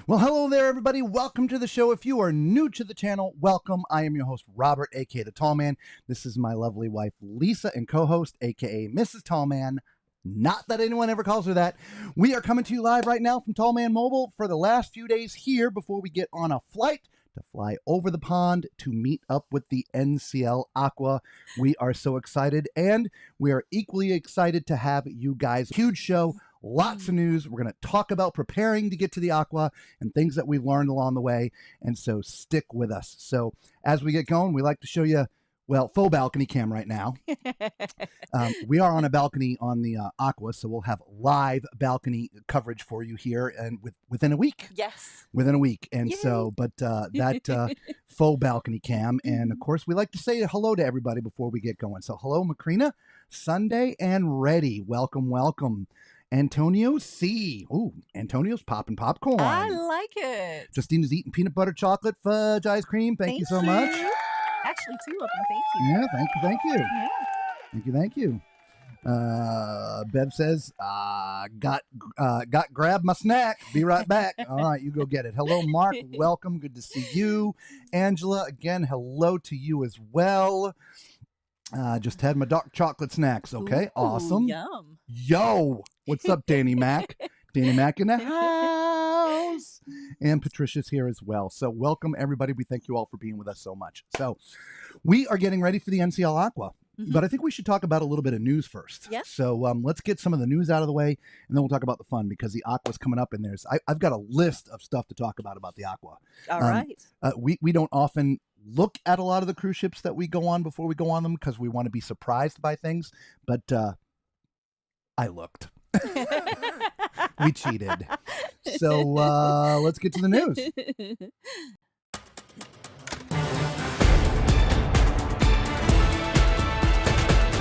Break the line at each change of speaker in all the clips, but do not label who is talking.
Well, hello there, everybody. Welcome to the show. If you are new to the channel, welcome. I am your host, Robert, a.k.a. The Tall Man. This is my lovely wife, Lisa, and co-host, a.k.a. Mrs. Tall Man. Not that anyone ever calls her that. We are coming to you live right now from Tall Man Mobile for the last few days here before we get on a flight to fly over the pond to meet up with the NCL Aqua. We are so excited, and we are equally excited to have you guys. Huge show. Lots of news. We're going to talk about preparing to get to the Aqua and things that we've learned along the way. And so stick with us. So as we get going, we like to show you, well, faux balcony cam right now. We are on a balcony on the Aqua, so we'll have live balcony coverage for you here and within a week.
Yes.
Within a week. And
Yay.
so, but that faux balcony cam. And of course, we like to say hello to everybody before we get going. So hello, Macrina, Sunday and Ready. Welcome, welcome. Antonio C. Ooh, Antonio's popping popcorn.
I like it.
Justina's eating peanut butter chocolate fudge ice cream. Thank you so much.
Actually, two of them. Thank you.
Yeah, thank you, thank you.
Yeah.
Thank you, thank you. Bev says, got grab my snack. Be right back. All right, you go get it. Hello, Mark. Welcome. Good to see you. Angela, again, hello to you as well. Just had my dark chocolate snacks. Okay,
Ooh,
awesome.
Yum.
Yo, what's up, Danny Mac? Danny Mac in the house. And Patricia's here as well. So welcome, everybody. We thank you all for being with us so much. So we are getting ready for the NCL Aqua. But I think we should talk about a little bit of news first.
Yeah.
So let's get some of the news out of the way, and then we'll talk about the fun, because the Aqua's coming up, and I've got a list of stuff to talk about the Aqua.
All right.
We don't often look at a lot of the cruise ships that we go on before we go on them, because we want to be surprised by things. But I looked. We cheated. So let's get to the news.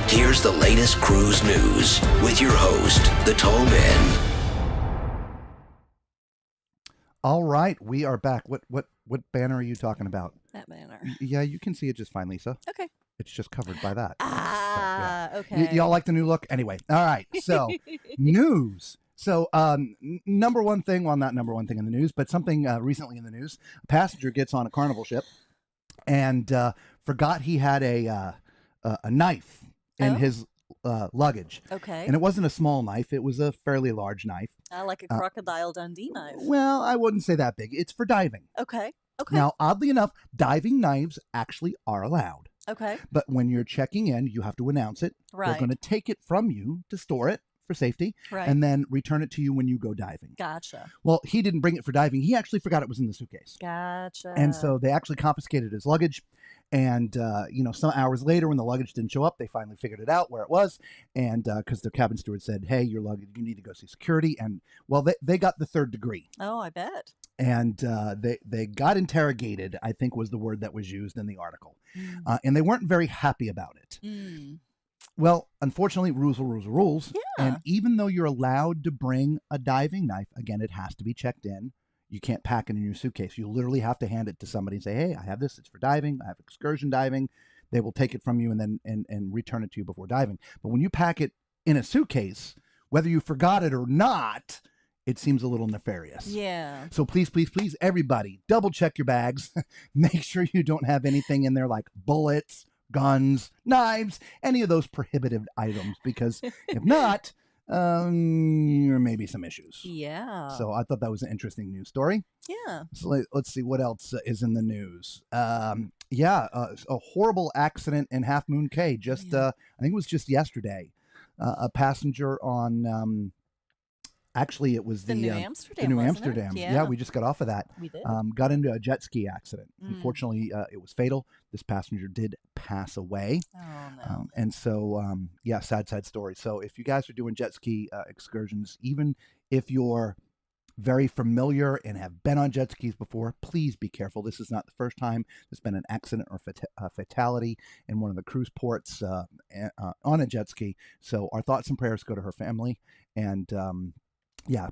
Here's the latest cruise news with your host, the Tall Man.
All right, we are back. What banner are you talking about?
That banner.
Yeah, you can see it just fine, Lisa.
Okay.
It's just covered by that.
Okay.
Y'all like the new look? Anyway, all right. So, news. So, number one thing, well, not number one thing in the news, but something recently in the news. A passenger gets on a Carnival ship and forgot he had a knife in his luggage.
Okay.
And it wasn't a small knife. It was a fairly large knife.
Like a Crocodile Dundee knife.
Well, I wouldn't say that big. It's for diving.
Okay. Okay.
Now, oddly enough, diving knives actually are allowed.
Okay.
But when you're checking in, you have to announce it.
Right.
They're going to take it from you to store it for safety,
Right.
and then return it to you when you go diving.
Gotcha.
Well, he didn't bring it for diving. He actually forgot it was in the suitcase.
Gotcha.
And so they actually confiscated his luggage. And, some hours later, when the luggage didn't show up, they finally figured it out where it was. And because their cabin steward said, hey, your luggage, you need to go see security. And, well, they got the third degree.
Oh, I bet.
And they got interrogated, I think was the word that was used in the article. And they weren't very happy about it. Well, unfortunately, rules are rules are rules.
Yeah.
And even though you're allowed to bring a diving knife, again, it has to be checked in. You can't pack it in your suitcase. You literally have to hand it to somebody and say, hey, I have this. It's for diving. I have excursion diving. They will take it from you and then and return it to you before diving. But when you pack it in a suitcase, whether you forgot it or not, it seems a little nefarious.
Yeah.
So please, please, please, everybody, double check your bags. Make sure you don't have anything in there like bullets, guns, knives, any of those prohibitive items, because if not, there may be some issues.
Yeah.
So I thought that was an interesting news story.
Yeah.
So let's see what else is in the news. A horrible accident in Half Moon Cay. I think it was just yesterday. A passenger on. Actually, it was
the New Amsterdam.
The New
wasn't
Amsterdam.
It?
Yeah, we just got off of that.
We did.
Got into a jet ski accident. Unfortunately, it was fatal. This passenger did pass away.
Oh, no.
And so, sad story. So if you guys are doing jet ski excursions, even if you're very familiar and have been on jet skis before, please be careful. This is not the first time there's been an accident or fatality in one of the cruise ports on a jet ski. So our thoughts and prayers go to her family. And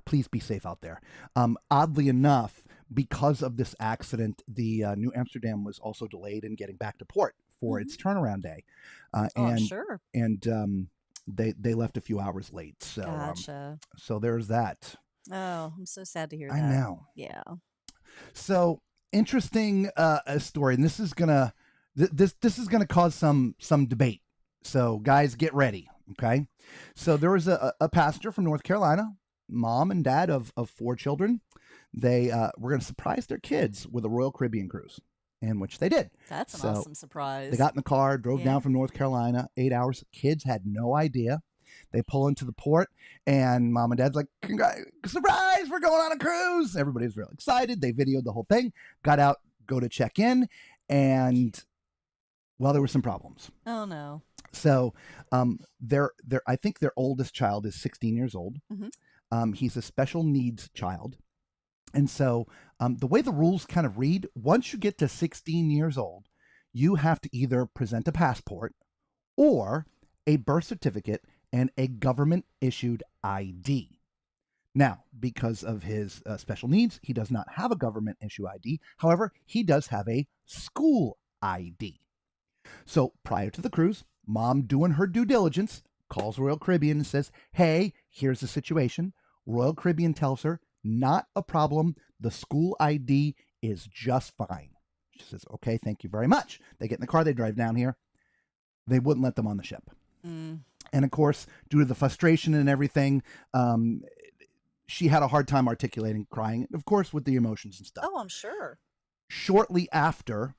please be safe out there. Oddly enough, because of this accident, the New Amsterdam was also delayed in getting back to port for its turnaround day.
Sure.
And they left a few hours late. So,
Gotcha.
So there's that.
Oh, I'm so sad to hear that.
I know.
Yeah.
So interesting story, and this is gonna cause some debate. So guys, get ready. Okay. So there was a passenger from North Carolina, mom and dad of 4 children. They were going to surprise their kids with a Royal Caribbean cruise, in which they did.
That's an awesome surprise.
They got in the car, drove down from North Carolina, 8 hours. Kids had no idea. They pull into the port, and mom and dad's like, surprise, we're going on a cruise. Everybody's real excited. They videoed the whole thing, got out, go to check in, and, well, there were some problems.
Oh, no.
So I think their oldest child is 16 years old. He's a special needs child. And so the way the rules kind of read, once you get to 16 years old, you have to either present a passport or a birth certificate and a government-issued ID. Now, because of his special needs, he does not have a government-issued ID. However, he does have a school ID. So prior to the cruise, mom, doing her due diligence, calls Royal Caribbean and says, hey, here's the situation. Royal Caribbean tells her, not a problem. The school ID is just fine. She says, okay, thank you very much. They get in the car. They drive down here. they wouldn't let them on the ship.
Mm.
And of course, due to the frustration and everything, she had a hard time articulating, crying, of course, with the emotions and stuff.
Oh, I'm sure.
Shortly after,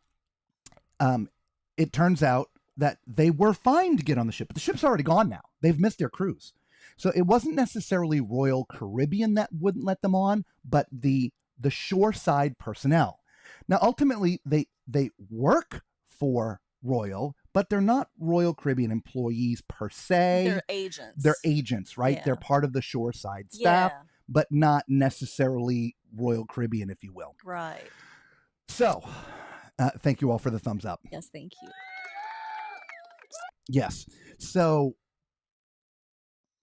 it turns out that they were fine to get on the ship, but the ship's already gone now. They've missed their cruise. So it wasn't necessarily Royal Caribbean that wouldn't let them on, but the shoreside personnel. Now, ultimately, they work for Royal, but they're not Royal Caribbean employees per se.
They're agents.
They're agents, right?
Yeah.
They're part of the shoreside staff, but not necessarily Royal Caribbean, if you will.
Right.
So, thank you all for the thumbs up.
Yes, thank you.
Yes. So,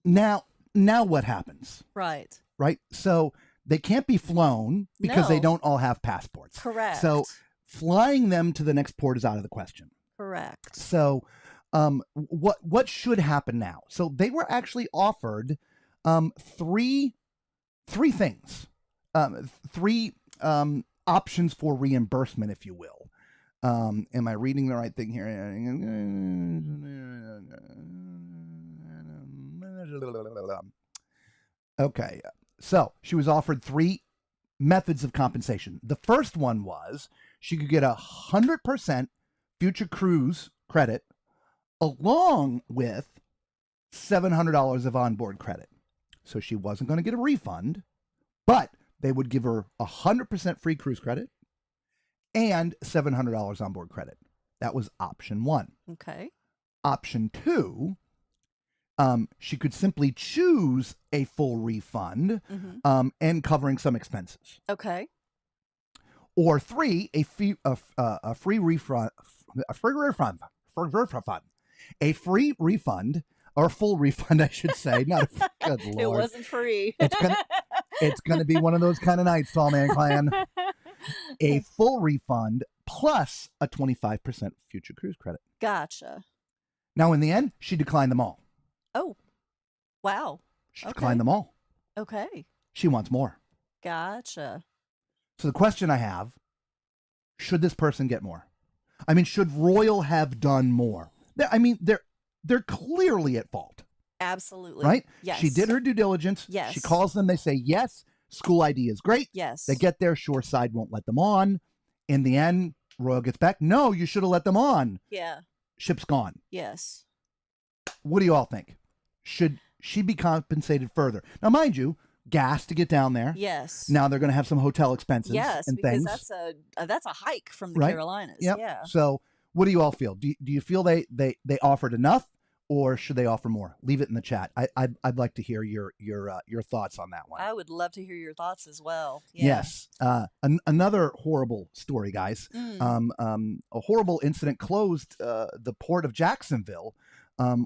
now what happens?
Right.
Right? So, they can't be flown because they don't all have passports.
Correct.
So, flying them to the next port is out of the question.
Correct.
So, what should happen now? So, they were actually offered three things, three options for reimbursement, if you will. Am I reading the right thing here? Okay. So she was offered three methods of compensation. The first one was she could get 100% future cruise credit along with $700 of onboard credit. So she wasn't going to get a refund, but they would give her 100% free cruise credit and $700 onboard credit. That was option one.
Okay.
Option two, she could simply choose a full refund and covering some expenses.
Okay.
Or three, a free refund, a free refund, or full refund, I should say. Not a, good Lord.
It wasn't free.
It's gonna be one of those kind of nights, Tall Man Clan. A full refund plus a 25% future cruise credit.
Gotcha.
Now, in the end, she declined them all.
Oh, wow.
She declined them all.
Okay.
She wants more.
Gotcha.
So the question I have, should this person get more? I mean, should Royal have done more? They're clearly at fault.
Absolutely.
Right?
Yes.
She did her due diligence.
Yes.
She calls them. They say, yes, school ID is great.
Yes.
They get there. Shoreside won't let them on. In the end, Royal gets back. No, you should have let them on.
Yeah.
Ship's gone.
Yes.
What do you all think? Should she be compensated further? Now, mind you, gas to get down there.
Yes.
Now they're going to have some hotel expenses and
because
things.
that's a hike from the
Right?
Carolinas.
Yep.
Yeah.
So what do you all feel? Do you feel they offered enough, or should they offer more? Leave it in the chat. I'd like to hear your thoughts on that one.
I would love to hear your thoughts as well. Yeah.
Yes. Another horrible story, guys. A horrible incident closed the port of Jacksonville,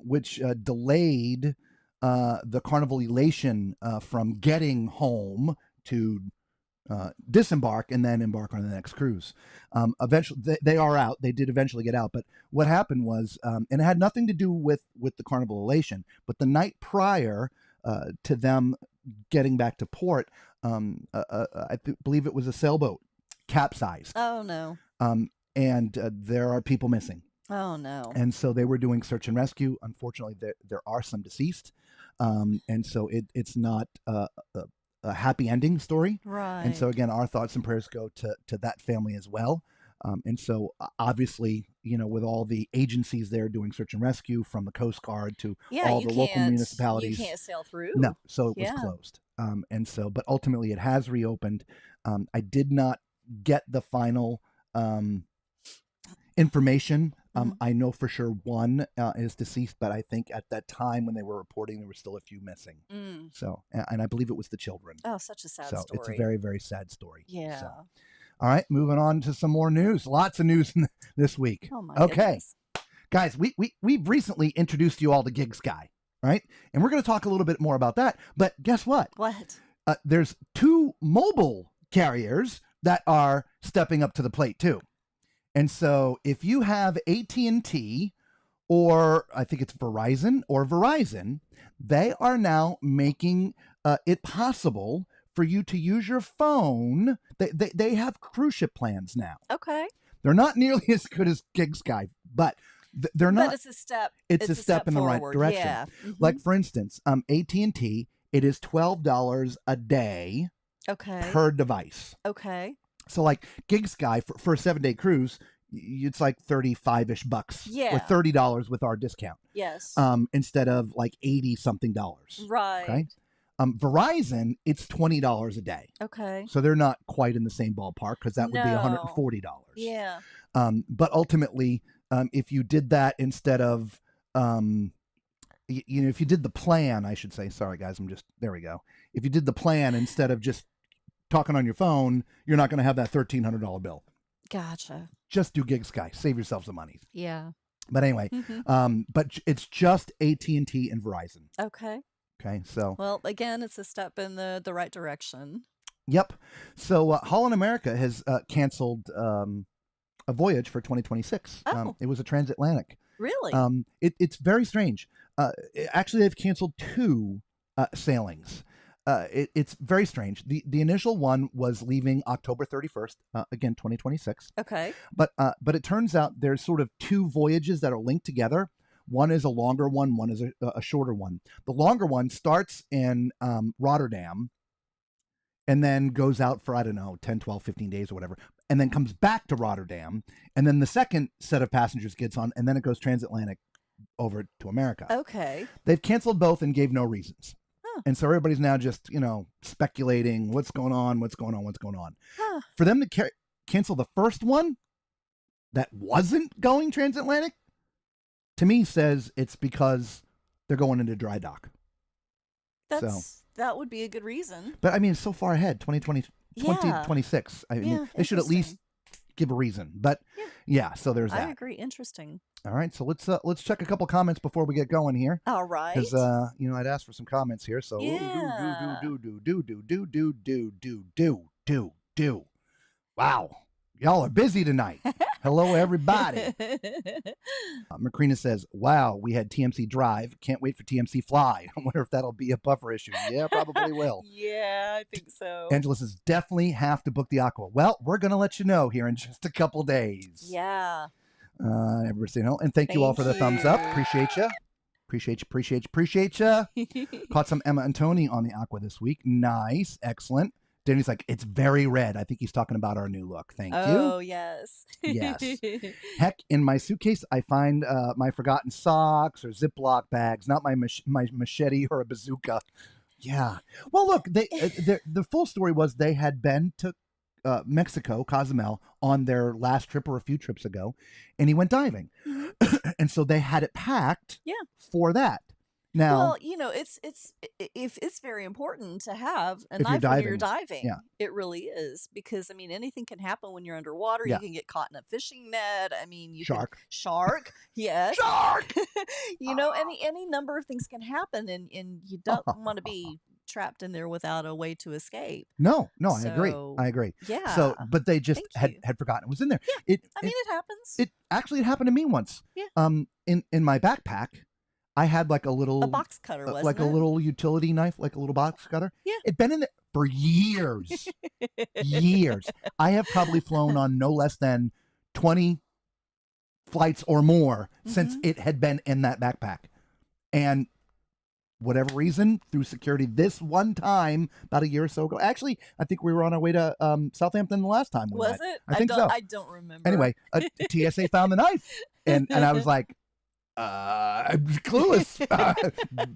which delayed the Carnival Elation from getting home to disembark and then embark on the next cruise. Eventually, they are out. They did eventually get out. But what happened was, and it had nothing to do with the Carnival Elation, but the night prior to them getting back to port, I believe it was a sailboat capsized.
Oh, no.
And there are people missing.
Oh, no.
And so they were doing search and rescue. Unfortunately, there are some deceased. And so it's not a happy ending story.
Right.
And so, again, our thoughts and prayers go to that family as well. And so, obviously, with all the agencies there doing search and rescue, from the Coast Guard to all the local municipalities.
You can't sail through.
No, so it was closed. And so, but ultimately it has reopened. I did not get the final information. I know for sure one is deceased, but I think at that time when they were reporting, there were still a few missing. So, and I believe it was the children.
Oh, such a sad
story. So it's a very, very sad story.
Yeah.
So. All right, moving on to some more news. Lots of news this week.
Oh my
goodness. Guys, we've recently introduced you all to Gig Sky, right? And we're going to talk a little bit more about that. But guess what?
What?
There's two mobile carriers that are stepping up to the plate too. And so if you have AT&T or I think it's Verizon, they are now making it possible for you to use your phone. They have cruise ship plans now.
Okay.
They're not nearly as good as Gig Sky, but they're
But
not.
it's a step.
It's a step in the right
forward.
direction.
Yeah.
Like for instance, AT&T, it is $12 a day
Okay.
per device.
Okay.
So like Gig Sky for a 7-day cruise, it's like 35-ish bucks,
Yeah.
or $30 with our discount.
Yes.
Instead of like 80 something dollars.
Right.
Okay. Verizon, it's $20 a day.
Okay.
So they're not quite in the same ballpark because that would be $140.
Yeah.
But ultimately, if you did that instead of, if you did the plan, I should say, sorry guys, there we go. If you did the plan instead of just talking on your phone, you're not going to have that $1,300 bill.
Gotcha.
Just do Gig Sky, save yourself some money.
Yeah.
But anyway, but it's just AT&T and Verizon.
Okay.
Okay, so.
Well, again, it's a step in the right direction.
Yep. So Holland America has canceled a voyage for 2026.
Oh.
It was a transatlantic.
Really?
It's very strange. Actually, they've canceled 2 sailings. It's very strange. The initial one was leaving October 31st, again 2026.
Okay.
But it turns out there's sort of 2 voyages that are linked together. One is a longer one. One is a shorter one. The longer one starts in Rotterdam and then goes out for, I don't know, 10, 12, 15 days or whatever, and then comes back to Rotterdam. And then the second set of passengers gets on, and then it goes transatlantic over to America.
Okay.
They've canceled both and gave no reasons.
Huh.
And so everybody's now just, speculating what's going on.
Huh.
For them to cancel the first one that wasn't going transatlantic, to me says it's because they're going into dry dock.
That would be a good reason.
But I mean, it's so far ahead, 2020,
Yeah.
2026. I mean,
Yeah,
they should at least give a reason. But yeah, so there's that.
I agree. Interesting.
All right, so let's check a couple comments before we get going here.
All right.
Because I'd asked for some comments here. So
Yeah.
do. Wow, y'all are busy tonight. Hello, everybody. Macrina says, wow, we had TMC Drive. Can't wait for TMC Fly. I wonder if that'll be a buffer issue. Yeah, probably will.
Yeah, I think so.
Angela says, definitely have to book the Aqua. Well, we're going to let you know here in just a couple days.
Yeah.
Everybody say no. And thank you all for the thumbs up. Appreciate you. Appreciate you. Caught some Emma and Tony on the Aqua this week. Nice. Excellent. Danny's like, it's very red. I think he's talking about our new look. Thank you.
Oh, yes.
Yes. Heck, in my suitcase, I find my forgotten socks or Ziploc bags, not my machete or a bazooka. Yeah. Well, look, the full story was they had been to Mexico, Cozumel, on their last trip or a few trips ago, and he went diving.
Mm-hmm.
And so they had it packed
Yeah.
for that. Now,
well, it's very important to have a
If you're
knife when you're
diving,
diving.
yeah.
It really is, because I mean anything can happen when you're underwater.
Yeah.
You can get caught in a fishing net. I mean,
Shark.
Yes.
Shark!
Any number of things can happen, and you don't want to be trapped in there without a way to escape.
No, I
So,
agree.
Yeah.
So, but they just
Thank you.
had forgotten it was in there.
Yeah,
It
it happens.
it actually happened to me once.
Yeah.
In my backpack, I had like a little
a box cutter, wasn't
like
it?
a little utility knife, like a little box cutter.
Yeah.
It'd been in there for years. Years. I have probably flown on no less than 20 flights or more since it had been in that backpack. And whatever reason, through security, this one time, about a year or so ago, actually, I think we were on our way to Southampton the last time we
Was
met.
it?
I think so.
I don't remember.
Anyway, TSA found the knife, and I was like, I'm clueless.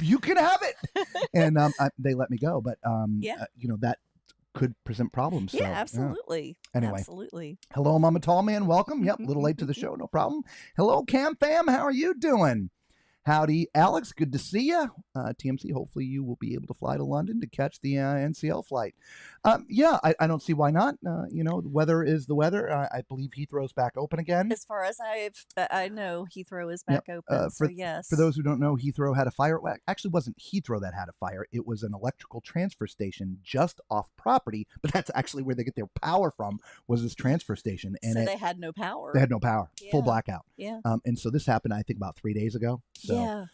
You can have it, and they let me go. But that could present problems. So,
Yeah, absolutely.
Anyway.
Absolutely.
Hello, Mama Tall Man. Welcome. Yep, a little late to the show, no problem. Hello, Cam Fam. How are you doing? Howdy, Alex. Good to see you. TMC, hopefully you will be able to fly to London to catch the NCL flight. I don't see why not. The weather is the weather. I believe Heathrow's back open again.
As far as I know, Heathrow is back open. So yes.
For those who don't know, Heathrow had a fire. Well, actually, it wasn't Heathrow that had a fire. It was an electrical transfer station just off property. But that's actually where they get their power from. Was this transfer station? And
so they had no power.
They had no power. Full blackout.
Yeah.
And so this happened, I think, about 3 days ago. So,
yeah.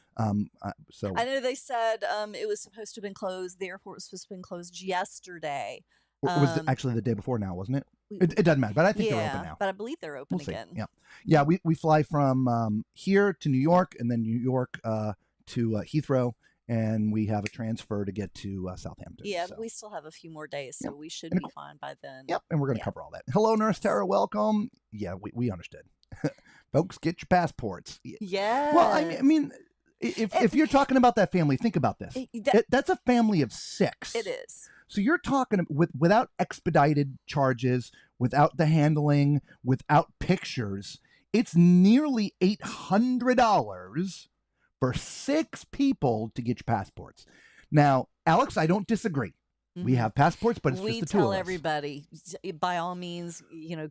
So
I know they said it was supposed to have been closed. The airport was supposed to have been closed yesterday.
it was actually the day before now, wasn't it? It doesn't matter, but I think they're open now.
But I believe they're open
We'll see.
again.
Yeah. We fly from here to New York, and then New York to Heathrow, and we have a transfer to get to Southampton.
Yeah,
so.
we still have a few more days, so we should be fine by then.
Yep, and we're going to cover all that. Hello, Nurse Tara. Welcome. Yeah, we understood. Folks, get your passports.
Yeah.
Well, I mean, if you're talking about that family, think about this. That's a family of 6.
It is.
So you're talking without expedited charges, without the handling, without pictures, it's nearly $800 for 6 people to get your passports. Now, Alex, I don't disagree. We have passports, but it's just the 2 of us.
We tell everybody, by all means,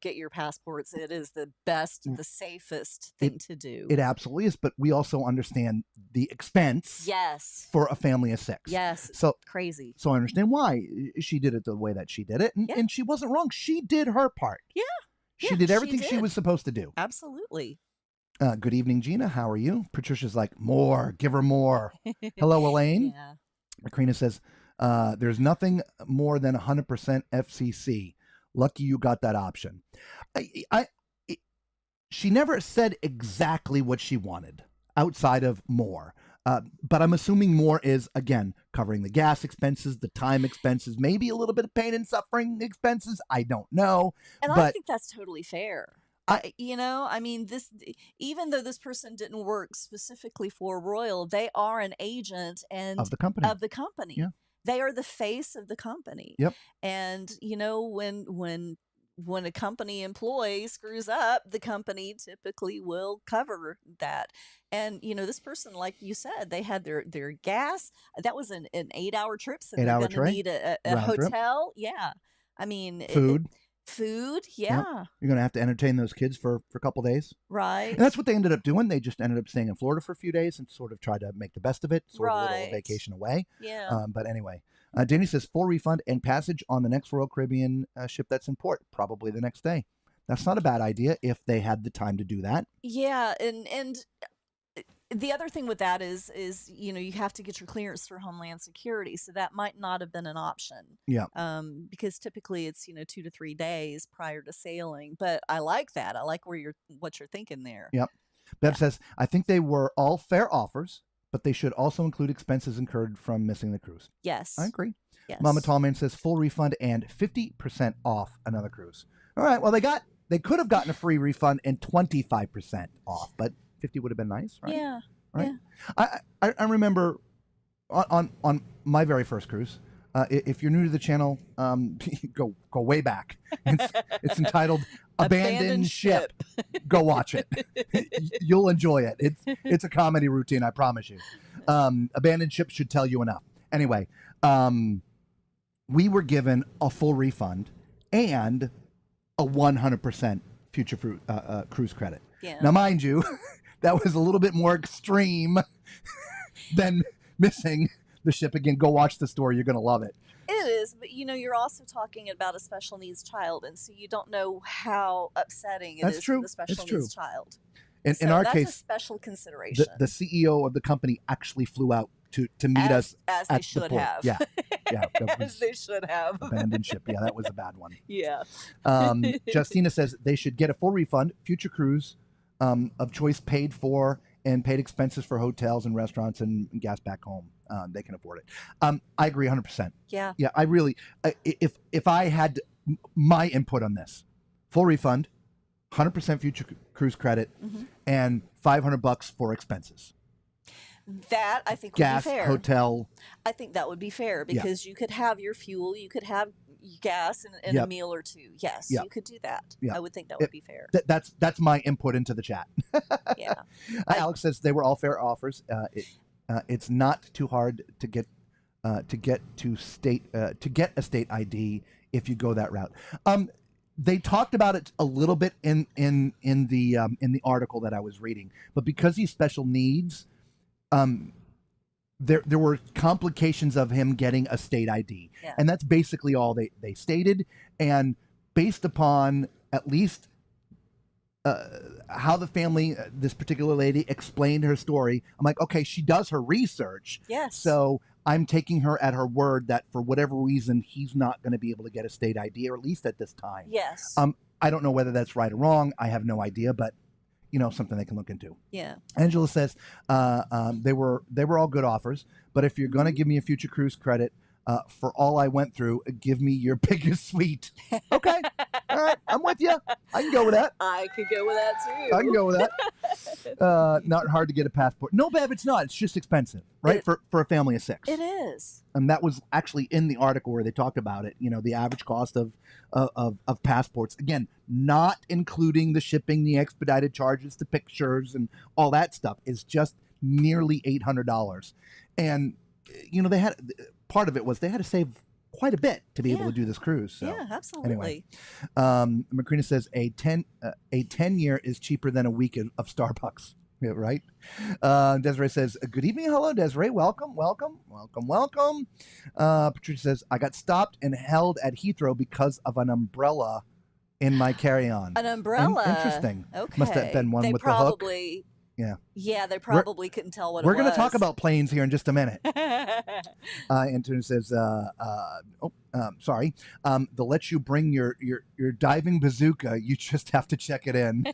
get your passports. It is the best, the safest thing to do.
It absolutely is, but we also understand the expense.
Yes.
For a family of 6.
Yes.
So
crazy.
So I understand why she did it the way that she did it, and she wasn't wrong. She did her part.
Yeah.
She did everything she was supposed to do.
Absolutely.
Good evening, Gina. How are you? Patricia's like, more. Give her more. Hello, Elaine.
Yeah.
Macrina says, there's nothing more than 100% FCC. Lucky you got that option. She never said exactly what she wanted outside of more. But I'm assuming more is, again, covering the gas expenses, the time expenses, maybe a little bit of pain and suffering expenses. I don't know.
And
but
I think that's totally fair. This, even though this person didn't work specifically for Royal, they are an agent
of the company.
Yeah. They are the face of the company.
Yep.
And when a company employee screws up, the company typically will cover that. And this person, like you said, they had their gas. That was an 8-hour trip, so they're going to need a hotel. Trip. Yeah. I mean, food, yeah.
Yep. You're going to have to entertain those kids for a couple days.
Right.
And that's what they ended up doing. They just ended up staying in Florida for a few days and sort of tried to make the best of it, sort of a little vacation away.
Yeah.
But anyway, Danny says full refund and passage on the next Royal Caribbean ship that's in port, probably the next day. That's not a bad idea if they had the time to do that.
Yeah, and the other thing with that is you have to get your clearance through Homeland Security, so that might not have been an option.
Yeah.
Because typically it's 2 to 3 days prior to sailing. But I like that. I like what you're thinking there.
Yep. Bev says, I think they were all fair offers, but they should also include expenses incurred from missing the cruise.
Yes.
I agree.
Yes.
Mama Tallman says full refund and 50% off another cruise. All right. Well, they could have gotten a free refund and 25% off, but 50 would have been nice, right?
Yeah.
Right.
Yeah.
I remember on my very first cruise. If you're new to the channel, go way back. It's entitled "Abandoned Ship." Go watch it. You'll enjoy it. It's a comedy routine, I promise you. Abandoned Ship should tell you enough. Anyway, we were given a full refund and a 100% future cruise credit.
Yeah.
Now, mind you, that was a little bit more extreme than missing the ship. Again, go watch the story. You're going to love it.
It is, but you're also talking about a special needs child, and so you don't know how upsetting it is for the special needs child.
In our case,
that's a special consideration.
The CEO of the company actually flew out to meet us
as they should have.
Yeah,
as they should have.
Abandoned ship. Yeah, that was a bad one.
Yeah.
Justina says they should get a full refund, future cruise of choice paid for, and paid expenses for hotels and restaurants and gas back home. They can afford it. I agree 100%.
Yeah.
Yeah, I really, if I had my input on this, full refund, 100% future cruise credit, and $500 for expenses.
That I think
gas,
would be fair.
Hotel.
I think that would be fair because you could have your fuel, you could have gas and a meal or two. Yes, you could do that. I would think that would be fair.
That's my input into the chat.
Yeah.
Alex says they were all fair offers. It's not too hard to get a state ID if you go that route. They talked about it a little bit in the article that I was reading, but because he's special needs, there were complications of him getting a state ID, and that's basically all they stated. And based upon at least how the family, this particular lady, explained her story, I'm like, okay, she does her research.
Yes.
So I'm taking her at her word that for whatever reason, he's not going to be able to get a state ID, or at least at this time.
Yes.
I don't know whether that's right or wrong. I have no idea, but something they can look into.
Yeah.
Angela says they were all good offers, but if you're going to give me a future cruise credit for all I went through, give me your biggest suite. Okay. All right. I'm with you. I can go with that.
I could go with that too.
I can go with that. Not hard to get a passport. No, Bev, it's not. It's just expensive, right? For a family of 6.
It is.
And that was actually in the article where they talked about it. The average cost of passports. Again, not including the shipping, the expedited charges, the pictures, and all that stuff, is just nearly $800. And they had part of it was they had to save quite a bit to be able to do this cruise. So,
yeah, absolutely.
Anyway, Macrina says a 10-year is cheaper than a week of Starbucks. Yeah, right. Desiree says, good evening. Hello, Desiree. Welcome. Patricia says, I got stopped and held at Heathrow because of an umbrella in my carry-on.
An umbrella?
Interesting.
Okay.
Must have been one
they
with
probably,
the hook. Yeah.
Yeah, they probably couldn't tell what it was.
We're going to talk about planes here in just a minute. Antonio says, sorry. They'll let you bring your diving bazooka. You just have to check it in.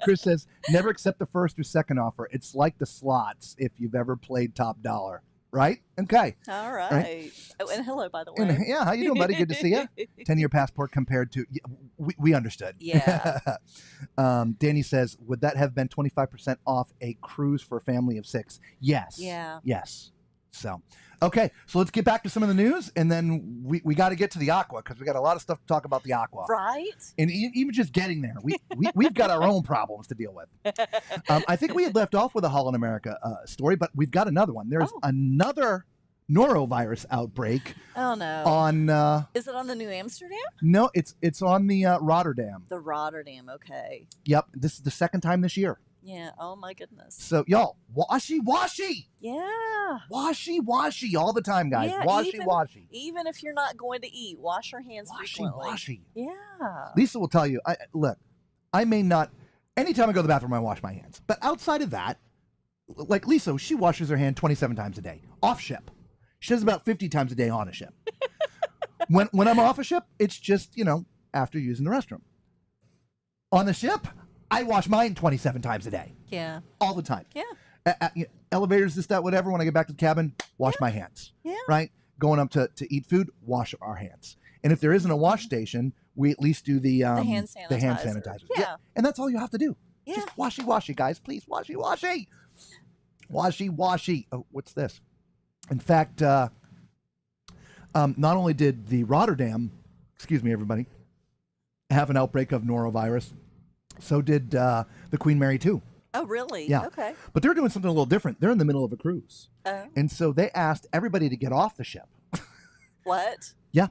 Chris says, never accept the first or second offer. It's like the slots if you've ever played Top Dollar. Right? Okay.
All right. Oh, and hello, by the way.
And, yeah, how you doing, buddy? Good to see you. 10-year passport compared to... We understood.
Yeah.
Danny says, would that have been 25% off a cruise for a family of 6? Yes.
Yeah.
Yes. So, okay. So let's get back to some of the news, and then we got to get to the Aqua, because we got a lot of stuff to talk about the Aqua.
Right.
And even just getting there, we've got our own problems to deal with. I think we had left off with a Holland America story, but we've got another one. There's another norovirus outbreak.
Oh no!
On
is it on the New Amsterdam?
No, it's on the Rotterdam.
The Rotterdam. Okay.
Yep, this is the second time this year.
Yeah. Oh my goodness.
So y'all, washy.
Yeah.
Washy all the time, guys.
Yeah,
washy.
Even if you're not going to eat, wash your hands frequently.
Washy.
Yeah.
Lisa will tell you. Look, I may not. Anytime I go to the bathroom, I wash my hands. But outside of that, like Lisa, she washes her hand 27 times a day off ship. She does about 50 times a day on a ship. when I'm off a ship, it's just after using the restroom. On the ship, I wash mine 27 times a day.
Yeah.
All the time.
Yeah.
Elevators, this, that, whatever. When I get back to the cabin, wash my hands.
Yeah.
Right? Going up to eat food, wash our hands. And if there isn't a wash station, we at least do the hand sanitizer. The hand sanitizer.
Yeah.
And that's all you have to do.
Yeah.
Just washy, guys. Please, washy. Washy. Oh, what's this? In fact, not only did the Rotterdam, excuse me, everybody, have an outbreak of norovirus, so did the Queen Mary too.
Oh, really?
Yeah.
Okay.
But they're doing something a little different. They're in the middle of a cruise.
Oh.
And so they asked everybody to get off the ship.
What?
Yeah.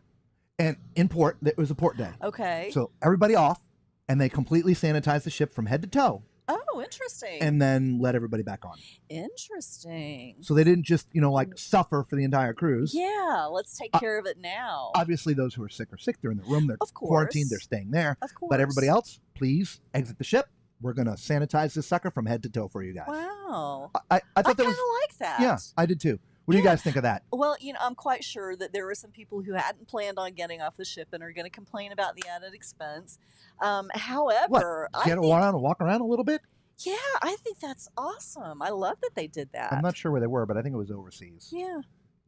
And in port, it was a port day.
Okay.
So everybody off, and they completely sanitized the ship from head to toe.
Oh, interesting.
And then let everybody back on.
Interesting.
So they didn't just, suffer for the entire cruise.
Yeah, let's take care of it now.
Obviously, those who are sick. They're in the room. They're quarantined. They're staying there.
Of course.
But everybody else, please exit the ship. We're going to sanitize this sucker from head to toe for you guys.
Wow.
I thought that
kind
was...
of like that.
Yeah, I did too. What do you guys think of that?
Well, I'm quite sure that there were some people who hadn't planned on getting off the ship and are going to complain about the added expense. However,
walk around a little bit?
Yeah, I think that's awesome. I love that they did that.
I'm not sure where they were, but I think it was overseas.
Yeah.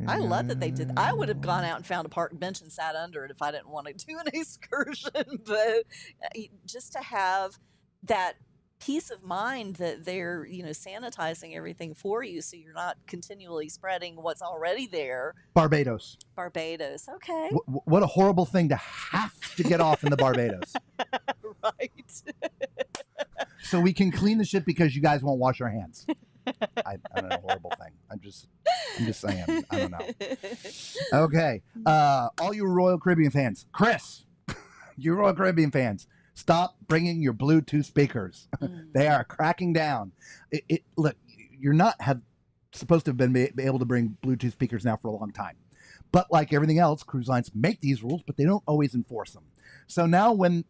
I love that they did. I would have gone out and found a park bench and sat under it if I didn't want to do an excursion. But just to have that peace of mind that they're, sanitizing everything for you so you're not continually spreading what's already there.
Barbados.
Okay.
What a horrible thing to have to get off in the Barbados.
Right.
So we can clean the ship because you guys won't wash your hands. I don't know, horrible thing. I'm just saying. I don't know. Okay. All you Royal Caribbean fans, Chris, you Royal Caribbean fans, stop bringing your Bluetooth speakers. They are cracking down. Look, you're not supposed to have been able to bring Bluetooth speakers now for a long time. But like everything else, cruise lines make these rules, but they don't always enforce them. So now when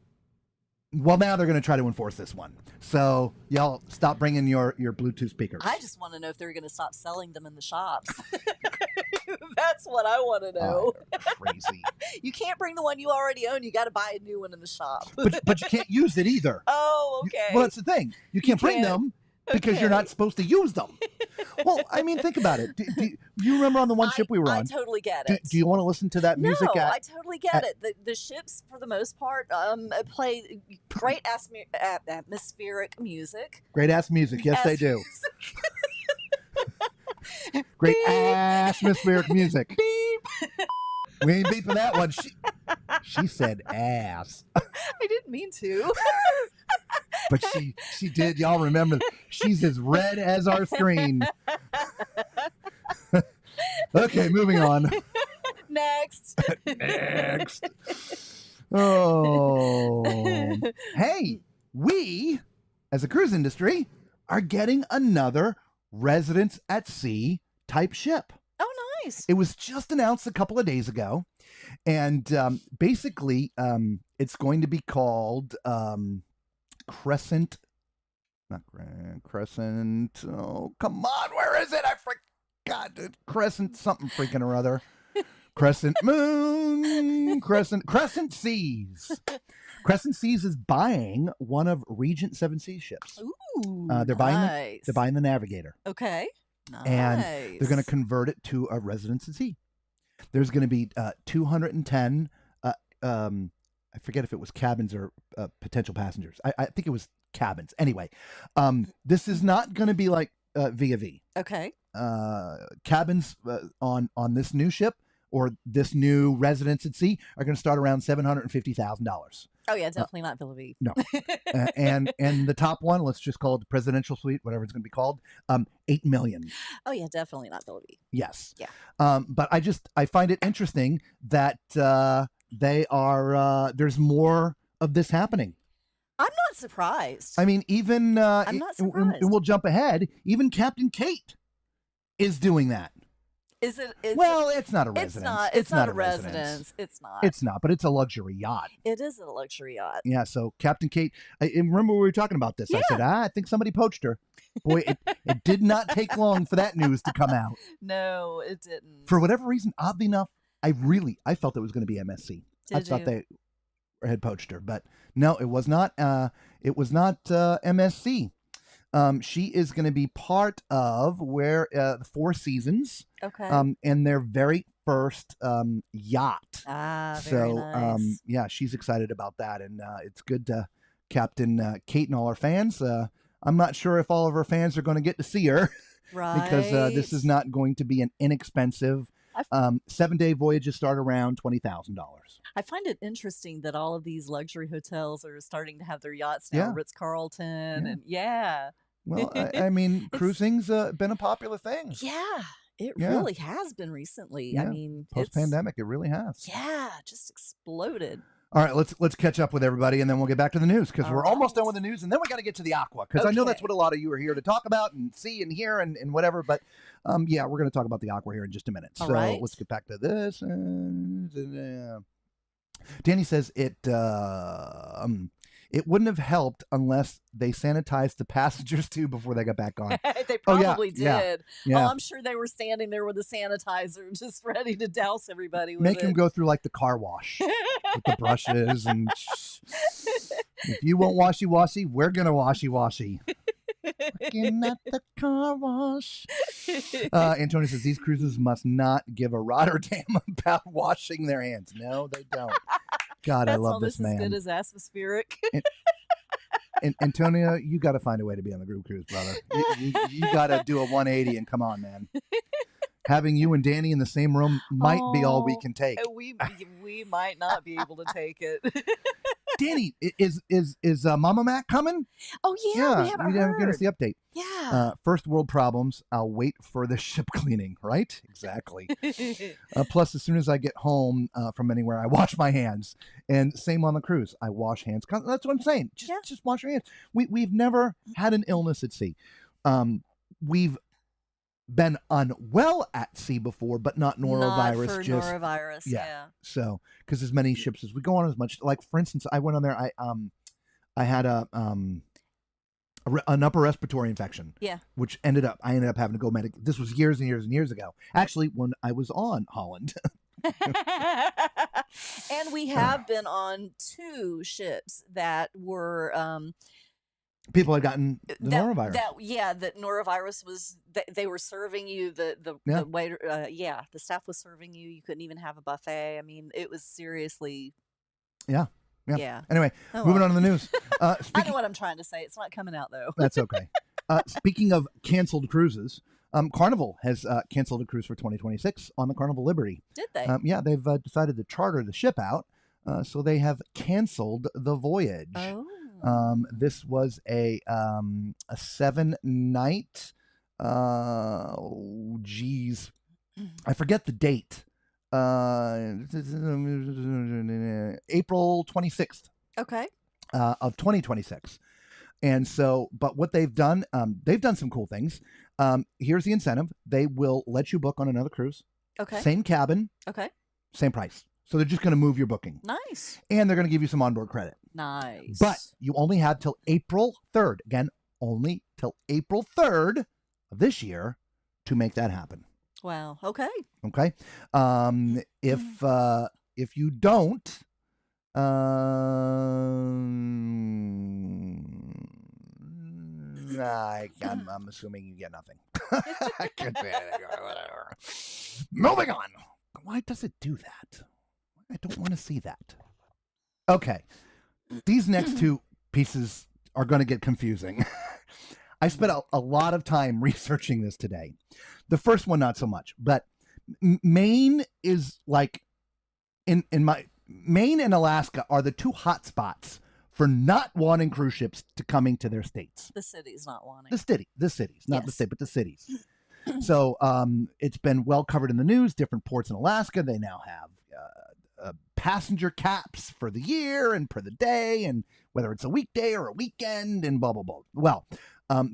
Well, now they're going to try to enforce this one. So y'all stop bringing your Bluetooth speakers.
I just want to know if they're going to stop selling them in the shops. That's what I want to know.
Crazy.
You can't bring the one you already own. You got to buy a new one in the shop.
But you can't use it either.
Oh, okay.
Well, that's the thing. You can't bring them because you're not supposed to use them. Well, I mean, think about it. Do you remember on the one ship we were on?
I totally get it.
Do you want to listen to that music?
No, I totally get it. The ships, for the most part, play great atmospheric music.
Great ass music. Yes, they do. Great atmospheric music.
Beep.
We ain't beeping that one. She said ass.
I didn't mean to.
But she did. Y'all remember, she's as red as our screen. Okay, moving on.
Next.
Next. Oh. Hey, we, as a cruise industry, are getting another residence at sea type ship.
Oh, nice.
It was just announced a couple of days ago. And basically, it's going to be called Crescent. Not Crescent. Oh, come on. Where is it? I forgot. Crescent something freaking or other. Crescent Moon. Crescent Seas. Crescent Seas is buying one of Regent Seven Seas ships.
Ooh,
they're buying the Navigator.
Okay. Nice.
And they're going to convert it to a residence at sea. There's going to be 210. I forget if it was cabins or potential passengers. I think it was cabins. Anyway, this is not going to be like V.
Okay.
Cabins on this new ship or this new residence at sea are going to start around $750,000.
Oh yeah, definitely not Villa V.
No. And the top one, let's just call it the presidential suite, whatever it's going to be called, $8 million.
Oh yeah, definitely not Villa V.
Yes.
Yeah.
But I find it interesting that they are there's more of this happening.
I'm not surprised.
I mean, even
I'm not surprised.
And we'll jump ahead. Even Captain Kate is doing that.
Is it?
Well, it's not a residence.
It's not a residence. It's not.
It's not, but it's a luxury yacht.
It is a luxury yacht.
Yeah. So Captain Kate, I remember we were talking about this.
Yeah.
I said, I think somebody poached her. Boy, it did not take long for that news to come out.
No, it didn't.
For whatever reason, oddly enough, I felt it was going to be MSC. I thought they had poached her, but no, it was not. It was not MSC. She is going to be part of the Four Seasons.
Okay.
And their very first yacht.
Very nice.
Yeah, she's excited about that, and it's good to Captain Kate and all our fans. I'm not sure if all of our fans are going to get to see her,
right?
Because this is not going to be an inexpensive. 7-day voyages start around $20,000.
I find it interesting that all of these luxury hotels are starting to have their yachts now.
Yeah.
Ritz-Carlton, and
Well, I mean, cruising's been a popular thing.
Yeah, it really has been recently.
Yeah.
I mean,
post-pandemic, it really has.
Yeah, just exploded.
All right, let's catch up with everybody, and then we'll get back to the news, because we're
right.
almost done with the news, and then we got to get to the Aqua, because I know that's what a lot of you are here to talk about and see and hear and whatever. But yeah, we're going to talk about the Aqua here in just a minute. So let's get back to this. Danny says it wouldn't have helped unless they sanitized the passengers too before they got back on.
They probably did.
Yeah.
Oh, I'm sure they were standing there with a sanitizer, just ready to douse everybody with
Make
it.
them go through like the car wash with the brushes and. If you want washy-washy, we're gonna washy-washy. Looking at the car wash. Antonio says these cruises must not give a Rotterdam about washing their hands. No, they don't. God, I love this man.
That's almost as good as atmospheric.
And Antonio, you got to find a way to be on the group cruise, brother. You got to do a 180 and come on, man. Having you and Danny in the same room might be all we can take.
We might not be able to take it.
Danny, is Mama Mac coming?
Oh yeah, we haven't heard.
Give us the update.
Yeah.
First world problems. I'll wait for the ship cleaning. Right? Exactly. Plus, as soon as I get home from anywhere, I wash my hands. And same on the cruise. I wash hands. That's what I'm saying. Just wash your hands. We've never had an illness at sea. We've been unwell at sea before, but not norovirus.
Not for norovirus. Yeah.
So, because as many ships as we go on, as much, like for instance, I went on there. I had an upper respiratory infection.
Yeah.
Which I ended up having to go medic. This was years and years and years ago. Actually, when I was on Holland.
And we have been on 2 ships that were
people had gotten the norovirus.
That norovirus was. They were serving you the waiter. The staff was serving you. You couldn't even have a buffet. I mean, it was seriously.
Yeah. Anyway,
Oh,
moving
well.
on to the news.
I know what I'm trying to say. It's not coming out though.
That's okay. Speaking of canceled cruises, Carnival has canceled a cruise for 2026 on the Carnival Liberty.
Did they?
Yeah, they've decided to charter the ship out, so they have canceled the voyage.
Oh.
This was a 7-night. I forget the date. April 26th.
Okay.
Of 2026. And so, but what they've done some cool things. Here's the incentive. They will let you book on another cruise.
Okay.
Same cabin.
Okay.
Same price. So they're just going to move your booking.
Nice.
And they're going to give you some onboard credit.
Nice.
But you only have till April 3rd. Again, only till April 3rd of this year to make that happen.
Wow. Okay.
Okay. If you don't, I'm assuming you get nothing. I can't say anything. Whatever. Moving on. Why does it do that? I don't want to see that. Okay. These next 2 pieces are going to get confusing. I spent a lot of time researching this today. The first one, not so much, but Maine is like in my Maine and Alaska are the 2 hot spots for not wanting cruise ships to coming to their states.
The city's not wanting.
The cities, not the
Yes.
state, but the cities. So it's been well covered in the news. Different ports in Alaska, they now have passenger caps for the year and per the day, and whether it's a weekday or a weekend, and blah blah blah. Well,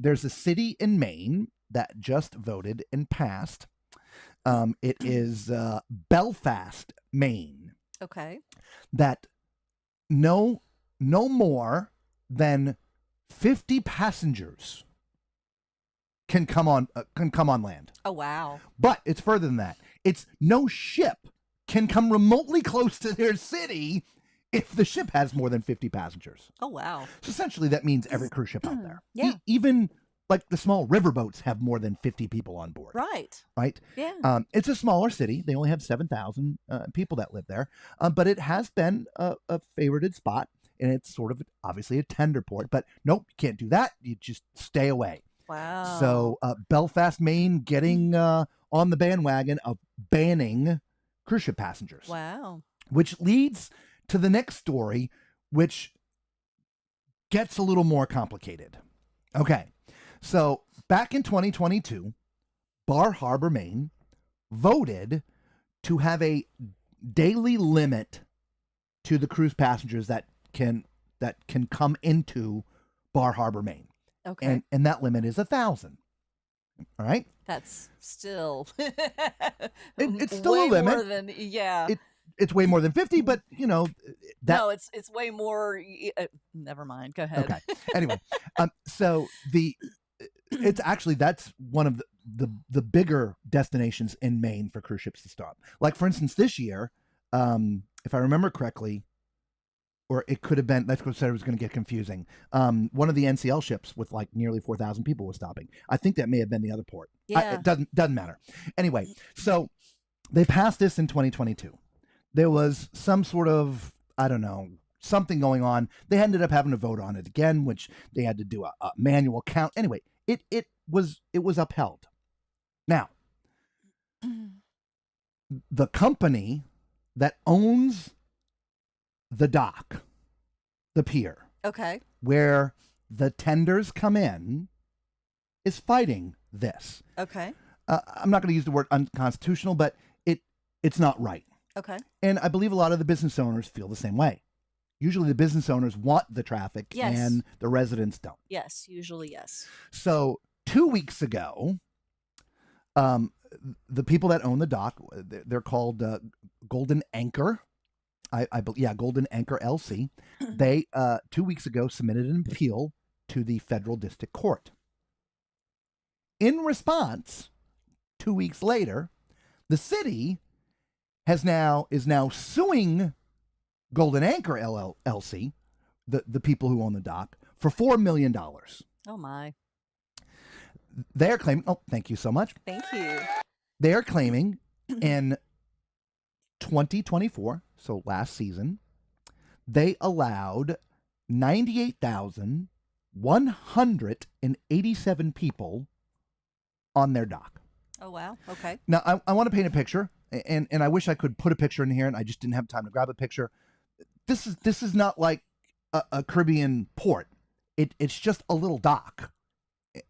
there's a city in Maine that just voted and passed. It is Belfast, Maine.
Okay.
That no more than 50 passengers can come on land.
Oh wow.
But it's further than that. It's no ship can come remotely close to their city if the ship has more than 50 passengers.
Oh wow.
So essentially that means every cruise ship out there.
Yeah.
Even like the small riverboats have more than 50 people on board.
Right.
Right?
Yeah.
It's a smaller city. They only have 7,000 people that live there. But it has been a favorited spot, and it's sort of obviously a tender port. But nope, you can't do that. You just stay away.
Wow.
So Belfast, Maine getting on the bandwagon of banning cruise ship passengers.
Wow.
Which leads to the next story, which gets a little more complicated. Okay. So back in 2022, Bar Harbor, Maine voted to have a daily limit to the cruise passengers that can come into Bar Harbor, Maine.
Okay.
And that limit is 1,000. All right.
That's still
It's still
way
a limit.
more than
It's way more than 50, but that.
No, it's way more. Never mind. Go ahead.
Okay. Anyway, so that's one of the bigger destinations in Maine for cruise ships to stop. Like for instance, this year, if I remember correctly, or it could have been, that's what I said it was going to get confusing. One of the NCL ships with like nearly 4,000 people was stopping. I think that may have been the other port.
Yeah.
It doesn't matter. Anyway, so they passed this in 2022. There was some sort of, I don't know, something going on. They ended up having to vote on it again, which they had to do a manual count. Anyway, it was upheld. Now, the company that owns the dock, the pier,
Okay.
where the tenders come in, is fighting this.
Okay.
I'm not going to use the word unconstitutional, but it's not right.
Okay.
And I believe a lot of the business owners feel the same way. Usually the business owners want the traffic
Yes.
and the residents don't.
Yes. Usually, yes.
So 2 weeks ago, the people that own the dock, they're called Golden Anchor. Yeah, Golden Anchor LC. They 2 weeks ago submitted an appeal to the federal district court. In response, 2 weeks later, the city is now suing Golden Anchor LLC, the people who own the dock, for $4 million.
Oh my!
They're claiming. Oh, thank you so much.
Thank you.
They are claiming in 2024, so last season, they allowed 98,187 people on their dock.
Oh, wow. Okay.
Now, I want to paint a picture, and I wish I could put a picture in here, and I just didn't have time to grab a picture. This is not like a Caribbean port. It's just a little dock.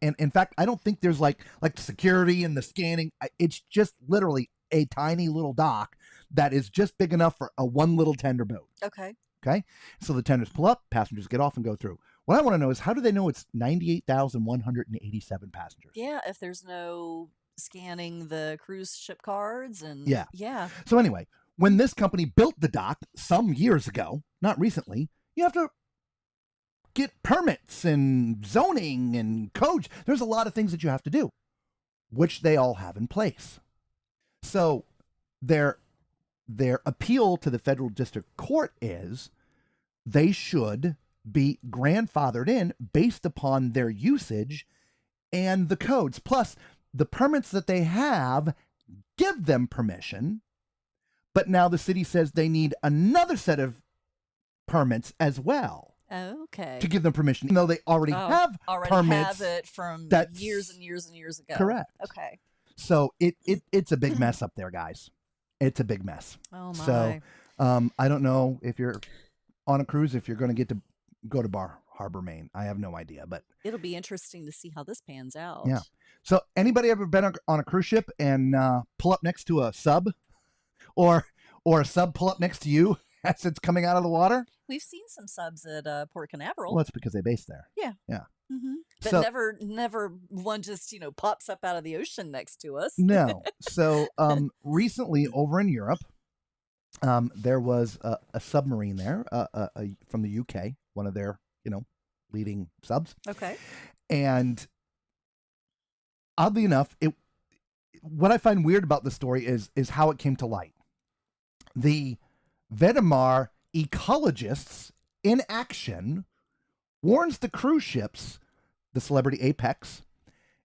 And in fact, I don't think there's like the security and the scanning. It's just literally a tiny little dock that is just big enough for a one little tender boat.
Okay.
Okay. So the tenders pull up, passengers get off and go through. What I want to know is, how do they know it's 98,187 passengers?
Yeah. If there's no scanning the cruise ship cards and
yeah. So anyway, when this company built the dock some years ago, not recently, you have to get permits and zoning and codes. There's a lot of things that you have to do, which they all have in place. So their appeal to the federal district court is they should be grandfathered in based upon their usage and the codes. Plus, the permits that they have give them permission, but now the city says they need another set of permits as well.
Okay.
To give them permission, even though they already have permits.
Have it from years and years and years ago.
Correct.
Okay.
So it's a big mess up there, guys. It's a big mess.
Oh my.
So I don't know if you're on a cruise, if you're going to get to go to Bar Harbor, Maine. I have no idea, but
it'll be interesting to see how this pans out.
Yeah. So anybody ever been on a cruise ship and pull up next to a sub, or a sub pull up next to you as it's coming out of the water?
We've seen some subs at Port Canaveral.
Well, that's because they base there.
Yeah.
Yeah.
Mm-hmm. But
so,
never one just pops up out of the ocean next to us.
No. So recently over in Europe, there was a submarine there from the UK, one of their leading subs.
Okay.
And oddly enough, what I find weird about the story is how it came to light. The Vetemar ecologists in action warns the cruise ships, the Celebrity Apex,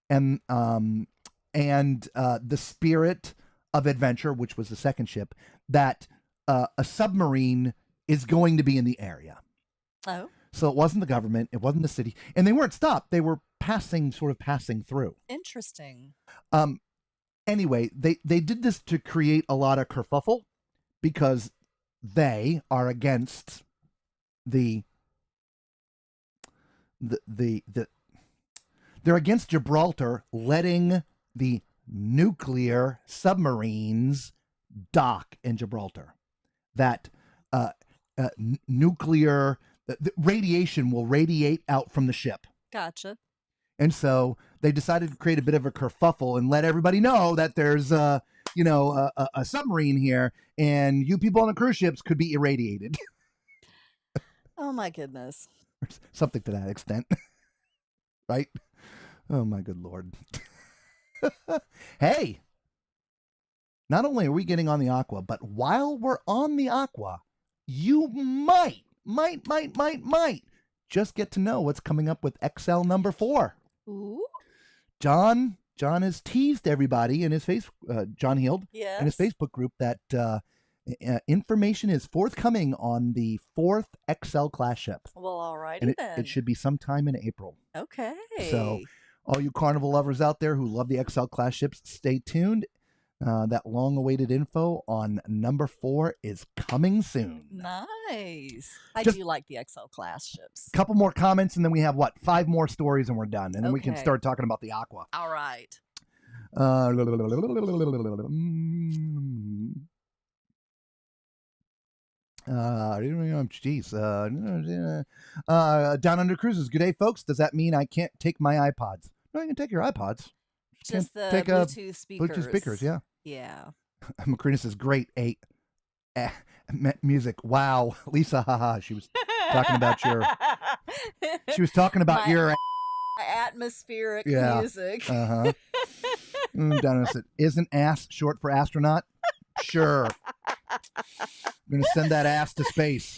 and the Spirit of Adventure, which was the second ship, that a submarine is going to be in the area.
Oh.
So it wasn't the government, it wasn't the city, and they weren't stopped. They were passing through.
Interesting.
Anyway, they did this to create a lot of kerfuffle because they are against they're against Gibraltar letting the nuclear submarines dock in Gibraltar. That nuclear radiation will radiate out from the ship.
Gotcha.
And so they decided to create a bit of a kerfuffle and let everybody know that there's a submarine here, and you people on the cruise ships could be irradiated.
Oh my goodness.
Something to that extent. Right? Oh my good Lord. Hey, not only are we getting on the Aqua, but while we're on the Aqua, you might just get to know what's coming up with XL number 4.
Ooh.
John has teased everybody in his John Heald,
yes,
in his Facebook group that information is forthcoming on the 4th XL class ship.
Well, all righty
and
then.
It should be sometime in April.
Okay.
So all you Carnival lovers out there who love the XL class ships, stay tuned. That long-awaited info on number 4 is coming soon.
Nice. I do like the XL class ships.
Couple more comments, and then we have 5 more stories, and we're done. And then we can start talking about the Aqua.
All right.
Geez. Down Under Cruises. Good day, folks. Does that mean I can't take my iPods? No, you can take your iPods.
Just the Bluetooth speakers.
Bluetooth speakers, yeah.
Yeah.
Macrina says, great, 8. music. Wow, Lisa, haha. She was talking about your. She was talking about your
atmospheric
yeah.
music.
Donna said, "Isn't ass short for astronaut?" Sure. I'm gonna send that ass to space.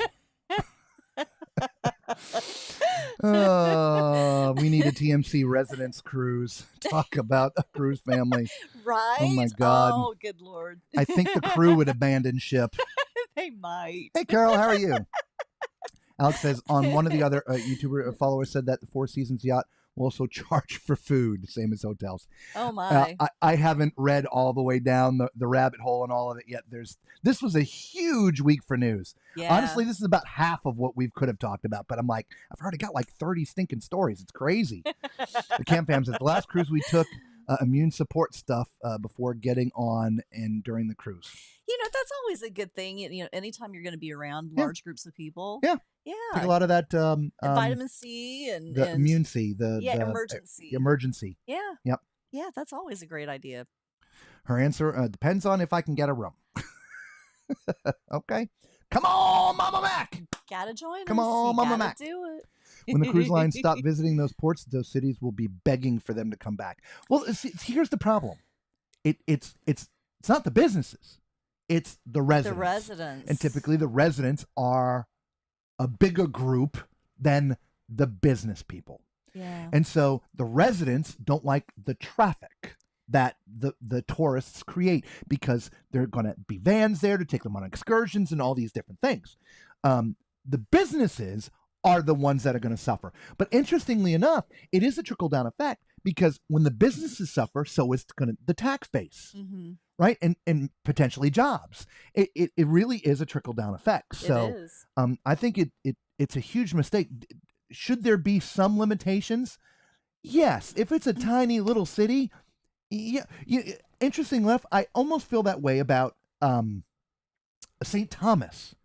We need a TMC residence cruise. Talk about a cruise family.
Right?
Oh my God.
Oh, good Lord.
I think the crew would abandon ship.
They might.
Hey, Carol, how are you? Alex says on one of the other YouTuber followers said that the Four Seasons yacht will also charge for food, same as hotels.
Oh my!
I haven't read all the way down the rabbit hole and all of it yet. This was a huge week for news.
Yeah.
Honestly, this is about half of what we could have talked about. But I'm like, I've already got like 30 stinking stories. It's crazy. The Camp Fam says the last cruise we took immune support stuff before getting on and during the cruise.
You know, that's always a good thing. You know, anytime you're going to be around large groups of people.
Yeah.
Yeah.
Take a lot of that
and vitamin C and
the immune C, the
emergency.
Emergency.
Yeah.
Yep.
Yeah, that's always a great idea.
Her answer depends on if I can get a room. Okay. Come on, Mama Mac.
Gotta join us.
Come on, Mama Mac.
Do it.
When the cruise lines stop visiting those ports, those cities will be begging for them to come back. Well, here's the problem. It's not the businesses. It's the residents.
The residents.
And typically the residents are a bigger group than the business people.
Yeah.
And so the residents don't like the traffic that the tourists create because they're going to be vans there to take them on excursions and all these different things. The businesses are the ones that are going to suffer. But interestingly enough, it is a trickle-down effect because when the businesses suffer, so is the tax base.
Mm-hmm.
Right? And potentially jobs. It really is a trickle-down effect. So
it is.
I think it's a huge mistake. Should there be some limitations? Yes. If it's a tiny little city, yeah. Interesting enough, I almost feel that way about St. Thomas.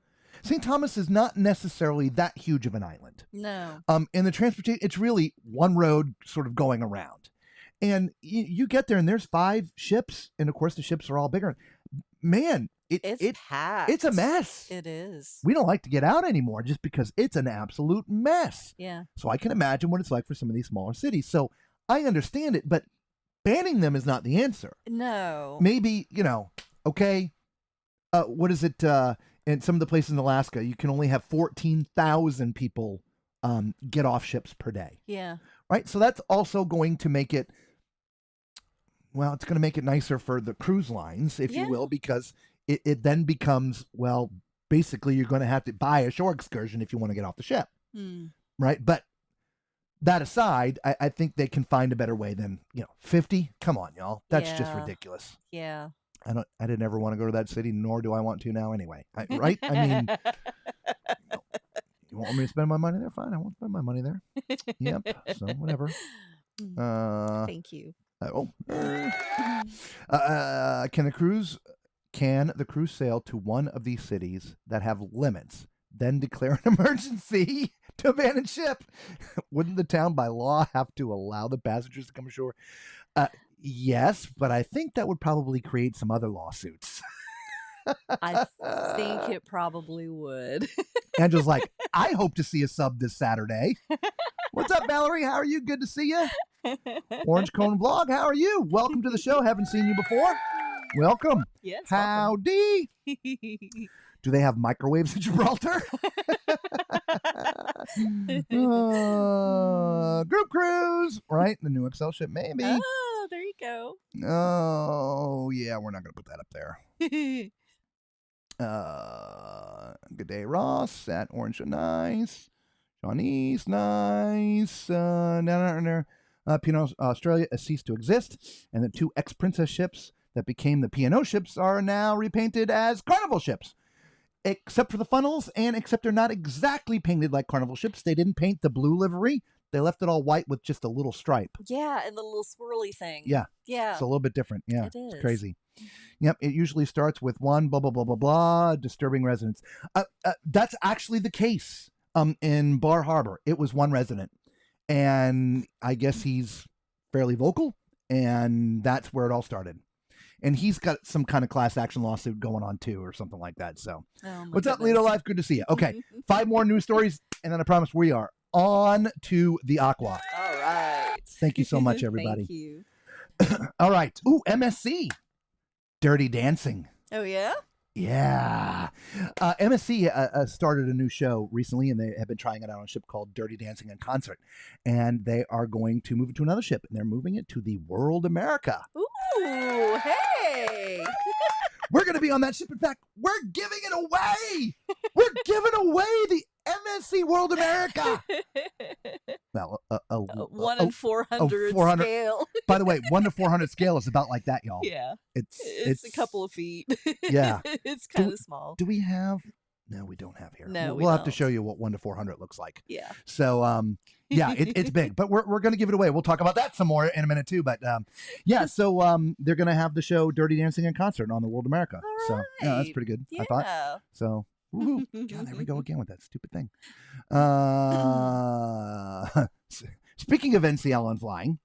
St. Thomas is not necessarily that huge of an island.
No.
And the transportation, it's really one road sort of going around. And you get there and there's 5 ships. And of course the ships are all bigger. Man,
it's packed.
It's a mess.
It is.
We don't like to get out anymore just because it's an absolute mess.
Yeah.
So I can imagine what it's like for some of these smaller cities. So I understand it, but banning them is not the answer.
No.
Maybe, okay, what is it? In some of the places in Alaska, you can only have 14,000 people get off ships per day.
Yeah.
Right? So that's also going to make it, well, it's going to make it nicer for the cruise lines, if you will, because it then becomes, well, basically you're going to have to buy a shore excursion if you want to get off the ship. Right? But that aside, I think they can find a better way than, 50. Come on, y'all. That's just ridiculous.
Yeah.
I didn't ever want to go to that city, nor do I want to now anyway. Right? I mean, you want me to spend my money there? Fine, I won't spend my money there. Yep. So whatever.
Thank you.
Can the cruise sail to one of these cities that have limits, then declare an emergency to abandon ship? Wouldn't the town by law have to allow the passengers to come ashore? Yes, but I think that would probably create some other lawsuits.
I think it probably would.
Angela's like, I hope to see a sub this Saturday. What's up, Valerie? How are you? Good to see you. Orange Cone Vlog, how are you? Welcome to the show. Haven't seen you before. Welcome.
Yes.
Howdy. Do they have microwaves in Gibraltar? Group cruise, right? The new XL ship, maybe.
Oh, there you go.
Oh, yeah, we're not going to put that up there. Good day, Ross at Orange. Nice. Johnny's nice. P&O Australia has ceased to exist, and the 2 ex-princess ships that became the P&O ships are now repainted as Carnival ships. Except for the funnels, and except they're not exactly painted like Carnival ships. They didn't paint the blue livery. They left it all white with just a little stripe.
Yeah, and the little swirly thing.
Yeah.
Yeah.
It's a little bit different. Yeah.
It is.
It's crazy. Yep. It usually starts with one, blah, blah, blah, blah, blah, disturbing residents. That's actually the case in Bar Harbor. It was one resident. And I guess he's fairly vocal, and that's where it all started. and he's got some kind of class action lawsuit going on too, or something like that. So, what's up,
goodness.
Lido Life? Good to see you. Okay, 5 more news stories, and then I promise we are on to the Aqua.
All right.
Thank you so much, everybody.
Thank you.
All right. Ooh, MSC, Dirty Dancing.
Oh yeah.
Yeah. MSC started a new show recently, and they have been trying it out on a ship called Dirty Dancing in Concert. And they are going to move it to another ship, and they're moving it to the World America.
Ooh, hey.
We're going to be on that ship. In fact, we're giving it away. We're giving away the MSC World America. Well,
1 in 400 scale.
By the way, 1 to 400 scale is about like that, y'all.
Yeah.
It's
a couple of feet.
Yeah.
It's kind of small.
Do we have? No, we don't have here.
No,
we'll have to show you what 1 to 400 looks like.
Yeah.
So, yeah, it's big, but we're going to give it away. We'll talk about that some more in a minute too. But yeah, so they're going to have the show Dirty Dancing in Concert on the World America.
All
So
right.
yeah, that's pretty good.
Yeah.
I thought. So, woohoo. God, there we go again with that stupid thing. Speaking of NCL and flying,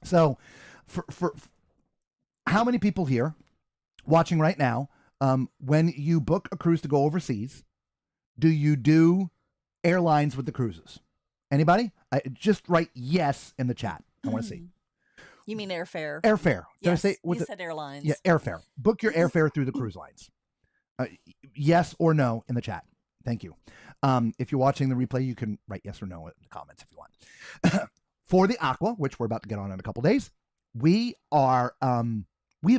so for how many people here watching right now, when you book a cruise to go overseas, do you do airlines with the cruises? Anybody? Just write yes in the chat. I want to see.
You mean airfare?
Airfare. Did
Yes,
I say
you said airlines.
Yeah, airfare. Book your airfare through the cruise lines. Yes or no in the chat. Thank you. If you're watching the replay, you can write yes or no in the comments if you want. For the Aqua, which we're about to get on in a couple days, we have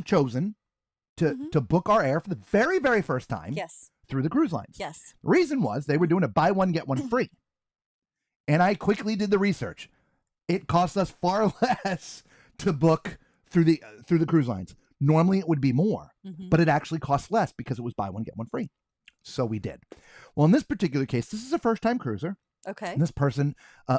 chosen to book our air for the very, very first time.
Yes.
Through the cruise lines.
Yes.
The reason was they were doing a buy one, get one free. And I quickly did the research. It cost us far less to book through the cruise lines. Normally it would be more, but it actually costs less because it was buy one, get one free. So we did. Well, in this particular case, this is a first-time cruiser.
Okay.
And this person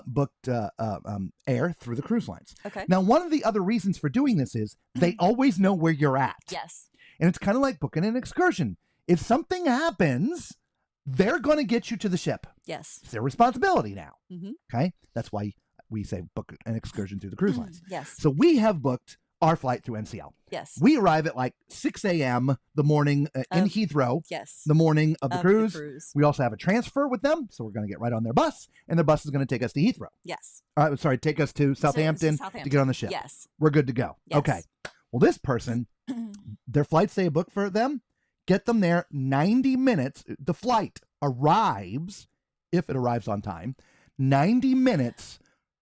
booked air through the cruise lines.
Okay.
Now, one of the other reasons for doing this is they always know where you're at.
Yes.
And it's kind of like booking an excursion. If something happens, they're going to get you to the ship.
Yes.
It's their responsibility now.
Mm-hmm.
Okay? That's why we say book an excursion through the cruise lines.
Yes.
So we have booked our flight through NCL.
Yes.
We arrive at like 6 a.m. the morning in Heathrow.
Yes.
The morning of the cruise.
The cruise.
We also have a transfer with them, so we're going to get right on their bus, and their bus is going to take us to Heathrow.
Yes.
Sorry, take us to Southampton to get on the ship.
Yes.
We're good to go.
Yes.
Okay. Well, this person, their flights they book for them, get them there 90 minutes. The flight arrives, if it arrives on time, 90 minutes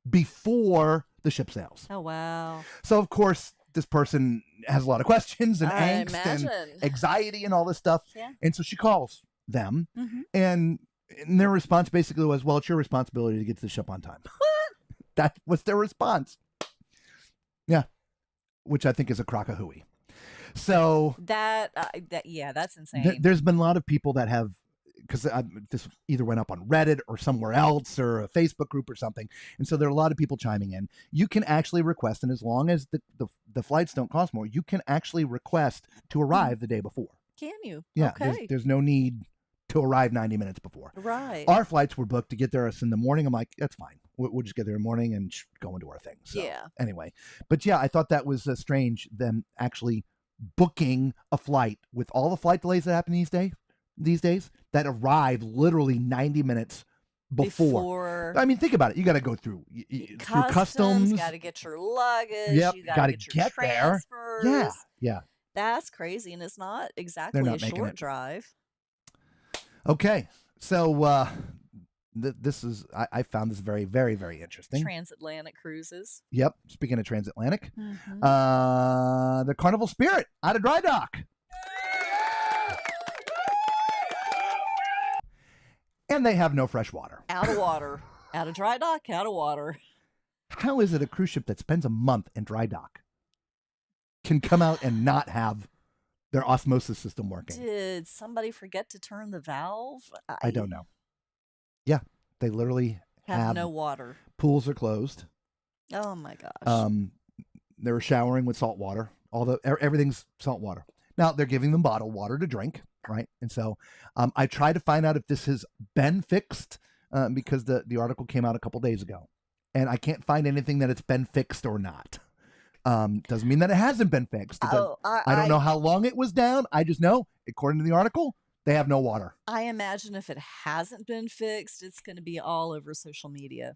before the ship sails.
Oh, wow.
So, of course, this person has a lot of questions and
I
angst
imagine.
and anxiety and all this stuff.
Yeah.
And so she calls them, and their response basically was, well, it's your responsibility to get to the ship on time.
What?
That was their response. Yeah. Which I think is a crock of hooey. So
that's insane.
There's been a lot of people that have, because this either went up on Reddit or somewhere else or a Facebook group or something. And so there are a lot of people chiming in. You can actually request, and as long as the flights don't cost more, you can actually request to arrive the day before.
Can you?
Yeah.
Okay.
There's no need to arrive 90 minutes before.
Right.
Our flights were booked to get there in the morning. I'm like, that's fine. We'll just get there in the morning and go into our thing. So,
yeah.
Anyway, but yeah, I thought that was strange, them actually booking a flight with all the flight delays that happen these days that arrive literally 90 minutes before. I mean, think about it. You got to go through customs.
Got to get your luggage.
Yep.
You got to get your transfers.
There. Yeah.
That's crazy, and it's not exactly a short drive.
Okay, so this is I found this very, very, very interesting.
Transatlantic cruises.
Yep. Speaking of transatlantic, the Carnival Spirit out of dry dock. And they have no fresh water.
Out of water. Out of dry dock, out of water.
How is it a cruise ship that spends a month in dry dock can come out and not have their osmosis system working?
Did somebody forget to turn the valve?
I don't know. Yeah, they literally have
no water.
Pools are closed.
Oh my gosh.
They were showering with salt water. Everything's salt water. Now they're giving them bottled water to drink, right? And so I tried to find out if this has been fixed because the article came out a couple days ago, and I can't find anything that it's been fixed or not. Doesn't mean that it hasn't been fixed. I don't know how long it was down. I just know, according to the article, they have no water.
I imagine if it hasn't been fixed, it's going to be all over social media.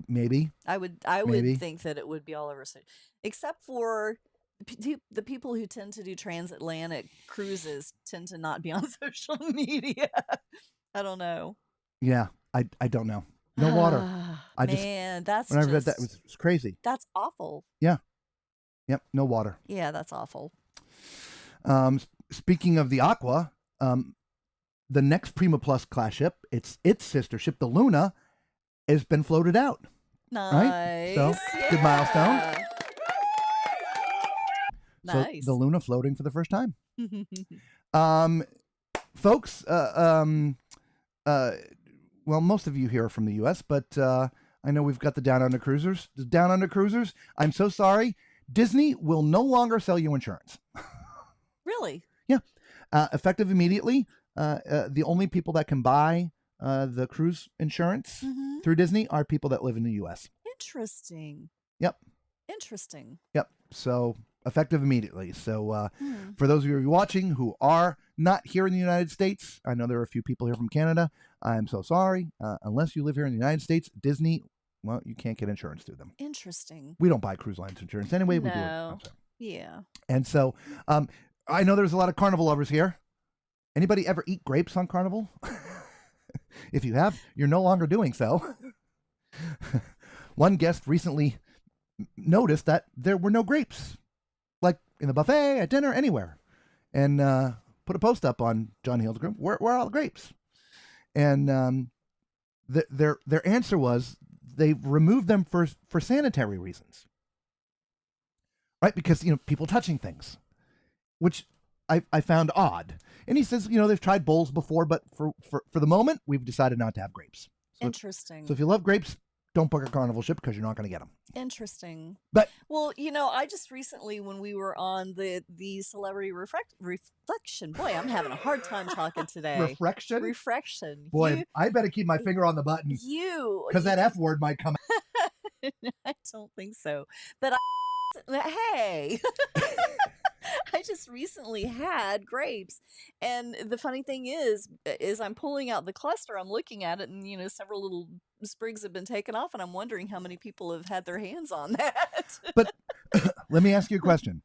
Maybe.
I would think that it would be all over, except for the people who tend to do transatlantic cruises tend to not be on social media. I don't know.
Yeah, I don't know. No water.
That's
when I read that, it was crazy.
That's awful.
Yeah. Yep. No water.
Yeah, that's awful.
Speaking of the Aqua, the next Prima Plus class ship, its sister ship, the Luna, has been floated out.
Nice.
Right? So good milestone.
Nice.
So the Luna floating for the first time. Folks, well, most of you here are from the U.S., but I know we've got the Down Under Cruisers. The Down Under Cruisers, I'm so sorry. Disney will no longer sell you insurance.
Really?
Yeah. Effective immediately, the only people that can buy the cruise insurance through Disney are people that live in the U.S.
Interesting.
Yep.
Interesting.
Yep. So effective immediately. So for those of you watching who are not here in the United States, I know there are a few people here from Canada. I'm so sorry. Unless you live here in the United States, Disney, well, you can't get insurance through them.
Interesting.
We don't buy cruise lines insurance anyway. We do it.
Okay. Yeah.
And so I know there's a lot of Carnival lovers here. Anybody ever eat grapes on Carnival? If you have, you're no longer doing so. One guest recently noticed that there were no grapes, like in the buffet, at dinner, anywhere, and put a post up on John Hill's group. Where are all the grapes? And their answer was they removed them for sanitary reasons, right? Because people touching things, which I found odd. And he says, they've tried bowls before, but for the moment, we've decided not to have grapes. So
Interesting.
So if you love grapes, don't book a Carnival ship because you're not going to get them.
Interesting.
But
well, I just recently, when we were on the Celebrity Reflection, boy, I'm having a hard time talking today. Reflection.
Boy, I better keep my finger on the button. Because that F word might come out.
I don't think so. But hey. I just recently had grapes, and the funny thing is I'm pulling out the cluster, I'm looking at it, and several little sprigs have been taken off, and I'm wondering how many people have had their hands on that.
But let me ask you a question.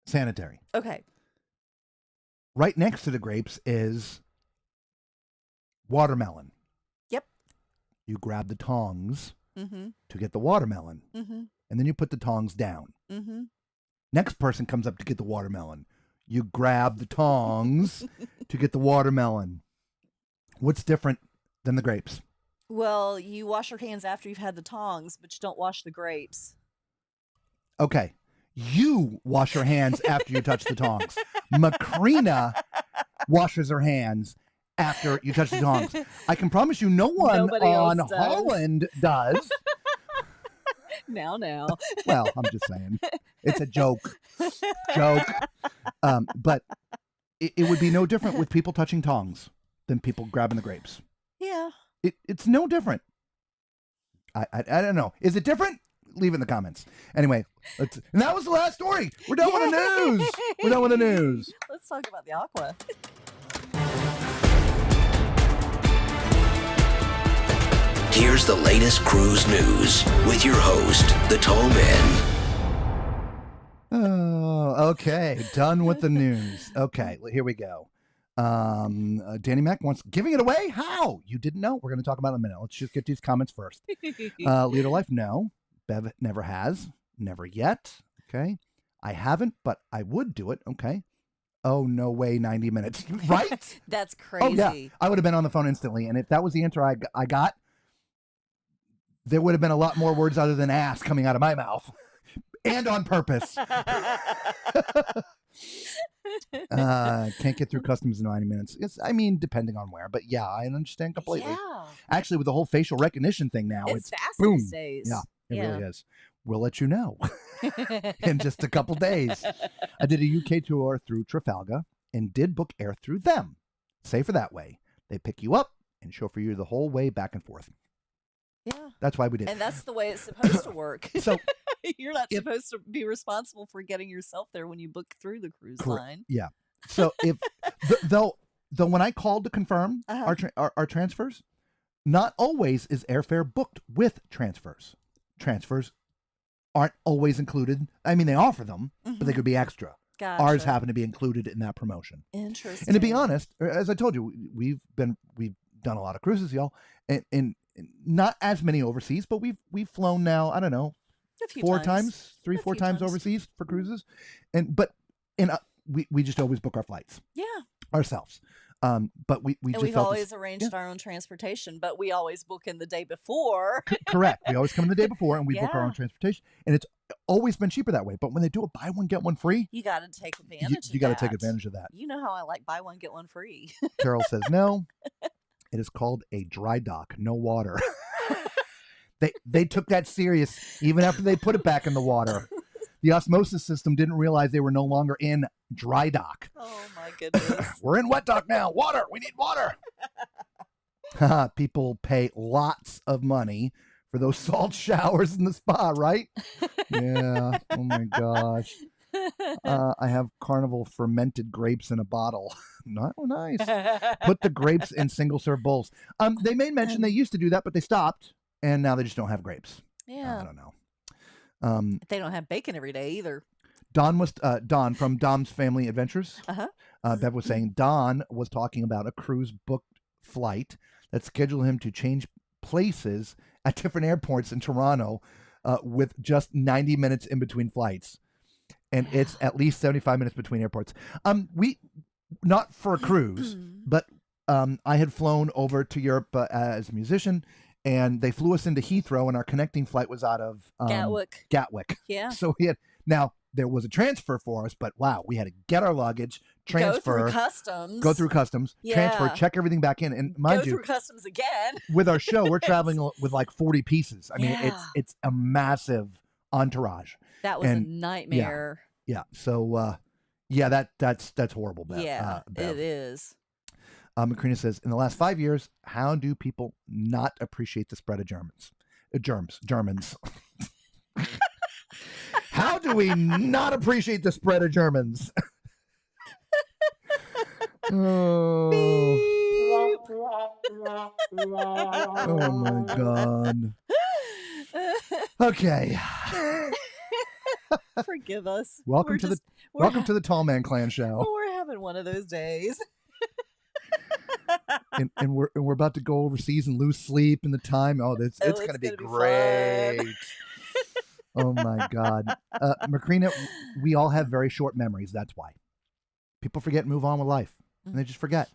Sanitary.
Okay.
Right next to the grapes is watermelon.
Yep.
You grab the tongs to get the watermelon, and then you put the tongs down. Next person comes up to get the watermelon. You grab the tongs to get the watermelon. What's different than the grapes?
Well, you wash your hands after you've had the tongs, but you don't wash the grapes.
Okay. You wash your hands after you touch the tongs. Macrina washes her hands after you touch the tongs. I can promise you no one on Holland does.
Now.
Well, I'm just saying. It's a joke. But it would be no different with people touching tongs than people grabbing the grapes.
Yeah.
It's no different. I don't know. Is it different? Leave it in the comments. Anyway, and that was the last story. We're done with the news.
Let's talk about the Aqua.
Here's the latest cruise news with your host, the Tall Man.
Oh, okay. Done with the news. Okay, here we go. Danny Mac wants giving it away. How? You didn't know? We're going to talk about it in a minute. Let's just get these comments first. Leader Life, no. Bev never has. Never yet. Okay. I haven't, but I would do it. Okay. Oh, no way, 90 minutes. Right?
That's crazy.
Oh, yeah. I would have been on the phone instantly. And if that was the answer I got, there would have been a lot more words other than ass coming out of my mouth. And on purpose. Can't get through customs in 90 minutes. Depending on where. But yeah, I understand completely.
Yeah.
Actually, with the whole facial recognition thing now, it's
fast
boom.
these days.
Yeah, it really is. We'll let you know in just a couple days. I did a UK tour through Trafalgar and did book air through them. Safer that way. They pick you up and chauffeur you the whole way back and forth.
Yeah.
That's why we did.
And that's the way it's supposed to work.
So
You're not supposed to be responsible for getting yourself there when you book through the cruise line.
Yeah. So if though when I called to confirm our transfers, not always is airfare booked with transfers. Transfers aren't always included. I mean, they offer them, but they could be extra.
Gotcha.
Ours happen to be included in that promotion.
Interesting.
And to be honest, as I told you, we've done a lot of cruises, y'all, and not as many overseas, but we've flown now. I don't know, four times overseas for cruises, but we just always book our flights.
Yeah.
Ourselves. But we've
always arranged our own transportation, but we always book in the day before.
Correct. We always come in the day before and we book our own transportation, and it's always been cheaper that way. But when they do a buy one get one free,
you got to take advantage.
You got to take advantage of that.
You know how I like buy one get one free.
Carol says no. It is called a dry dock, no water. They took that serious even after they put it back in the water. The osmosis system didn't realize they were no longer in dry dock.
Oh, my goodness.
We're in wet dock now. Water. We need water. People pay lots of money for those salt showers in the spa, right? Yeah. Oh, my gosh. I have Carnival fermented grapes in a bottle. Not nice. Put the grapes in single-serve bowls. They made mention they used to do that, but they stopped, and now they just don't have grapes.
Yeah.
I don't know.
They don't have bacon every day either.
Don from Dom's Family Adventures. Bev was saying Don was talking about a cruise booked flight that scheduled him to change places at different airports in Toronto with just 90 minutes in between flights. And it's at least 75 minutes between airports. We not for a cruise, but I had flown over to Europe as a musician. And they flew us into Heathrow, and our connecting flight was out of Gatwick.
Yeah.
So there was a transfer for us, but wow, we had to get our luggage, transfer, go through customs, transfer, check everything back in, and mind you,
go through customs again.
With our show, we're traveling with like 40 pieces. I mean, it's a massive entourage.
That was a nightmare.
Yeah. So that's horrible, Bev.
Yeah,
Bev.
it is.
Macrina says, in the last 5 years, how do people not appreciate the spread of Germans? Germans. How do we not appreciate the spread of Germans? Oh my God. Okay.
Forgive us.
Welcome to the Tall Man Clan show.
We're having one of those days.
and we're about to go overseas and lose sleep in the time. It's going to be great. Oh my God. Macrina, we all have very short memories. That's why people forget and move on with life, and they just forget,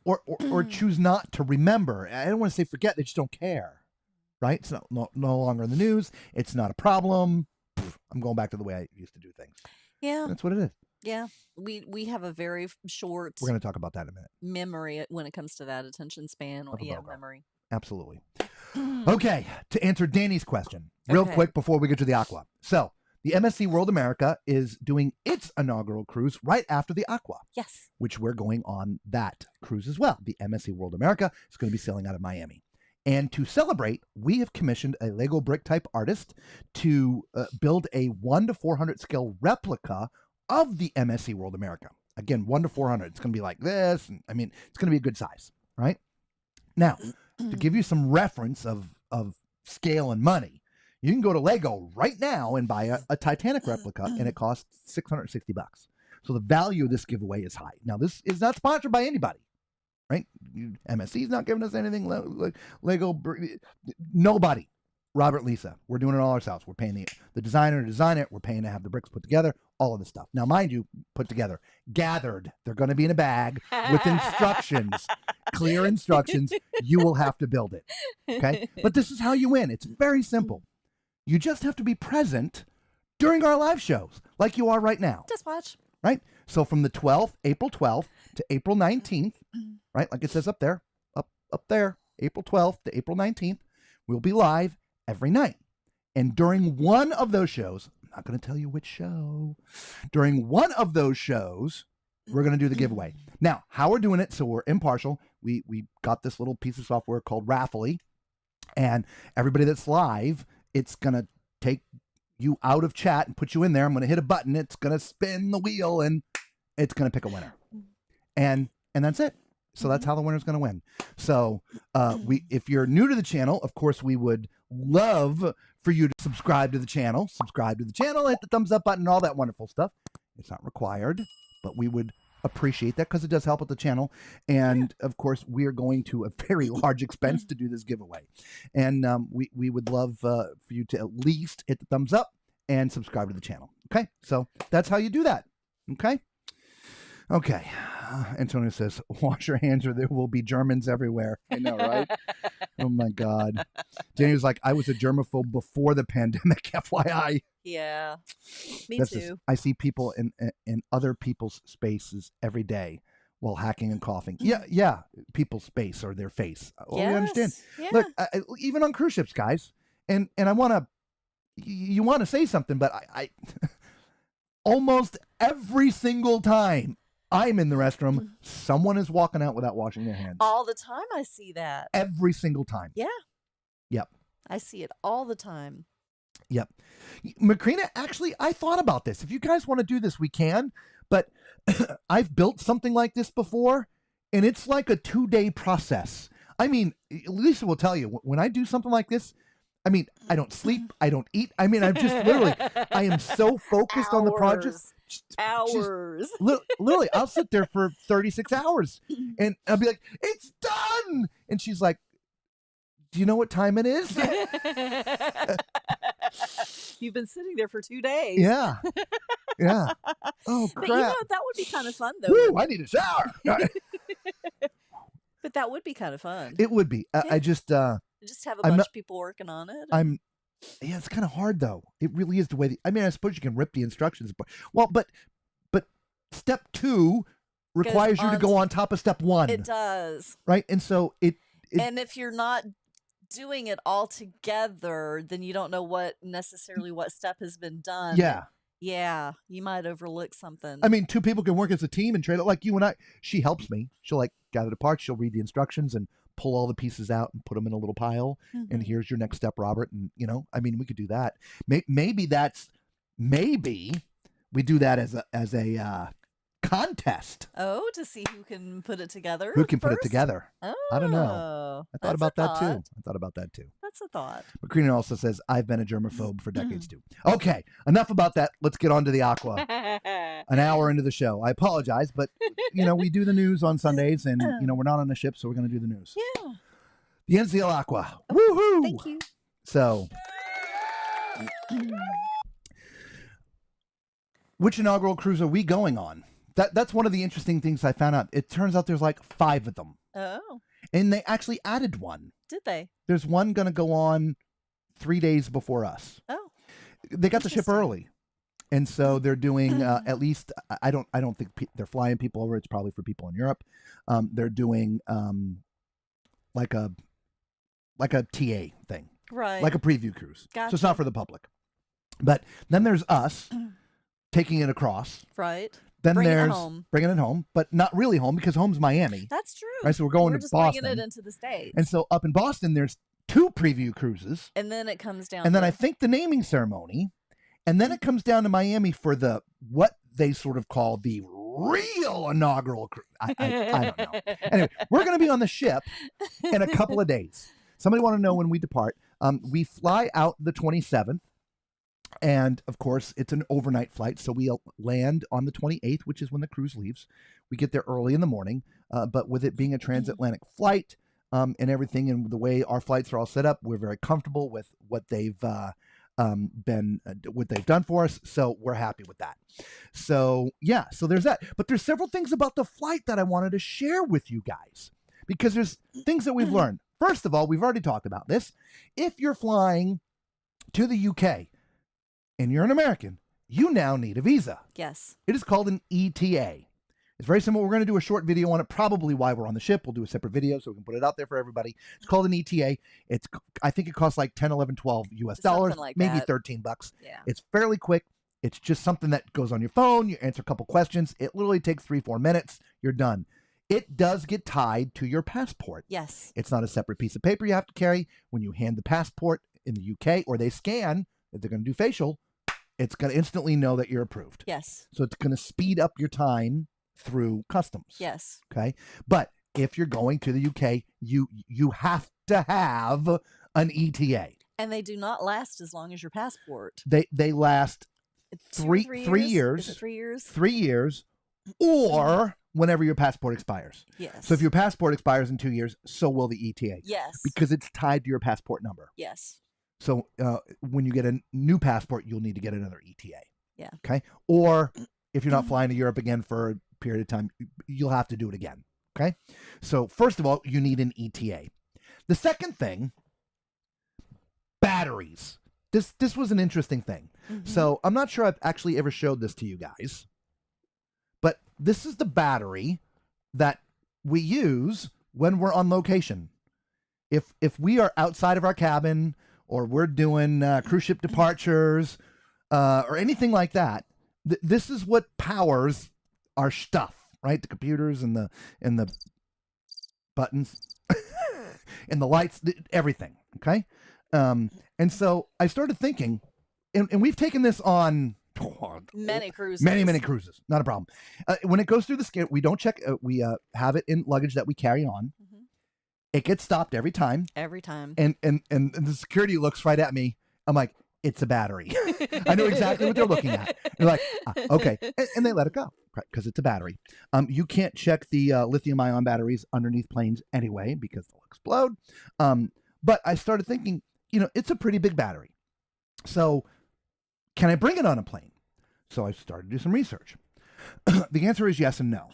or choose not to remember. I don't want to say forget. They just don't care, right? It's no longer in the news. It's not a problem. I'm going back to the way I used to do things.
Yeah,
that's what it is.
Yeah, we have a very short.
We're going to talk about that in a minute.
Memory when it comes to that attention span. Memory.
Absolutely. Okay, to answer Danny's question real quick before we get to the Aqua. So the MSC World America is doing its inaugural cruise right after the Aqua.
Yes.
Which we're going on that cruise as well. The MSC World America is going to be sailing out of Miami. And to celebrate, we have commissioned a Lego brick type artist to build a 1 to 400 scale replica of the MSC World America. Again, 1 to 400. It's going to be like this. And, I mean, it's going to be a good size, right? Now, to give you some reference of scale and money, you can go to Lego right now and buy a Titanic replica, and it costs $660. So the value of this giveaway is high. Now, this is not sponsored by anybody, right? MSC is not giving us anything. Lego, nobody. Robert, Lisa, we're doing it all ourselves. We're paying the designer to design it. We're paying to have the bricks put together, all of this stuff. Now, mind you, put together, gathered. They're going to be in a bag with instructions, clear instructions. You will have to build it. Okay? But this is how you win. It's very simple. You just have to be present during our live shows, like you are right now.
Just watch.
Right? So from the 12th, April 12th to April 19th, right? Like it says up there, up there, April 12th to April 19th, we'll be live every night. And during one of those shows, I'm not going to tell you which show, during one of those shows, we're going to do the giveaway. Now, how we're doing it, so we're impartial. We got this little piece of software called Raffly, and everybody that's live, it's going to take you out of chat and put you in there. I'm going to hit a button. It's going to spin the wheel and it's going to pick a winner. And that's it. So that's how the winner's going to win. So if you're new to the channel, of course, we would love for you to subscribe to the channel. Subscribe to the channel, hit the thumbs up button, all that wonderful stuff. It's not required, but we would appreciate that because it does help with the channel. And of course, we are going to a very large expense to do this giveaway. And we would love for you to at least hit the thumbs up and subscribe to the channel. Okay, so that's how you do that. Okay. Antonio says, wash your hands or there will be Germans everywhere. I know, right? Oh, my God. Danny's like, I was a germaphobe before the pandemic, FYI.
Yeah, me too.
I see people in other people's spaces every day while hacking and coughing. Yeah, people's space or their face. Oh, we understand.
Yeah.
Look, even on cruise ships, guys, and I want to, you want to say something, but I almost every single time I'm in the restroom, someone is walking out without washing their hands.
All the time I see that.
Every single time.
Yeah.
Yep.
I see it all the time.
Yep. Macrina, actually, I thought about this. If you guys want to do this, we can. But I've built something like this before, and it's like a 2-day process. I mean, Lisa will tell you, when I do something like this, I mean, I don't sleep. I don't eat. I mean, I'm just literally, I am so focused on the project.
Hours.
Literally, I'll sit there for 36 hours and I'll be like, it's done. And she's like, do you know what time it is?
You've been sitting there for 2 days.
Yeah. Yeah. Oh, crap.
But you know, that would be kind of fun, though.
Woo, I need a shower.
But that would be kind of fun.
It would be.
Yeah.
I just
have a bunch of people working on it.
Yeah, it's kind of hard though. It really is the way. I mean, I suppose you can rip the instructions, well, but step 2 requires you to go on top of step 1.
It does,
right? And so
and if you're not doing it all together, then you don't know what step has been done. Yeah, you might overlook something.
I mean, 2 people can work as a team and trade it like you and I. She helps me. She'll like gather the parts. She'll read the instructions and pull all the pieces out and put them in a little pile. And here's your next step, Robert. And, you know, I mean, we could do that. Maybe we do that as a contest.
Oh, to see who can put it together.
Who can put it
first?
together?
Oh,
I don't know. I thought about that too.
That's a thought.
Macrina also says, I've been a germaphobe for decades too. Okay, enough about that. Let's get on to the Aqua. An hour into the show. I apologize, but, you know, we do the news on Sundays and, you know, we're not on a ship, so we're going to do the news.
Yeah.
The NCL Aqua. Woohoo!
Thank you.
So, which inaugural cruise are we going on? That's one of the interesting things I found out. It turns out there's like 5 of them.
Oh.
And they actually added one.
Did they? There's
one going to go on 3 days before us.
Oh.
They got the ship early. And so they're doing at least, I don't think they're flying people over. It's probably for people in Europe. They're doing like a TA thing.
Right.
Like a preview cruise.
Gotcha.
So it's not for the public. But then there's us taking it across.
Right.
Then
bringing
it home, but not really home because home's Miami.
That's true.
Right, so we're going to Boston.
Bringing it into the States.
And so up in Boston, there's 2 preview cruises.
And then it comes down.
And then I think the naming ceremony. And then it comes down to Miami for what they sort of call the real inaugural cruise. I don't know. Anyway, we're going to be on the ship in a couple of days. Somebody want to know when we depart. We fly out the 27th. And, of course, it's an overnight flight, so we'll land on the 28th, which is when the cruise leaves. We get there early in the morning, but with it being a transatlantic flight and everything and the way our flights are all set up, we're very comfortable with what they've done for us, so we're happy with that. So, yeah, so there's that. But there's several things about the flight that I wanted to share with you guys because there's things that we've learned. First of all, we've already talked about this. If you're flying to the UK, and you're an American, you now need a visa.
Yes.
It is called an ETA. It's very simple. We're going to do a short video on it, probably while we're on the ship. We'll do a separate video so we can put it out there for everybody. It's called an ETA. I think it costs like 10, 11, 12 US dollars,
like
maybe
that.
$13.
Yeah.
It's fairly quick. It's just something that goes on your phone. You answer a couple questions. It literally takes 3-4 minutes. You're done. It does get tied to your passport.
Yes.
It's not a separate piece of paper you have to carry when you hand the passport in the UK, or they scan if they're going to do facial, it's going to instantly know that you're approved.
Yes.
So it's going to speed up your time through customs.
Yes.
Okay. But if you're going to the UK, you have to have an ETA.
And they do not last as long as your passport.
They last three years.
Is it 3 years?
3 years, or whenever your passport expires.
Yes.
So if your passport expires in 2 years, so will the ETA.
Yes.
Because it's tied to your passport number.
Yes.
So when you get a new passport, you'll need to get another ETA.
Yeah.
Okay. Or if you're not flying to Europe again for a period of time, you'll have to do it again. Okay. So first of all, you need an ETA. The second thing, batteries. This was an interesting thing.
Mm-hmm.
So I'm not sure I've actually ever showed this to you guys, but this is the battery that we use when we're on location. If we are outside of our cabin, or we're doing cruise ship departures, or anything like that, this is what powers our stuff, right? The computers and the buttons and the lights, everything. Okay. And so I started thinking, and we've taken this on
many cruises.
Many cruises. Not a problem. When it goes through the scan, we don't check. We have it in luggage that we carry on. Mm-hmm. It gets stopped every time.
Every time.
And the security looks right at me. I'm like, it's a battery. I know exactly what they're looking at. They're like, okay. And they let it go because it's a battery. You can't check the lithium-ion batteries underneath planes anyway because they'll explode. But I started thinking, it's a pretty big battery. So can I bring it on a plane? So I started to do some research. The answer is yes and no.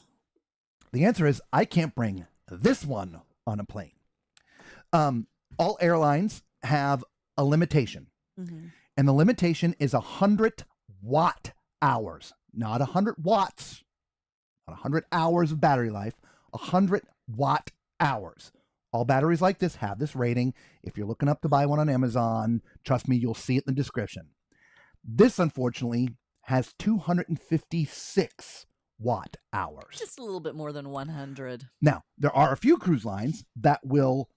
The answer is I can't bring this one on a plane. All airlines have a limitation. Mm-hmm. And the limitation is 100 watt hours, not 100 watts, not 100 hours of battery life, 100 watt hours. All batteries like this have this rating. If you're looking up to buy one on Amazon, trust me, you'll see it in the description. This, unfortunately, has 256 watt hours.
Just a little bit more than 100.
Now, there are a few cruise lines that will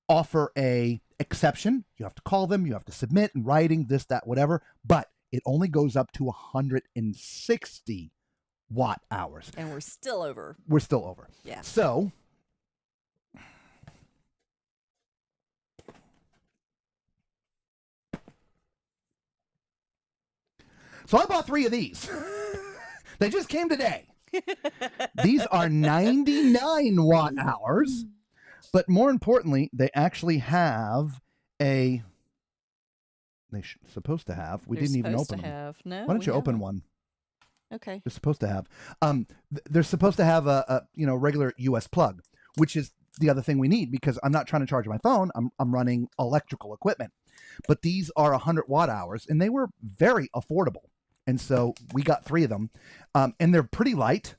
offer a exception. You have to call them, you have to submit in writing, this, that, whatever, but it only goes up to 160 watt hours.
And we're still over.
We're still over.
Yeah.
So I bought 3 of these. They just came today. These are 99 watt hours, but more importantly, they actually have they're supposed to have. We didn't even open them.
No,
why don't you open one?
Okay.
They're supposed to have. They're supposed to have a regular US plug, which is the other thing we need because I'm not trying to charge my phone. I'm running electrical equipment. But these are 100 watt hours, and they were very affordable. And so we got 3 of them, and they're pretty light.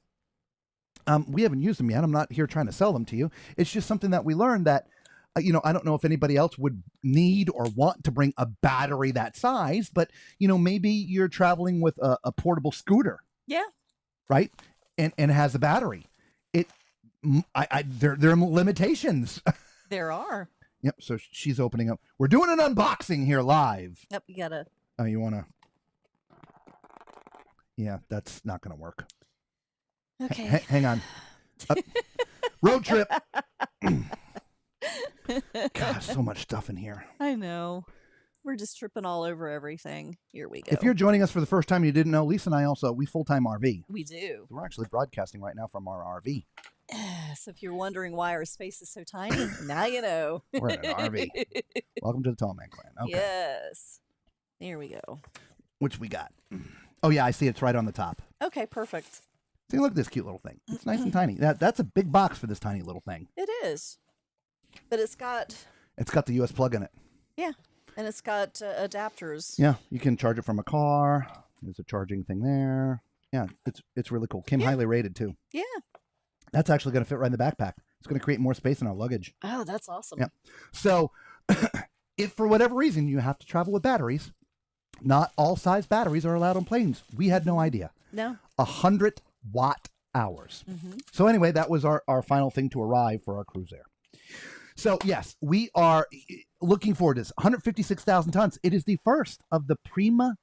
We haven't used them yet. I'm not here trying to sell them to you. It's just something that we learned that, I don't know if anybody else would need or want to bring a battery that size, but, maybe you're traveling with a portable scooter.
Yeah.
Right? And it has a battery. There are limitations.
There are.
Yep. So she's opening up. We're doing an unboxing here live.
Yep. You gotta.
Oh, you want to? Yeah, that's not going to work.
Okay.
Hang on. Road trip. God, so much stuff in here.
I know. We're just tripping all over everything. Here we go.
If you're joining us for the first time and you didn't know, Lisa and I we full-time RV.
We do.
We're actually broadcasting right now from our RV.
So if you're wondering why our space is so tiny, now you know.
We're in an RV. Welcome to the Tall Man Clan. Okay.
Yes. There we go.
Which we got. Oh, yeah, I see it's right on the top.
Okay, perfect.
See, look at this cute little thing. It's nice and tiny. That's a big box for this tiny little thing.
It is. But it's got
the US plug in it.
Yeah. And it's got adapters.
Yeah, you can charge it from a car. There's a charging thing there. Yeah, it's really cool. Came highly rated, too.
Yeah.
That's actually going to fit right in the backpack. It's going to create more space in our luggage.
Oh, that's awesome.
Yeah. So if for whatever reason you have to travel with batteries, not all size batteries are allowed on planes. We had no idea.
No.
100 watt hours. Mm-hmm. So anyway, that was our final thing to arrive for our cruise there. So yes, we are looking forward to this. 156,000 tons. It is the first of the Prima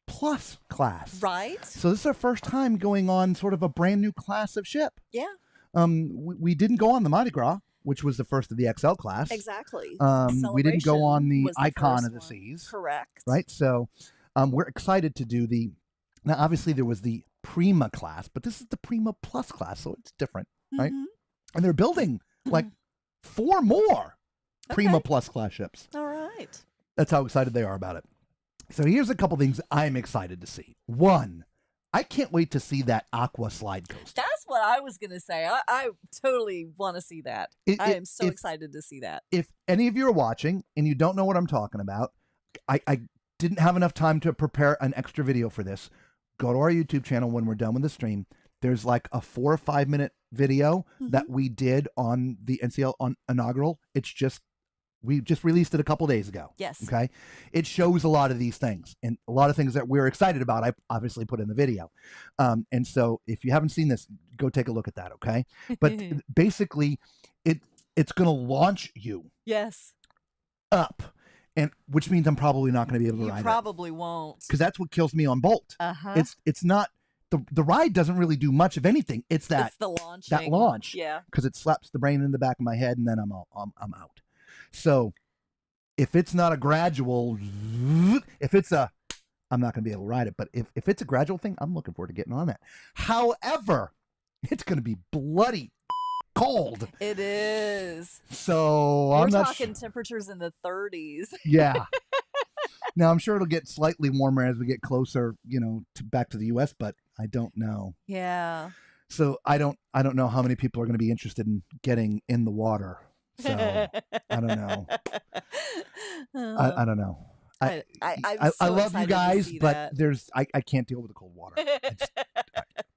Plus class.
Right.
So this is our first time going on sort of a brand new class of ship.
Yeah.
We didn't go on the Mardi Gras, which was the first of the XL class.
Exactly.
We didn't go on the
was the
Icon
first
of the
one.
Seas.
Correct.
Right. So we're excited to do the. Now, obviously, there was the Prima class, but this is the Prima Plus class, so it's different, right? And they're building like 4 more Prima Plus class ships.
All right.
That's how excited they are about it. So here's a couple things I'm excited to see. One, I can't wait to see that Aqua slide coaster.
That's what I was going to say. I totally want to see that. I am so excited to see that.
If any of you are watching and you don't know what I'm talking about, I didn't have enough time to prepare an extra video for this. Go to our YouTube channel when we're done with the stream. There's like a 4 or 5 minute video that we did on the NCL on inaugural. We just released it a couple days ago.
Yes.
Okay. It shows a lot of these things and a lot of things that we're excited about. I obviously put in the video. And so if you haven't seen this, go take a look at that. Okay. But basically it's going to launch you up, and which means I'm probably not going to be able to ride it.
You probably won't.
Because that's what kills me on Bolt. It's not the ride doesn't really do much of anything. It's the
launching.
That launch.
Yeah.
Because it slaps the brain in the back of my head and then I'm out. So if it's not a gradual, I'm not going to be able to ride it. But if it's a gradual thing, I'm looking forward to getting on that. However, it's going to be bloody cold.
It is.
So
We're talking temperatures in the 30s.
Yeah. Now I'm sure it'll get slightly warmer as we get closer, back to the U.S., but I don't know.
Yeah.
So I don't know how many people are going to be interested in getting in the water. So I don't know. I don't know. I love you guys, but I can't deal with the cold water.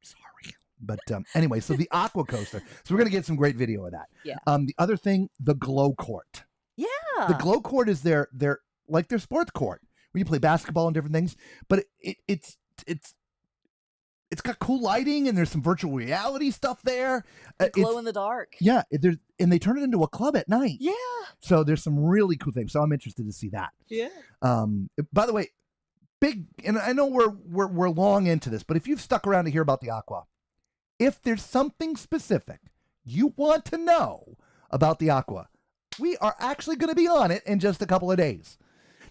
Sorry. But anyway, so the Aqua Coaster. So we're going to get some great video of that.
Yeah.
The other thing, the Glow Court.
Yeah.
The Glow Court is their sports court where you play basketball and different things, but it's got cool lighting and there's some virtual reality stuff there.
Glow in the dark.
Yeah, and they turn it into a club at night.
Yeah.
So there's some really cool things. So I'm interested to see that.
Yeah.
By the way, and I know we're long into this, but if you've stuck around to hear about the Aqua, if there's something specific you want to know about the Aqua, we are actually going to be on it in just a couple of days.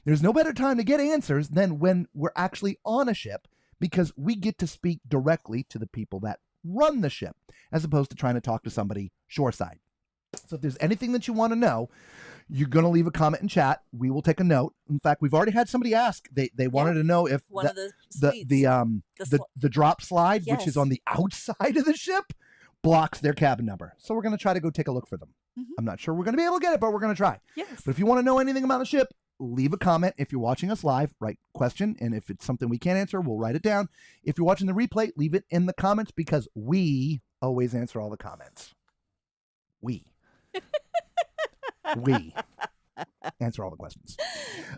There's no better time to get answers than when we're actually on a ship, because we get to speak directly to the people that run the ship, as opposed to trying to talk to somebody shoreside. So if there's anything that you want to know, you're going to leave a comment in chat. We will take a note. In fact, we've already had somebody ask. They wanted to know if the drop slide, which is on the outside of the ship, blocks their cabin number. So we're going to try to go take a look for them. I'm not sure we're going to be able to get it, but we're going to try.
Yes.
But if you want to know anything about the ship, leave a comment. If you're watching us live, write question. And if it's something we can't answer, we'll write it down. If you're watching the replay, leave it in the comments, because we always answer all the comments. We answer all the questions.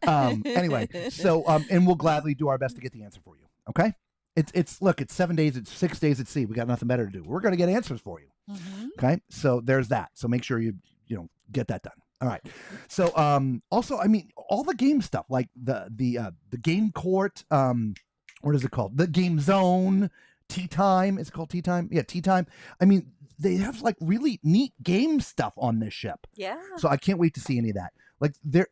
Anyway, so and we'll gladly do our best to get the answer for you. Okay? It's 7 days, it's 6 days at sea. We got nothing better to do. We're going to get answers for you. Okay? So there's that. So make sure you get that done. All right. So also, I mean, all the game stuff, like the game court, what is it called? The game zone, tea time. Is it called tea time? Yeah, tea time. I mean, they have like really neat game stuff on this ship.
Yeah.
So I can't wait to see any of that. Like their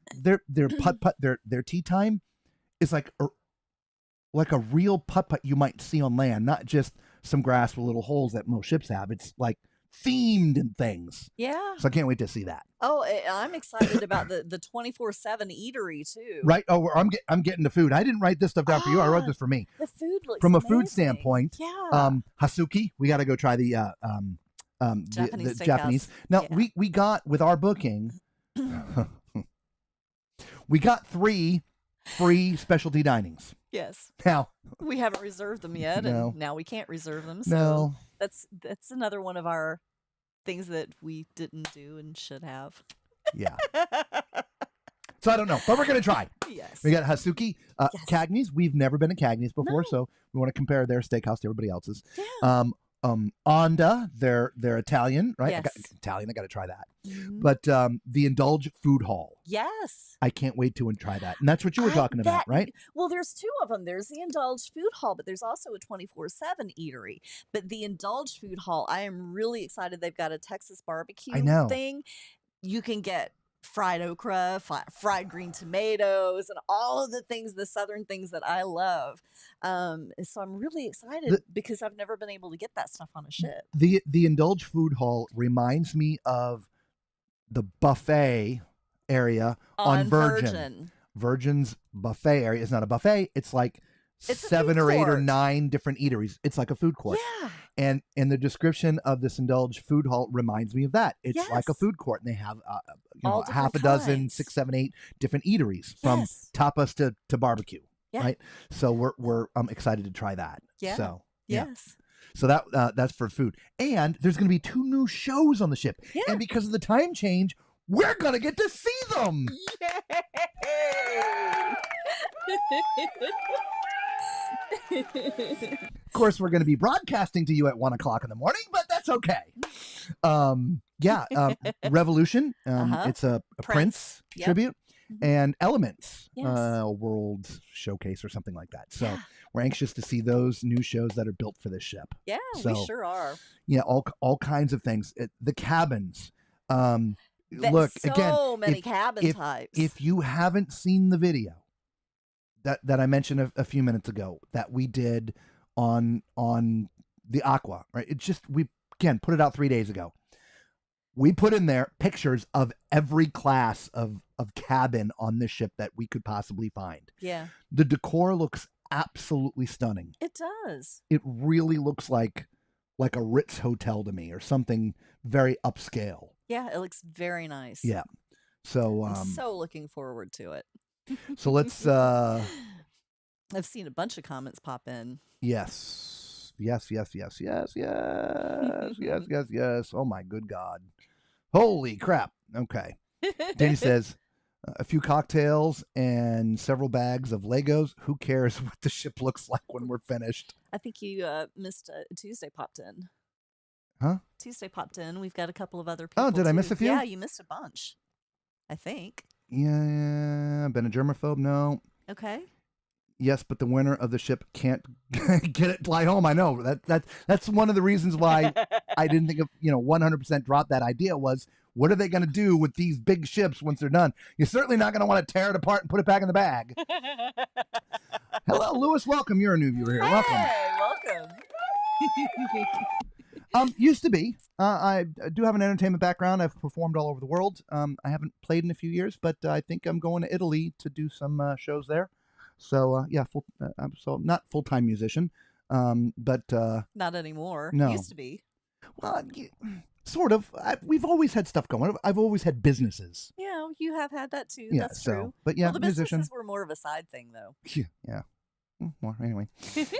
putt, their tea time is like a real putt you might see on land, not just some grass with little holes that most ships have. It's like themed and things.
Yeah.
So I can't wait to see that.
Oh, I'm excited about the 24/7 eatery too.
Right. Oh, I'm getting the food. I didn't write this stuff down for you. I wrote this for me.
The food looks
from a
amazing.
food standpoint.
Yeah.
Hasuki, we got to go try the
Japanese
the Japanese. Now we got with our booking, we got 3 free specialty dinings.
Yes.
Now
we haven't reserved them yet,
No.
and now we can't reserve them. So
No.
that's another one of our things that we didn't do and should have.
Yeah. So I don't know, but we're gonna try.
Yes.
We got Hasuki,
Yes.
Cagney's. We've never been to Cagney's before,
No.
so we want to compare their steakhouse to everybody else's.
Yeah.
Onda, they're Italian, right?
Yes.
Italian, I got to try that.
Mhm.
But the Indulge Food Hall,
Yes.
I can't wait to try that. And that's what you were talking about, right?
Well, there's two of them. There's the Indulge Food Hall, but there's also a 24/7 eatery. But the Indulge Food Hall, I am really excited. They've got a Texas barbecue thing. You can get fried okra, fried green tomatoes, and all of the things, the Southern things that I love. So I'm really excited because I've never been able to get that stuff on a ship.
The Indulge Food Hall reminds me of the buffet area on Virgin. Virgin's buffet area is not a buffet. It's like
It's
7 or 8 or
court.
9 different eateries. It's like a food court.
Yeah.
And the description of this Indulge Food Hall reminds me of that. It's like a
Yes.
food court, and they have
All
half a
different
dozen,
kinds.
6, 7, 8 different eateries from
Yes.
tapas to barbecue.
Yeah.
Right. So we're excited to try that.
Yeah.
So
Yes.
So that's for food. And there's going to be 2 new shows on the ship.
Yeah.
And because of the time change, we're going to get to see them.
Yay!
Of course, we're going to be broadcasting to you at 1 o'clock in the morning, but that's okay. Revolution. It's a Prince
Yep.
tribute.
Mhm.
And Elements,
Yes.
World Showcase or something like that. So
Yeah.
we're anxious to see those new shows that are built for this ship.
Yeah,
So,
we sure are.
Yeah, all kinds of things. The cabins. Look,
So
again,
many cabin types.
if you haven't seen the video that I mentioned a few minutes ago that we did on the Aqua, right? We put it out 3 days ago. We put in there pictures of every class of cabin on this ship that we could possibly find.
Yeah,
The decor looks absolutely stunning.
it does.
It really looks like a Ritz hotel to me, or something very upscale.
Yeah, it looks very nice.
Yeah. So
I'm so looking forward to it.
so let's
I've seen a bunch of comments pop in.
yes. Yes. Oh my good God. Holy crap. Okay. Danny says, a few cocktails and several bags of Legos. Who cares what the ship looks like when we're finished?
I think you missed Tuesday popped in.
Huh?
Tuesday popped in. We've got a couple of other people.
Oh, did I
too.
miss a few?
Yeah, you missed a bunch. I think.
Yeah. Been a germaphobe? No.
Okay.
Yes, but the winner of the ship can't get it fly home. I know that's one of the reasons why I didn't think of 100% drop that idea was, what are they going to do with these big ships once they're done? You're certainly not going to want to tear it apart and put it back in the bag. Hello, Lewis. Welcome. You're a new viewer here. Welcome.
Hey, welcome.
Used to be. I do have an entertainment background. I've performed all over the world. I haven't played in a few years, but I think I'm going to Italy to do some shows there. So so not full-time musician, but
Not anymore.
No.
Used to be.
well, sort of. We've always had stuff going. I've always had businesses.
Yeah, you have had that too.
Yeah,
That's
so
true.
but yeah,
Well, the
musician.
businesses were more of a side thing, though.
Yeah. Well, anyway.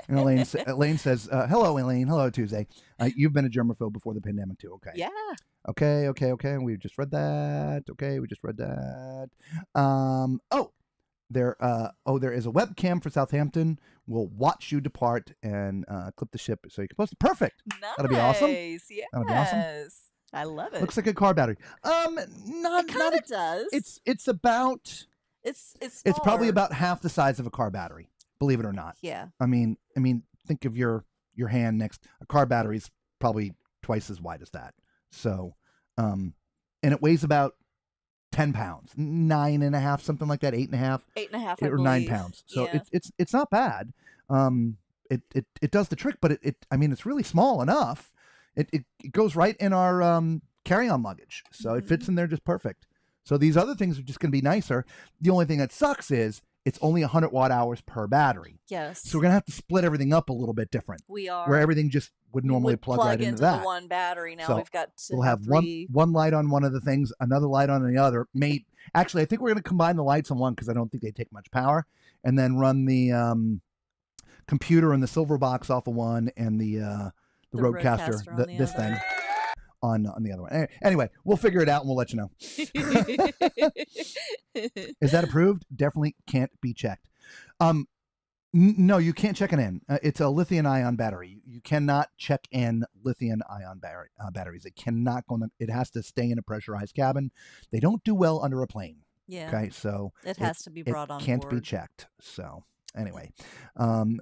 And Elaine says, hello, Elaine. Hello, Tuesday. You've been a germaphobe before the pandemic, too. Okay.
Yeah.
Okay. We just read that. Okay, we just read that. There is a webcam for Southampton. We'll watch you depart and clip the ship so you can post it. Perfect.
Nice.
That'll be awesome.
Yes.
That'll be awesome.
I love it.
Looks like a car battery.
It kind of does.
It's about
It's
probably
smaller.
about half the size of a car battery. Believe it or not.
Yeah.
I mean, think of your hand next. A car battery's probably twice as wide as that. So, and it weighs about 10 pounds, 9.5, something like that, 8.5,
8.5
or 9 pounds. So
Yeah.
it's not bad. It does the trick, but it's really small enough. It goes right in our carry-on luggage, so it fits in there just perfect. So these other things are just going to be nicer. The only thing that sucks is it's only 100 watt hours per battery.
Yes.
So we're going to have to split everything up a little bit different.
We are.
Where everything just would normally plug right into that.
the one battery. Now
So
we've got to
We'll have
three.
one light on one of the things, another light on the other. Actually, I think we're going to combine the lights on one because I don't think they take much power, and then run the computer and the silver box off of one, and the Roadcaster,
on the
this
other.
thing, on the other one. Anyway, we'll figure it out and we'll let you know. Is that approved? Definitely can't be checked. No, you can't check it in. It's a lithium-ion battery. You cannot check in lithium-ion batteries. It cannot go. It has to stay in a pressurized cabin. They don't do well under a plane.
Yeah.
Okay, so
it has to be brought on
can't
board.
be checked. So anyway,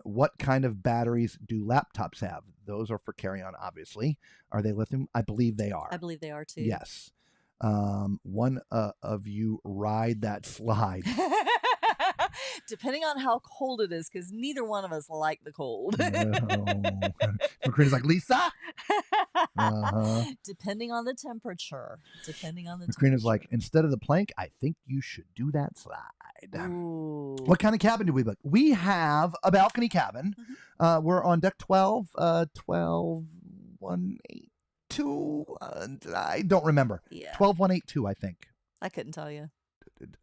what kind of batteries do laptops have? Those are for carry-on, obviously. Are they lithium? I believe they are.
I believe they are too.
Yes. One of you ride that slide.
Depending on how cold it is, because neither one of us like the cold.
No. McCready's like, Lisa?
Depending on the temperature.
McCready's like, instead of the plank, I think you should do that slide.
Ooh.
What kind of cabin do we book? We have a balcony cabin.
Mm-hmm.
We're on deck 12, 18182. I don't remember.
Yeah.
12182, I think.
I couldn't tell you.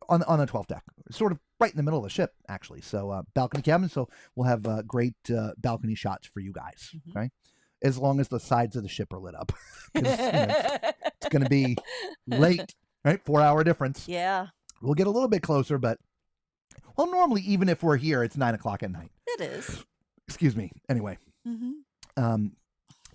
On the 12th deck, sort of right in the middle of the ship, actually. So balcony cabin. So we'll have great balcony shots for you guys.
Mm-hmm.
Okay, as long as the sides of the ship are lit up. It's going to be late, right? 4-hour difference.
Yeah,
we'll get a little bit closer, but well, normally even if we're here, it's 9 o'clock at night.
it is.
Excuse me. Anyway,
Mm-hmm.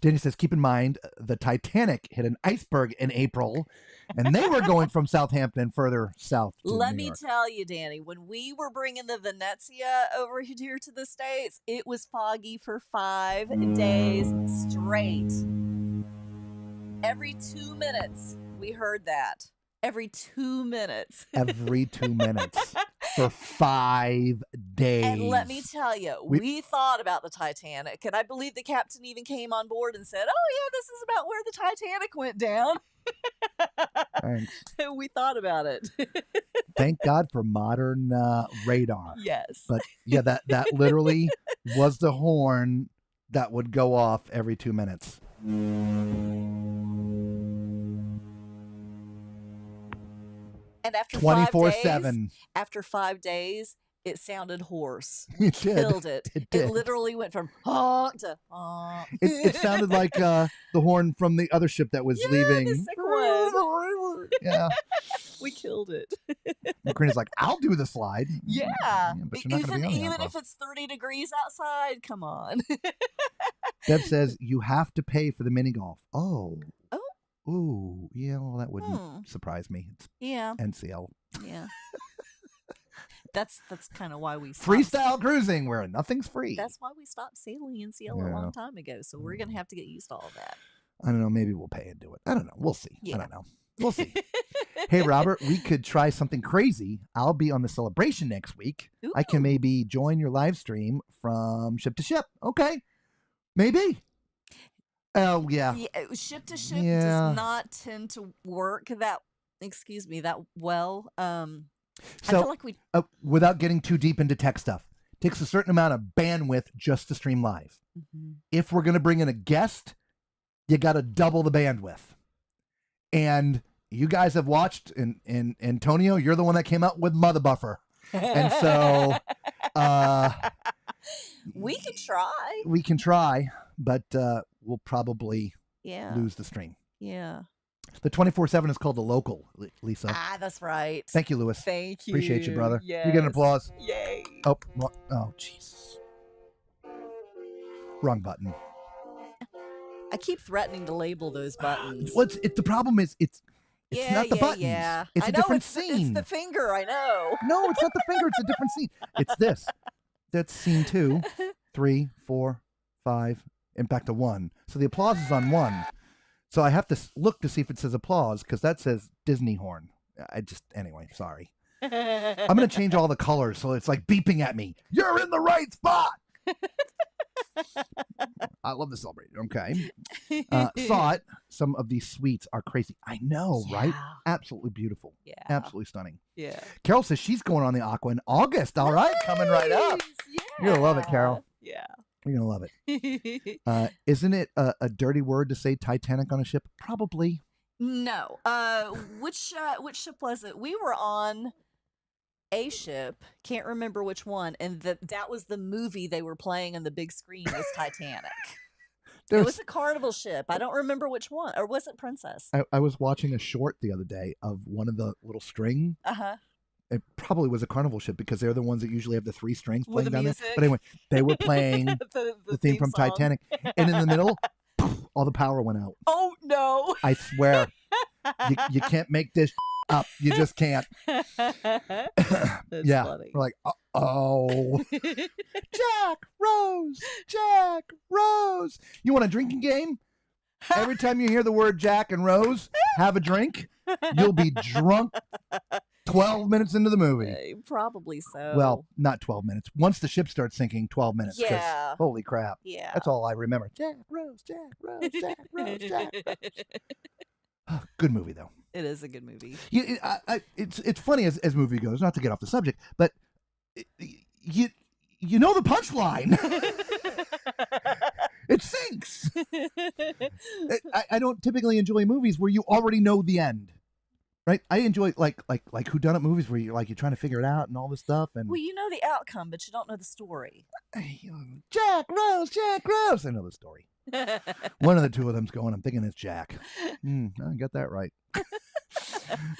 Danny says, keep in mind the Titanic hit an iceberg in April. And they were going from Southampton further south to
Let
New
me
York.
tell you, Danny, when we were bringing the Venezia over here to the States, it was foggy for 5 days straight. Every 2 minutes, we heard that. Every 2 minutes.
Every 2 minutes for 5 days.
And let me tell you, we thought about the Titanic. And I believe the captain even came on board and said, oh, yeah, this is about where the Titanic went down.
Thanks.
We thought about it.
Thank God for modern radar.
Yes.
But yeah, that literally was the horn that would go off every 2 minutes.
And after
24/7.
After 5 days, it sounded hoarse.
It did.
Killed it.
It did.
It literally went from honk to honk.
It sounded like the horn from the other ship that was leaving.
The sick one.
Yeah.
We killed it.
McCready's like, I'll do the slide.
Yeah.
But you're not gonna be on the
Even
Aqua.
if it's 30 degrees outside, come on.
Deb says you have to pay for the mini golf. Oh.
Oh.
Ooh. Yeah, well, that wouldn't surprise me. It's
Yeah.
NCL.
Yeah. That's kind of why we stopped.
Freestyle cruising where nothing's free.
That's why we stopped sailing NCL a long time ago. So we're going to have to get used to all of that.
I don't know. Maybe we'll pay and do it. I don't know. We'll see.
Yeah.
I don't know. We'll see. Hey, Robert, we could try something crazy. I'll be on the celebration next week.
Ooh.
I can maybe join your live stream from ship to ship. Okay. Maybe. Oh, yeah.
Ship to ship
Yeah.
does not tend to work that well.
So,
I feel like we
without getting too deep into tech stuff, takes a certain amount of bandwidth just to stream live.
Mm-hmm.
If we're going to bring in a guest, you got to double the bandwidth. And you guys have watched, in Antonio, you're the one that came out with Mother Buffer. And so
we can try.
We can try, but we'll probably
Yeah.
lose the stream.
Yeah.
The 24/7 is called the local, Lisa.
Ah, that's right.
Thank you, Lewis.
Thank you.
Appreciate you, brother.
Yes.
You get an applause.
Yay.
Oh, jeez. Wrong button.
I keep threatening to label those buttons.
The problem is it's not the buttons.
Yeah.
It's
I
a
know,
different
it's
scene.
the finger, I know.
No, it's not the finger. It's a different scene. It's this. That's scene 2, 3, 4, 5, and back to 1. So the applause is on 1. So I have to look to see if it says applause because that says Disney horn. Anyway, sorry. I'm going to change all the colors so it's like beeping at me. You're in the right spot. I love the celebration. Okay. Saw it. Some of these suites are crazy. I know, right? Absolutely beautiful.
Yeah.
Absolutely stunning.
Yeah.
Carol says she's going on the Aqua in August. All right. Coming right up.
Yeah.
You're going to love it, Carol.
Yeah.
You're going to love it. Isn't it a dirty word to say Titanic on a ship? Probably.
No. Which ship was it? We were on a ship, can't remember which one, and that was the movie they were playing on the big screen was Titanic. It was a Carnival ship. I don't remember which one, or was it Princess?
I was watching a short the other day of one of the little string it probably was a Carnival ship because they're the ones that usually have the 3 strings
With
playing
the
down
music.
there. But anyway, they were playing the theme from
song.
Titanic. And in the middle, all the power went out.
Oh, no.
I swear. You can't make this up. You just can't.
That's
Yeah.
funny.
We're like, oh. Jack Rose. You want a drinking game? Every time you hear the word Jack and Rose, have a drink. You'll be drunk 12 minutes into the movie.
Probably so.
Well, not 12 minutes. Once the ship starts sinking, 12 minutes. 'Cause
Yeah.
Holy crap.
Yeah.
That's all I remember. Jack Rose. Good movie, though.
It is a good movie.
It's funny as movie goes, not to get off the subject, but you know the punchline. It sinks. I don't typically enjoy movies where you already know the end, right? I enjoy like whodunit movies where you're trying to figure it out and all this stuff. And
Well, you know the outcome, but you don't know the story.
Jack Rose. I know the story. One of the two of them's going. I'm thinking it's Jack. I got that right.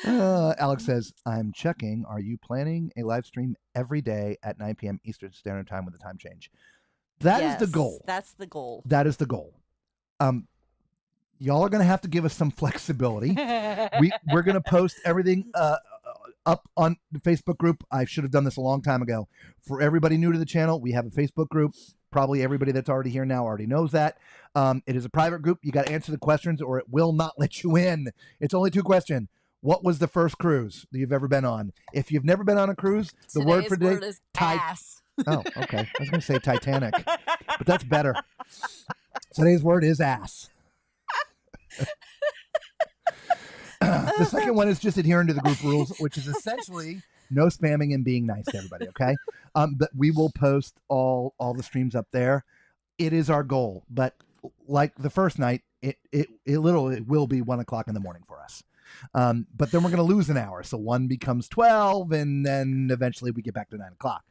Alex says, I'm checking. Are you planning a live stream every day at 9 p.m. Eastern Standard Time with the time change? That is the goal.
That's the goal.
That is the goal. Y'all are going to have to give us some flexibility. We're going to post everything up on the Facebook group. I should have done this a long time ago. For everybody new to the channel, we have a Facebook group. Probably everybody that's already here now already knows that. It is a private group. You got to answer the questions or it will not let you in. It's only 2 questions. What was the first cruise that you've ever been on? If you've never been on a cruise, the word for today
is ass.
Oh, okay. I was going to say Titanic, but that's better. Today's word is ass. The second one is just adhering to the group rules, which is essentially no spamming and being nice to everybody, okay? But we will post all the streams up there. It is our goal, but like the first night, it literally will be 1 o'clock in the morning for us. But then we're going to lose an hour, so 1 becomes 12, and then eventually we get back to 9 o'clock.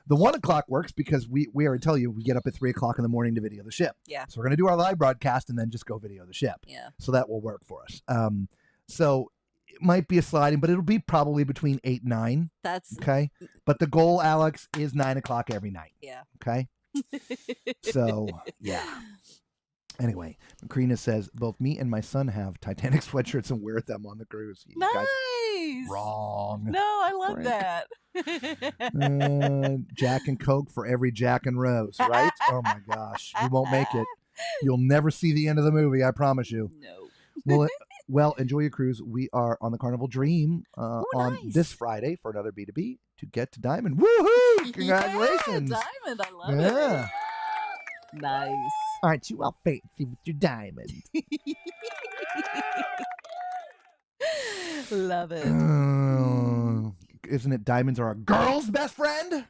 The 1 o'clock works because we already tell you we get up at 3 o'clock in the morning to video the ship.
Yeah.
So we're going to do our live broadcast and then just go video the ship.
Yeah.
So that will work for us. So it might be a sliding, but it'll be probably between 8 and 9.
That's
okay. But the goal, Alex, is 9 o'clock every night.
Yeah.
Okay. So yeah. Anyway, Macrina says both me and my son have Titanic sweatshirts and wear them on the cruise. You
nice.
guys, wrong.
No, I love
Frank.
that.
Jack and Coke for every Jack and Rose, right? Oh my gosh, you won't make it. You'll never see the end of the movie. I promise you.
No.
Well, enjoy your cruise. We are on the Carnival Dream on
nice.
this Friday for another B2B to get to Diamond. Woohoo! Congratulations.
Yeah, Diamond. I love it. Nice.
Aren't you all fancy with your diamond?
Love it.
Isn't it diamonds are a girl's best friend?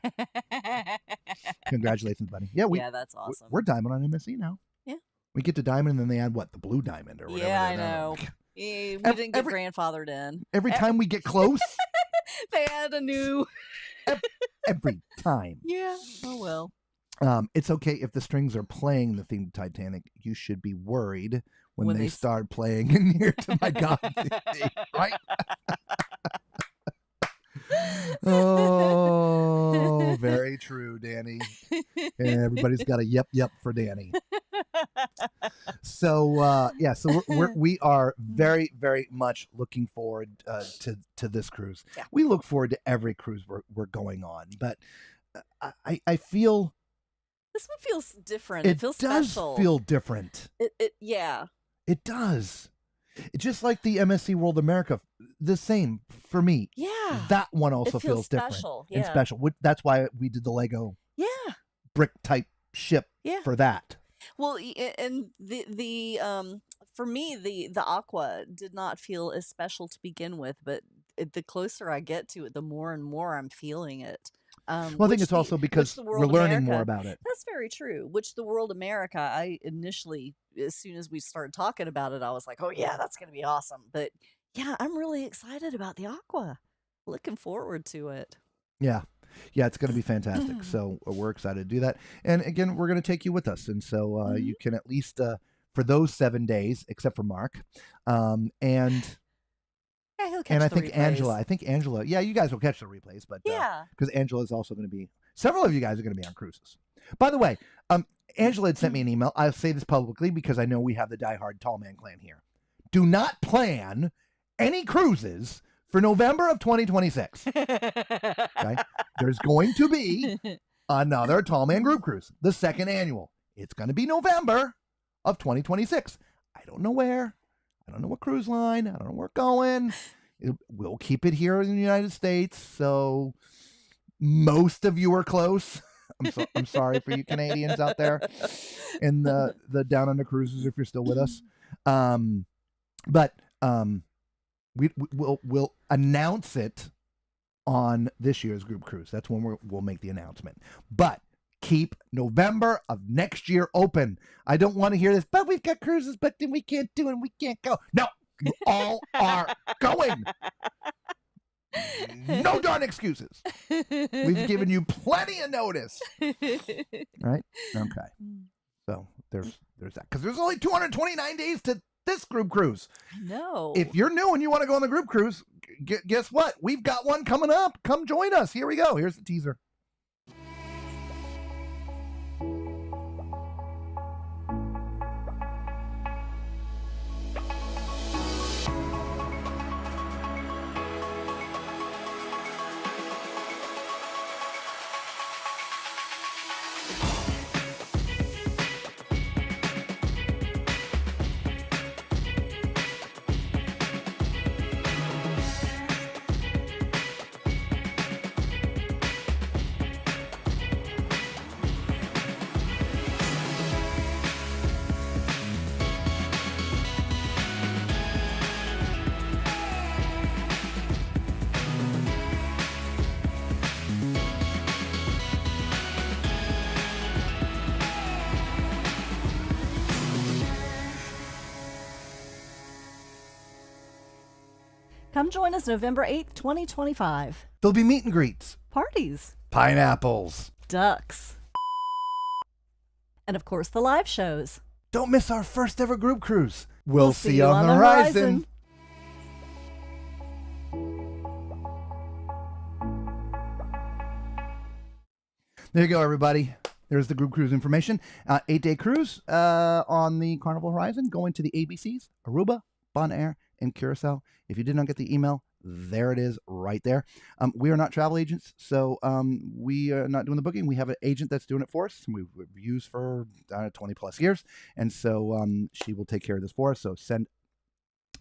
Congratulations, buddy. Yeah,
that's awesome.
We're diamond on MSC now.
Yeah.
We get to diamond and then they add what? The blue diamond or whatever.
Yeah, I know. We didn't get grandfathered in.
Every time we get close.
They add a new.
Every time.
Yeah. Oh, well.
It's okay if the strings are playing the theme of Titanic. You should be worried when they start playing Near to My God, right? Oh, very true, Danny. Everybody's got a yep for Danny. So so we are very, very much looking forward to this cruise.
Yeah.
We look forward to every cruise we're going on, but I feel.
This one feels different. It feels special.
It does feel different.
Yeah.
It does. It's just like the MSC World America, the same for me.
Yeah.
That one also feels
special.
different and special. That's why we did the Lego brick type ship for that.
Well, and the for me the Aqua did not feel as special to begin with, but the closer I get to it, the more and more I'm feeling it.
Well, I think it's also because we're learning more about it.
That's very true. Which the World America, I initially, as soon as we started talking about it, I was like, oh, yeah, that's going to be awesome. But yeah, I'm really excited about the Aqua. Looking forward to it.
Yeah. Yeah, it's going to be fantastic. So we're excited to do that. And again, we're going to take you with us. And so you can at least, for those 7 days, except for Mark, and
Yeah, he'll catch
And I
the
think
replays.
Angela, yeah, you guys will catch the replays, but
Yeah.
because Angela is also going to be, several of you guys are going to be on cruises. By the way, Angela had sent me an email. I'll say this publicly because I know we have the diehard Tall Man clan here. Do not plan any cruises for November of 2026. Okay? There's going to be another Tall Man group cruise, the second annual. It's going to be November of 2026. I don't know where. I don't know what cruise line. I don't know where we're going. We'll keep it here in the United States. So most of you are close. I'm sorry for you Canadians out there in the down under cruises if you're still with us. But we'll announce it on this year's group cruise. That's when we'll make the announcement. But keep November of next year open. I don't want to hear this, but we've got cruises, but then we can't do it and we can't go. No, you all are going. No darn excuses. We've given you plenty of notice. Right? Okay. So there's that. Because there's only 229 days to this group cruise.
No.
If you're new and you want to go on the group cruise, guess what? We've got one coming up. Come join us. Here we go. Here's the teaser.
Come join us November 8th, 2025.
There'll be meet and greets,
Parties,
pineapples,
ducks, and of course the live shows.
Don't miss our first ever group cruise. We'll see you on the horizon. There you go, everybody. There's the group cruise information. 8-day cruise on the Carnival Horizon, going to the ABCs, Aruba, Bonaire, and Curacao. If you did not get the email, there it is right there. We are not travel agents, so we are not doing the booking. We have an agent that's doing it for us, and we've used for 20 plus years, and so she will take care of this for us. So send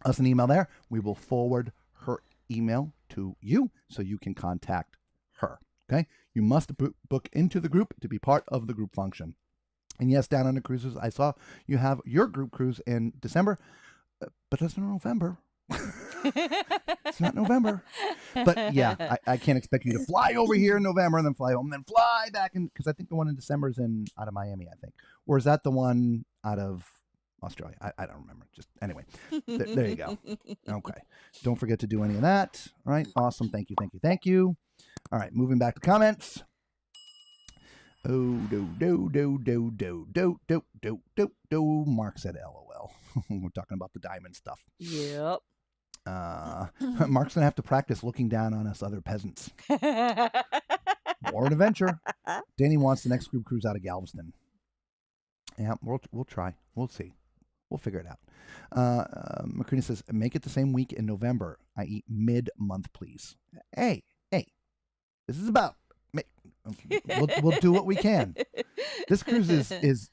us an email there. We will forward her email to you so you can contact her. Okay? You must book into the group to be part of the group function. And yes, Down Under Cruises, I saw you have your group cruise in December, but that's not November. It's not November. But yeah, I can't expect you to fly over here in November and then fly home and then fly back in, because I think the one in December is out of Miami, I think. Or is that the one out of Australia? I don't remember. Just anyway, there you go. Okay. Don't forget to do any of that. All right. Awesome. Thank you. Thank you. Thank you. All right. Moving back to comments. Oh, do. Mark said LOL. We're talking about the diamond stuff.
Yep.
Mark's gonna have to practice looking down on us other peasants. More an adventure. Danny wants the next group cruise out of Galveston. Yeah, we'll try. We'll see. We'll figure it out. Macrina says, make it the same week in November, i.e. mid-month, please. Hey, this is about. We'll do what we can. This cruise is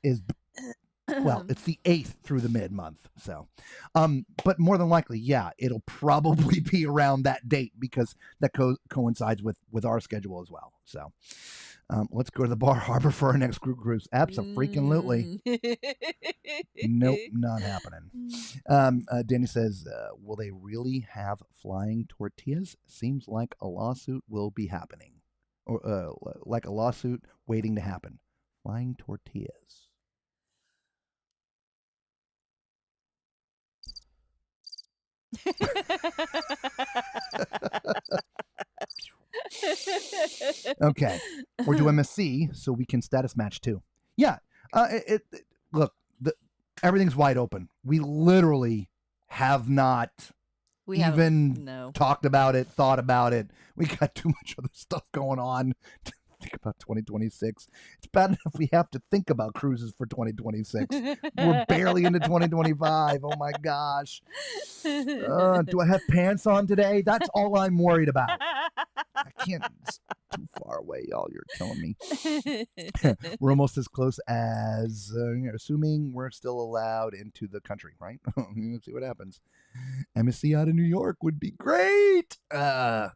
well, it's the 8th through the mid-month. So, but more than likely, yeah, it'll probably be around that date because that coincides with our schedule as well. So, let's go to the Bar Harbor for our next group cruise. Absolutely. Nope, not happening. Danny says, will they really have flying tortillas? Seems like a lawsuit will be happening. Or like a lawsuit waiting to happen. Flying tortillas. Okay, we're doing MSC, so we can status match too. Yeah, look, everything's wide open. We literally have not
We
even talked about it, thought about it. We got too much other stuff going on to think about 2026. It's bad enough we have to think about cruises for 2026. We're barely into 2025. Oh my gosh. Do I have pants on today? That's all I'm worried about. I can't. It's too far away, y'all. You're killing me. We're almost as close as, assuming we're still allowed into the country, right? Let's see what happens. MSC out of New York would be great. I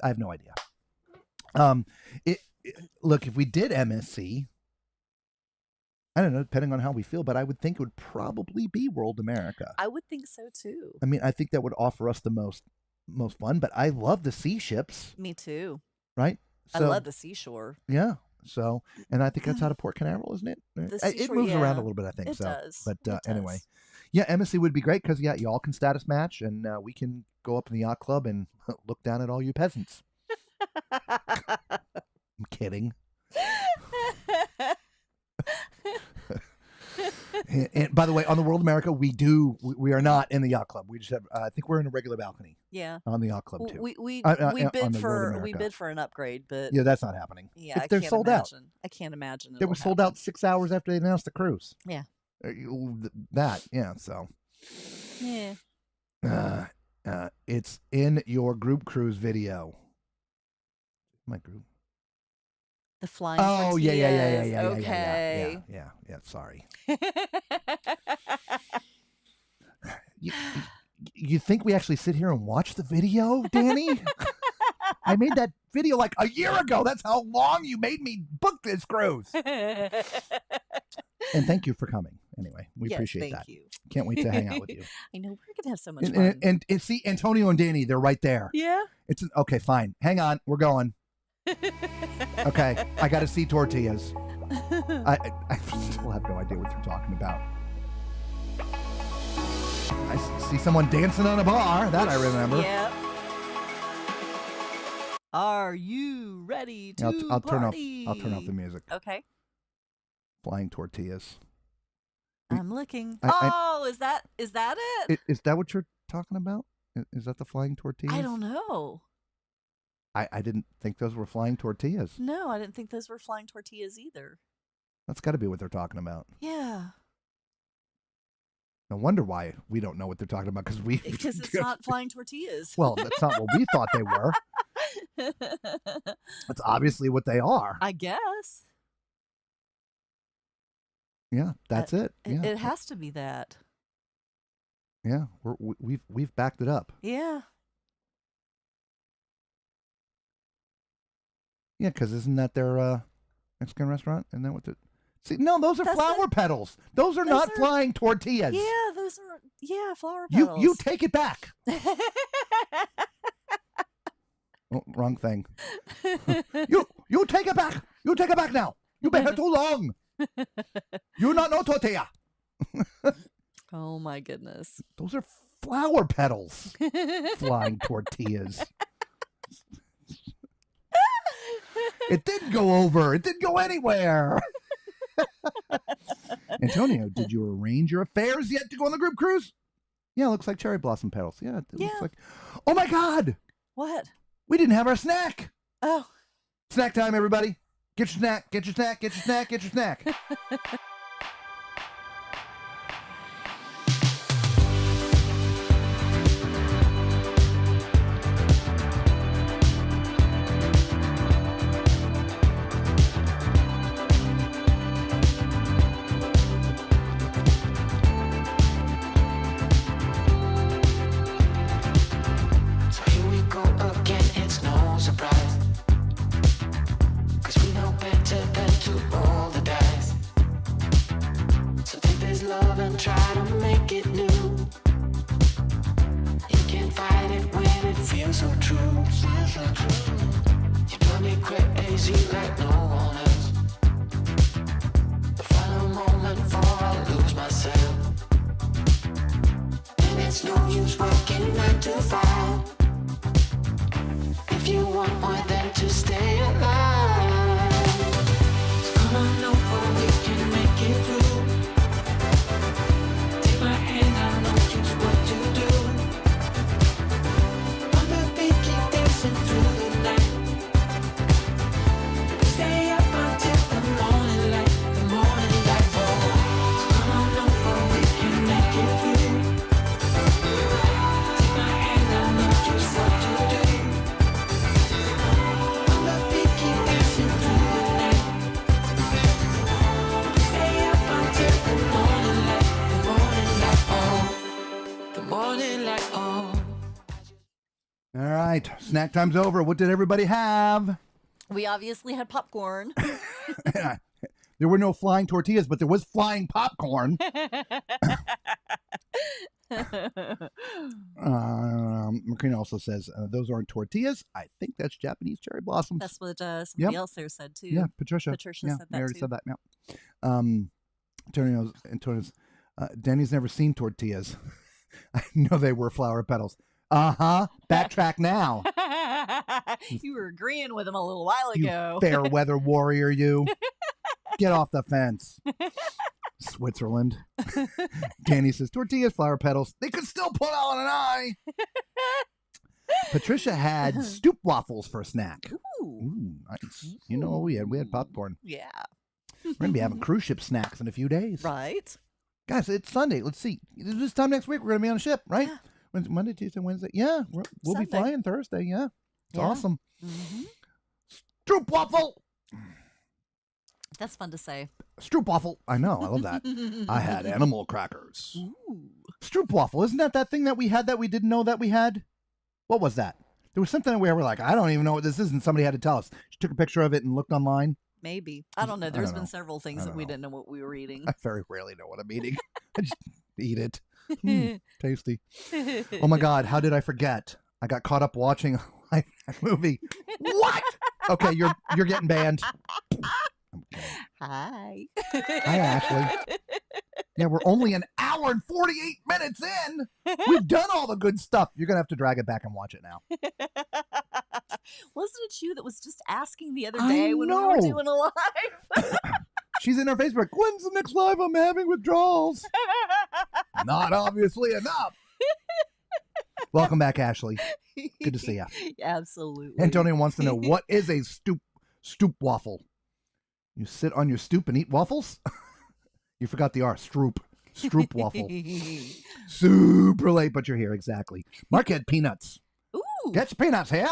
have no idea. Look, if we did MSC, I don't know, depending on how we feel, but I would think it would probably be World America.
I would think so too.
I mean, I think that would offer us the most fun, but I love the sea ships.
Me too.
Right?
So, I love the seashore.
Yeah. So, and I think that's out of Port Canaveral, isn't it? It moves around a little bit, I think.
It does.
But anyway, yeah, MSC would be great because, yeah, y'all can status match and we can go up in the yacht club and look down at all you peasants. I'm kidding. And by the way, on the World America, we are not in the yacht club. We just have, I think we're in a regular balcony.
Yeah.
On the yacht club too.
We bid for an upgrade, but
yeah, that's not happening.
Yeah,
they're sold out.
I can't imagine.
They were sold out 6 hours after they announced the cruise.
Yeah.
So.
Yeah.
It's in your group cruise video. My group.
The flying tortillas.
Yeah.
Okay.
Yeah. Sorry. You think we actually sit here and watch the video, Danny? I made that video like a year ago. That's how long you made me book this cruise. And thank you for coming. Anyway, we appreciate that.
You.
Can't wait to hang out with you.
I know, we're gonna have so much fun.
And see, Antonio and Danny, they're right there.
Yeah.
Okay, fine. Hang on, we're going. Okay, I got to see tortillas. I still have no idea what you're talking about. I see someone dancing on a bar. That I remember.
Yeah. Are you ready to party?
I'll turn off the music.
Okay.
Flying tortillas.
I'm looking. Is that it?
Is that what you're talking about? Is that the flying tortillas?
I don't know.
I didn't think those were flying tortillas.
No, I didn't think those were flying tortillas either.
That's got to be what they're talking about.
Yeah.
No wonder why we don't know what they're talking about
because it's not flying tortillas.
Well, that's not what we thought they were. That's obviously what they are.
I guess.
Yeah, that's it. Yeah.
It has to be that.
Yeah, we've backed it up.
Yeah.
Yeah, because isn't that their Mexican restaurant? Isn't that what the... See, no, those are flower petals. Those are not flying tortillas.
Yeah, those are, flower petals.
You take it back. Oh, wrong thing. You take it back. You take it back now. You've been here too long. You not know tortilla.
Oh, my goodness.
Those are flower petals. Flying tortillas. It didn't go over. It didn't go anywhere. Antonio, did you arrange your affairs yet to go on the group cruise? Yeah, it looks like cherry blossom petals. Yeah, it looks like... Oh, my God.
What?
We didn't have our snack.
Oh.
Snack time, everybody. Get your snack. Get your snack. Get your snack. Get your snack. right. Snack time's over. What did everybody have?
We obviously had popcorn.
There were no flying tortillas, but there was flying popcorn. Macrina also says, those aren't tortillas. I think that's Japanese cherry blossoms.
That's what somebody else there said, too.
Yeah, Patricia.
Patricia
yeah,
said that,
I already
too.
said that. Yeah. Antonio's, Danny's never seen tortillas. I know they were flower petals. Backtrack now.
You were agreeing with him a little while ago.
You fair weather warrior, you. Get off the fence. Switzerland. Danny says, tortillas, flower petals. They could still put on an eye. Patricia had stoop waffles for a snack.
Ooh,
nice. You know what we had popcorn.
Yeah.
We're going to be having cruise ship snacks in a few days.
Right.
Guys, it's Sunday. Let's see. This time next week, we're going to be on a ship, right?
Yeah.
Monday, Tuesday, Wednesday. Yeah, we'll be flying Thursday. Yeah. It's awesome.
Mm-hmm.
Stroop waffle.
That's fun to say.
Stroop waffle. I know. I love that. I had animal crackers.
Ooh.
Stroop waffle. Isn't that thing that we had that we didn't know that we had? What was that? There was something where we're like, I don't even know what this is, and somebody had to tell us. She took a picture of it and looked online.
Maybe. I don't know. There's been several things that we didn't know what we were eating.
I very rarely know what I'm eating. I just eat it. Tasty. Oh my God, how did I forget? I got caught up watching a live movie. What? Okay, you're getting banned.
Hi.
Hi, Ashley. Yeah, we're only an hour and 48 minutes in. We've done all the good stuff. You're going to have to drag it back and watch it now.
Wasn't it you that was just asking the other day when we were doing a live?
She's in her Facebook. When's the next live I'm having withdrawals? Not obviously enough. Welcome back, Ashley. Good to see you.
Absolutely.
Antonio wants to know, what is a stoop waffle? You sit on your stoop and eat waffles? You forgot the R. Stroop waffle. Super late, but you're here. Exactly. Mark had peanuts.
Ooh.
Get your peanuts here.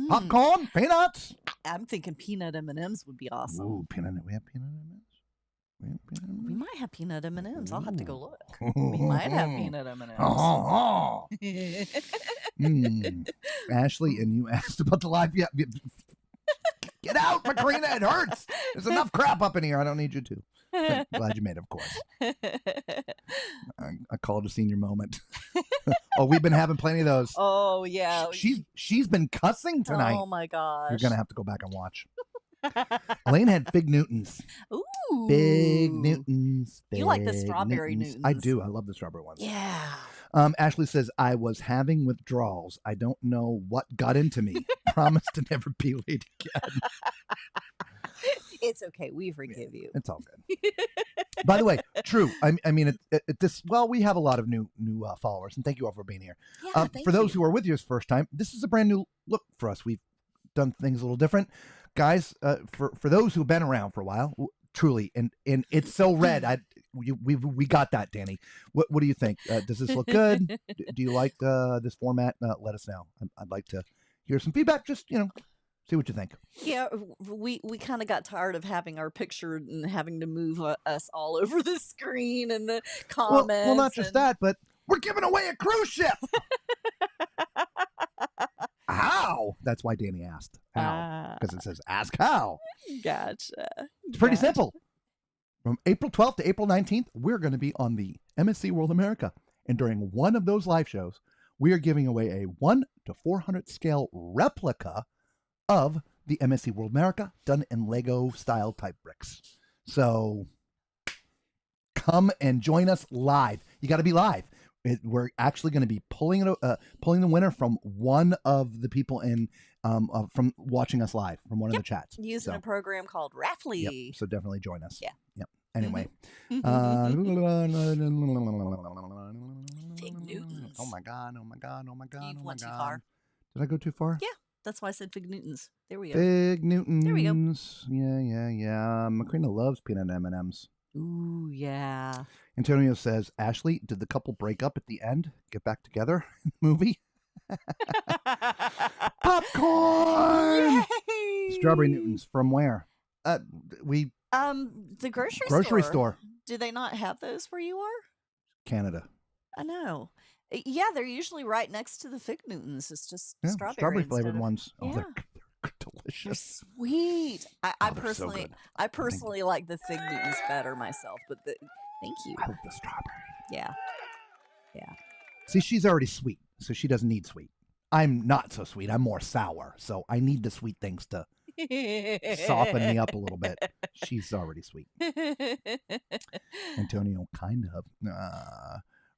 Popcorn, peanuts.
I'm thinking peanut M&Ms would be awesome.
Ooh, peanut. We have peanut M&Ms?
We might have peanut M&Ms. I'll have to go look. We might have peanut M&Ms.
Ashley, and you asked about the live. Yeah. Get out, Macrina. It hurts. There's enough crap up in here. I don't need you to. Glad you made it, of course. I called a senior moment. Oh, we've been having plenty of those.
Oh, yeah.
She's been cussing tonight.
Oh, my gosh.
You're going to have to go back and watch. Elaine had Fig Newtons.
Ooh.
Fig Newtons.
You like the strawberry Newtons.
I do. I love the strawberry ones.
Yeah.
Ashley says, I was having withdrawals. I don't know what got into me. Promise to never be late again.
It's okay. We forgive you.
It's all good. By the way, true. I mean, we have a lot of new followers, and thank you all for being here.
Yeah,
for those who are with you this first time, this is a brand new look for us. We've done things a little different. Guys, for those who've been around for a while, truly, and it's so red. We got that, Danny. What do you think? Does this look good? Do you like this format? Let us know. I'd like to hear some feedback. Just see what you think.
Yeah, we kind of got tired of having our picture and having to move us all over the screen and the comments.
Well, not just that, but we're giving away a cruise ship. How? That's why Danny asked how, because it says ask how.
Gotcha.
It's pretty simple. From April 12th to April 19th, we're going to be on the MSC World America. And during one of those live shows, we are giving away a 1 to 400 scale replica of the MSC World America done in Lego style type bricks. So come and join us live. You got to be live. We're actually going to be pulling the winner from one of the people from watching us live from one of the chats.
Using a program called Raffly.
Yep, so definitely join us.
Yeah.
Yep. Anyway.
Fig Newtons.
Oh my God.
You've went too far.
Did I go too far?
Yeah. That's why I said Fig Newtons. There we go.
Fig Newtons.
There we go.
Yeah. Macrina loves peanut M&Ms.
Ooh, yeah.
Antonio says, Ashley, did the couple break up at the end? Get back together in the movie? Popcorn!
Yay!
Strawberry Newtons. From where?
The grocery
store.
Do they not have those where you are?
Canada.
I know. Yeah, they're usually right next to the Fig Newtons. It's just
Yeah,
strawberry
flavored
instead of-
ones. Oh,
Yeah.
they're
They're
delicious.
sweet. I
Oh, they're so
personally,
good.
I personally like the Fig Newtons better myself. But thank you.
I love the strawberry.
Yeah, yeah.
See, she's already sweet, so she doesn't need sweet. I'm not so sweet. I'm more sour, so I need the sweet things to soften me up a little bit. She's already sweet. Antonio, kind of.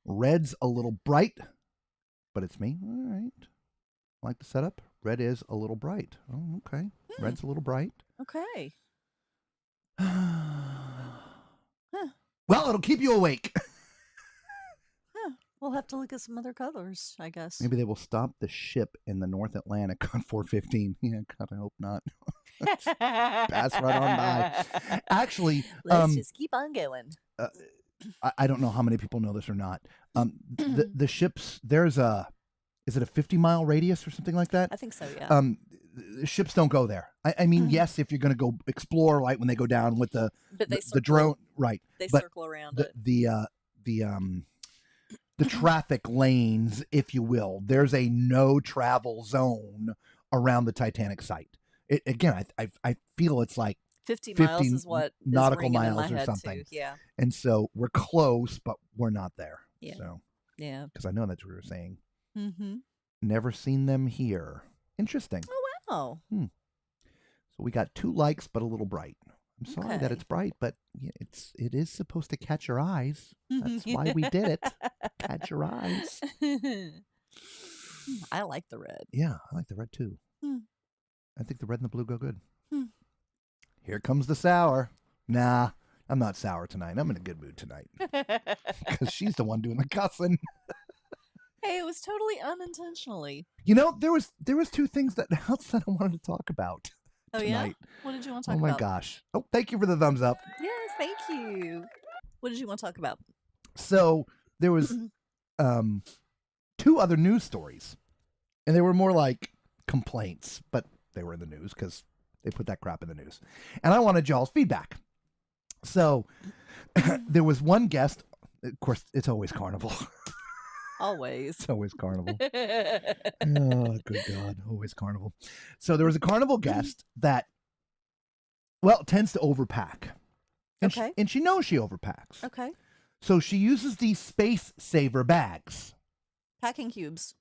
Red's a little bright, but it's me. All right. Like the setup. Red is a little bright. Oh, okay. Red's a little bright.
Okay.
Well, it'll keep you awake.
We'll have to look at some other colors, I guess.
Maybe they will stop the ship in the North Atlantic on 4:15. Yeah, God, I hope not. Pass right on by. Actually,
let's just keep on going.
I don't know how many people know this or not. The ships, is it a 50-mile radius or something like that?
I think so, yeah.
The ships don't go there. I mean, yes, if you're going to go explore, like when they go down with the drone, right?
They
but
circle around it.
The traffic lanes, if you will, there's a no travel zone around the Titanic site. Again, I feel it's like
50 miles is what
nautical
is ringing
miles
in my
or
head
something.
Too. Yeah.
And so we're close, but we're not there.
Yeah.
So
yeah,
because I know that's what we were saying.
Mm-hmm.
Never seen them here. Interesting.
Oh wow.
So we got 2 likes, but a little bright. I'm sorry that
Okay.
it's bright, but it is supposed to catch your eyes. That's why we did it. Catch your eyes.
I like the red.
Yeah, I like the red too. I think the red and the blue go good. Here comes the sour. Nah, I'm not sour tonight. I'm in a good mood tonight because she's the one doing the cussing.
Hey, it was totally unintentionally.
You know, there was 2 things else that I wanted to talk about.
Oh
tonight.
yeah. What did you want to talk
Oh
about?
my gosh. Oh, thank you for the thumbs up.
Yes, thank you. What did you want to talk about?
So there was 2 other news stories, and they were more like complaints, but they were in the news because they put that crap in the news. And I wanted y'all's feedback. So there was one guest. Of course, it's always Carnival.
Always.
It's always Carnival. Oh, good God. Always Carnival. So there was a Carnival guest that, tends to overpack. And
Okay.
and she knows she overpacks.
Okay.
So she uses these space saver bags.
Packing cubes.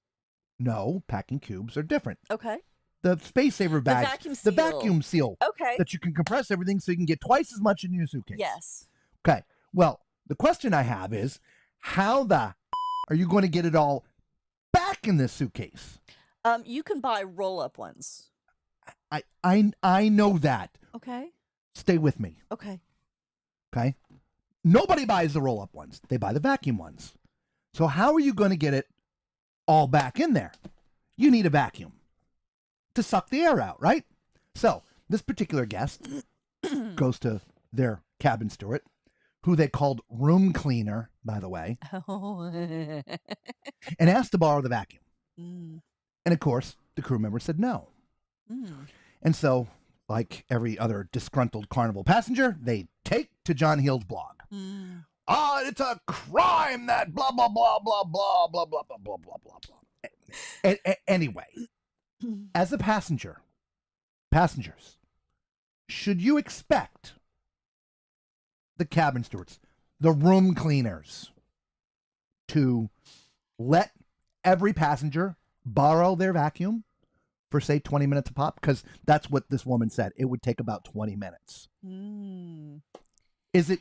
No, packing cubes are different.
Okay.
The space saver bags,
vacuum
the
seal.
vacuum seal
Okay.
that you can compress everything so you can get twice as much in your suitcase.
Yes.
Okay. Well, the question I have is, how the are you going to get it all back in this suitcase?
You can buy roll-up ones.
I know that.
Okay.
Stay with me.
Okay.
Okay. Nobody buys the roll-up ones. They buy the vacuum ones. So how are you going to get it all back in there? You need a vacuum to suck the air out, right? So this particular guest goes to their cabin steward, who they called room cleaner, by the way,
Oh.
and asked to borrow the vacuum. And of course, the crew member said no. And so, like every other disgruntled Carnival passenger, they take to John Hill's blog. It's a crime that blah, blah, blah, blah, blah, blah, blah, blah, blah, blah, blah, blah. Anyway, as a passengers, should you expect the cabin stewards, the room cleaners, to let every passenger borrow their vacuum for, say, 20 minutes a pop? Because that's what this woman said. It would take about 20 minutes. Is it,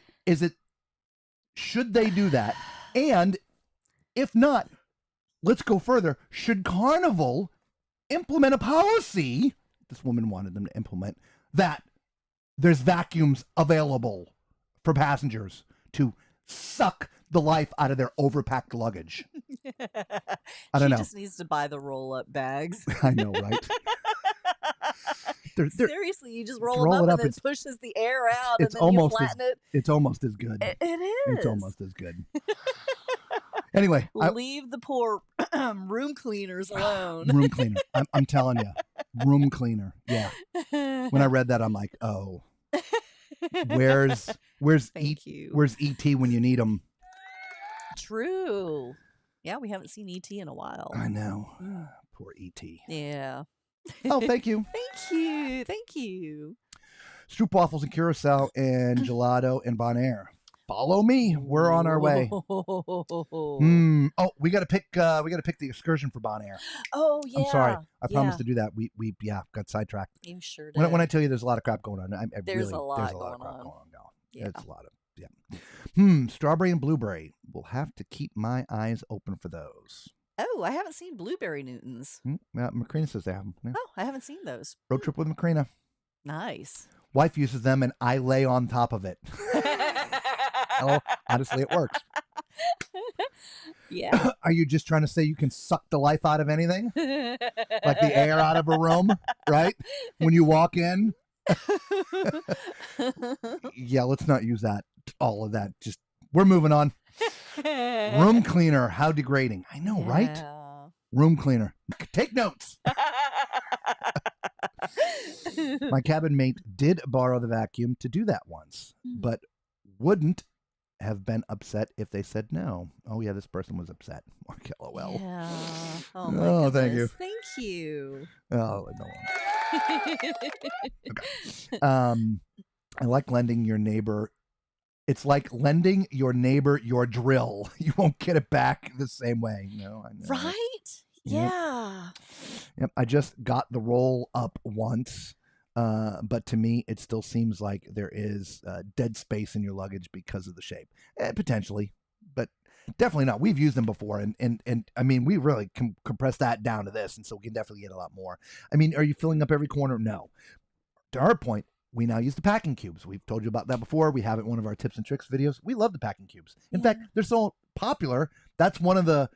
should they do that? And if not, let's go further. Should Carnival implement a policy, this woman wanted them to implement, that there's vacuums available for passengers to suck the life out of their overpacked luggage? I don't know.
She just needs to buy the roll-up bags.
I know, right?
Seriously, you just roll
roll
them
it
up
up,
and it pushes the air out,
it's
and then you
almost
flatten it.
It's almost as good.
It is.
It's almost as good. Anyway,
leave the poor room cleaners alone.
Room cleaner. I'm telling you, room cleaner. Yeah. When I read that, I'm like, oh, where's
Thank you.
Where's ET when you need him?
True. Yeah, we haven't seen ET in a while.
I know. Poor E.T.
Yeah.
Oh, thank you.
Thank you. Thank you.
Stroop waffles and curacao and gelato and Bonaire. Follow me. We're on our way. Oh, we got to pick the excursion for Bonaire.
Oh yeah.
I'm sorry. I promised to do that. We got sidetracked.
You sure did.
When I tell you there's a lot of crap going on,
there's a lot
of
going
crap
on.
going on now.
Yeah.
It's a lot of strawberry and blueberry. We'll have to keep my eyes open for those.
Oh, I haven't seen blueberry Newtons.
Macrina says they have them. Yeah.
Oh, I haven't seen those.
Road trip with Macrina.
Nice.
Wife uses them and I lay on top of it. Oh, honestly, it works.
Yeah.
Are you just trying to say you can suck the life out of anything? Like the air out of a room, right? When you walk in? Yeah, let's not use that. All of that. Just, we're moving on. Room cleaner. How degrading. I know, right? Room cleaner. Take notes. My cabin mate did borrow the vacuum to do that once, but wouldn't have been upset if they said no. Oh, yeah, this person was upset. Mark, LOL.
Yeah. Oh, my goodness.
Thank you.
Thank you.
Oh, no. Okay. I like lending your neighbor. It's like lending your neighbor your drill. You won't get it back the same way. No, I know.
Right? Yeah.
Yep. I just got the roll up once. But to me, it still seems like there is dead space in your luggage because of the shape. Potentially, but definitely not. We've used them before, and I mean, we really compress that down to this, and so we can definitely get a lot more. I mean, are you filling up every corner? No. To our point, we now use the packing cubes. We've told you about that before. We have it in one of our tips and tricks videos. We love the packing cubes. In fact, they're so popular. That's one of the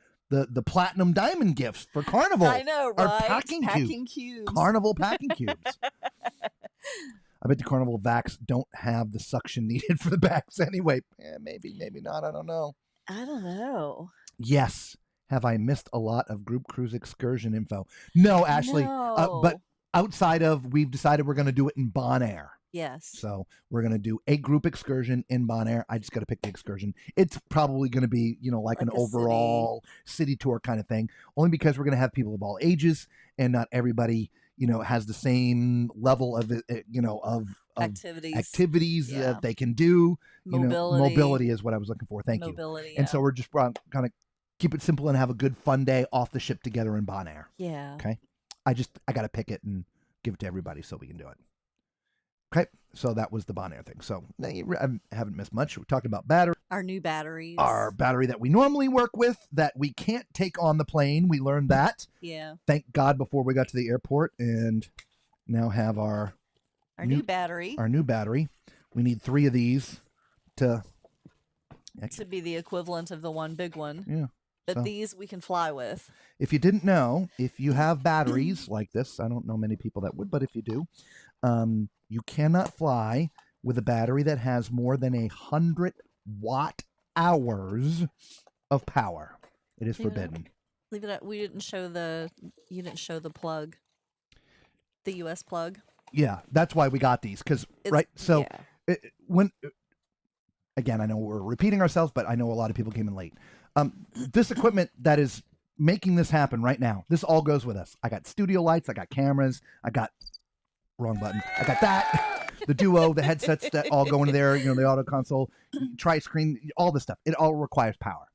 platinum diamond gifts for Carnival.
I know, right?
Our packing cubes. Carnival packing cubes. I bet the Carnival vacs don't have the suction needed for the backs anyway. Maybe not. I don't know. Yes. Have I missed a lot of group cruise excursion info? No, Ashley.
No.
But outside of, we've decided we're going to do it in Bonaire.
Yes.
So we're going to do a group excursion in Bonaire. I just got to pick the excursion. It's probably going to be, like an overall city tour kind of thing, only because we're going to have people of all ages and not everybody, has the same level of, of activities that they can do. Mobility is what I was looking for. Thank you.
Yeah.
And so we're just going to keep it simple and have a good fun day off the ship together in Bonaire.
Yeah.
Okay. I got to pick it and give it to everybody so we can do it. Okay, so that was the Bonaire thing. So I haven't missed much. We talked about battery.
Our new batteries.
Our battery that we normally work with that we can't take on the plane. We learned that.
Yeah.
Thank God before we got to the airport, and now have our
new battery.
Our new battery. We need 3 of these to
be the equivalent of the one big one.
Yeah.
But these we can fly with.
If you didn't know, if you have batteries like this, I don't know many people that would, but if you do, you cannot fly with a battery that has more than 100 watt-hours of power. It is forbidden.
Leave it at, you didn't show the plug. The US plug.
Yeah, that's why we got these, again, I know we're repeating ourselves, but I know a lot of people came in late. This equipment that is making this happen right now, this all goes with us. I got studio lights, I got cameras, I got wrong button. I got that, the Duo, the headsets that all go into there, the auto console, tri-screen, all this stuff. It all requires power.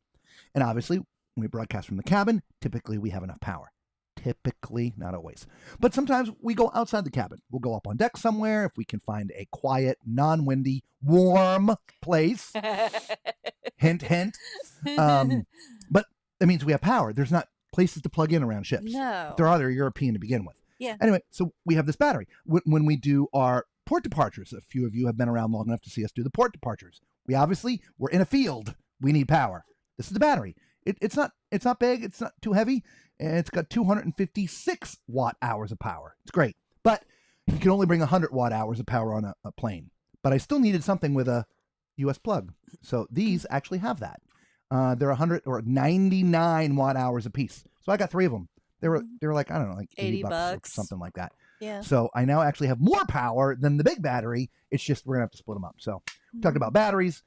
And obviously, when we broadcast from the cabin, typically we have enough power. Typically, not always. But sometimes we go outside the cabin. We'll go up on deck somewhere if we can find a quiet, non-windy, warm place. Hint, hint. But that means we have power. There's not places to plug in around ships.
No.
There are. They're European to begin with.
Yeah.
Anyway, so we have this battery. When we do our port departures, a few of you have been around long enough to see us do the port departures. We're in a field. We need power. This is the battery. It's not big. It's not too heavy. And it's got 256 watt-hours of power. It's great. But you can only bring 100 watt-hours of power on a plane. But I still needed something with a US plug. So these actually have that. They're 100 or 99 watt-hours a piece. So I got 3 of them. They were like, I don't know, like 80 bucks or something like that.
Yeah.
So I now actually have more power than the big battery. It's just we're going to have to split them up. So we talked about batteries.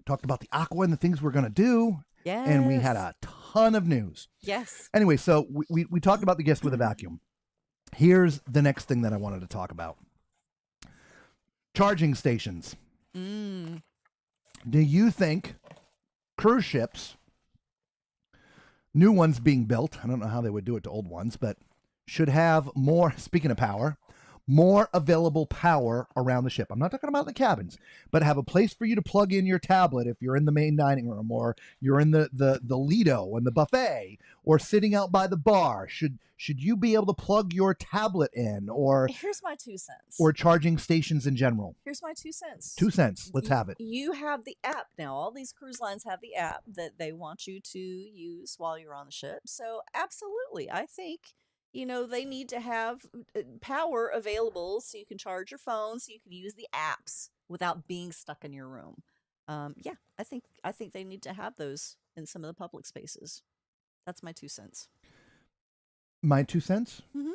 talked about the Aqua and the things we're going to do.
Yes.
And we had a ton of news.
Yes.
Anyway, so we talked about the guest with a vacuum. Here's the next thing that I wanted to talk about. Charging stations. Do you think cruise ships, new ones being built, I don't know how they would do it to old ones, but should have more, speaking of power, more available power around the ship? I'm not talking about the cabins, but have a place for you to plug in your tablet if you're in the main dining room, or you're in the Lido and the buffet, or sitting out by the bar. Should you be able to plug your tablet in, or
here's my 2 cents,
or charging stations in general?
Here's my 2 cents.
2 cents. Let's have it.
You have the app now. All these cruise lines have the app that they want you to use while you're on the ship. So absolutely, I think they need to have power available so you can charge your phone, so you can use the apps without being stuck in your room. Yeah, I think they need to have those in some of the public spaces. That's my 2 cents.
My 2 cents?
Mm-hmm.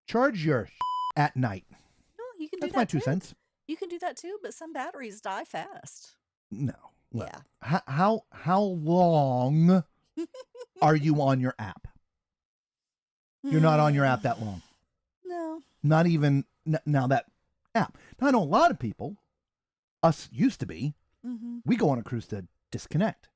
Charge your at night.
No, you can do
That's
that
my 2
too.
cents.
You can do that too, but some batteries die fast.
No. Look,
yeah.
How long are you on your app? You're not on your app that long.
No.
Not even now that app. Now, I know a lot of people, us used to be, we go on a cruise to disconnect.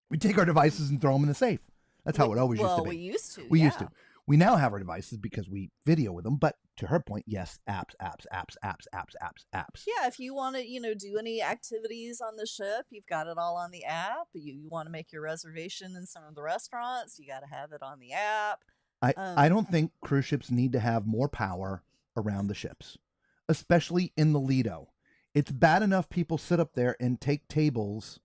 We take our devices and throw them in the safe. That's how it always used to be.
Well, we used to.
We used to. We now have our devices because we video with them. But to her point, yes, apps.
Yeah, if you want to, do any activities on the ship, you've got it all on the app. You want to make your reservation in some of the restaurants, you got to have it on the app.
I don't think cruise ships need to have more power around the ships, especially in the Lido. It's bad enough people sit up there and take tables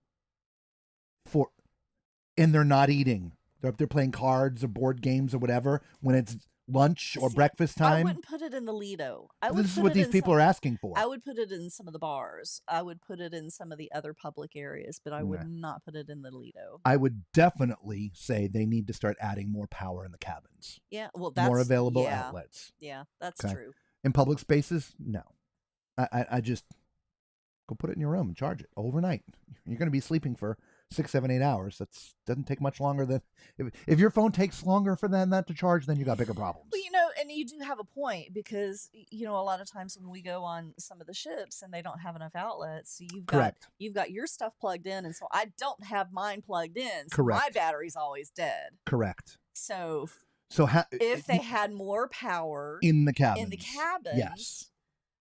and they're not eating. They're up there playing cards or board games or whatever when it's lunch or breakfast time.
I wouldn't put it in the Lido.
This is what these people are asking for.
I would put it in some of the bars. I would put it in some of the other public areas, but I would not put it in the Lido.
I would definitely say they need to start adding more power in the cabins.
Yeah, well, that's
more available outlets.
Yeah, that's true. In
public spaces, no. I just go put it in your room and charge it overnight. You're going to be sleeping for 6, 7, 8 hours. That doesn't take much longer than if your phone takes longer for that to charge, then you got bigger problems.
Well, and you do have a point because a lot of times when we go on some of the ships and they don't have enough outlets, so you've got your stuff plugged in, and so I don't have mine plugged in. So my battery's always dead.
Correct.
So
if
they had more power
in the cabins,
yes,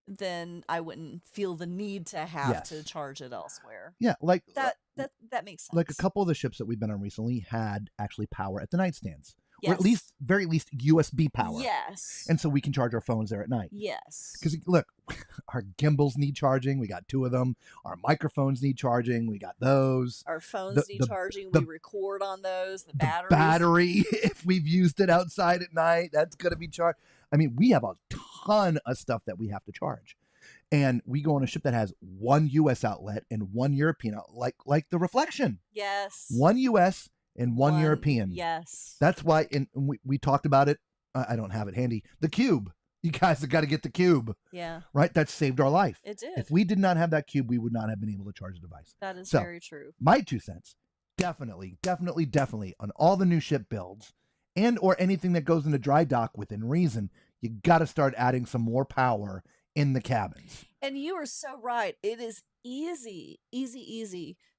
then I wouldn't feel the need to have to charge it elsewhere.
Yeah, like
that makes sense.
Like a couple of the ships that we've been on recently had actually power at the nightstands.
Yes.
Or at least, very least, USB power.
Yes.
And so we can charge our phones there at night.
Yes.
Because, look, our gimbals need charging. We got 2 of them. Our microphones need charging. We got those.
Our phones need charging. We record on those. The batteries.
Battery, if we've used it outside at night, that's going to be charged. I mean, we have a ton of stuff that we have to charge. And we go on a ship that has 1 U.S. outlet and 1 European outlet, like the Reflection.
Yes.
1 U.S. and 1 European.
Yes.
That's why, and we talked about it. I don't have it handy. The Cube. You guys have got to get the Cube.
Yeah.
Right? That saved our life.
It did.
If we did not have that Cube, we would not have been able to charge the device.
That is very true.
My 2 cents, definitely on all the new ship builds and or anything that goes into dry dock within reason, you got to start adding some more power in the cabins.
And you are so right. It is easy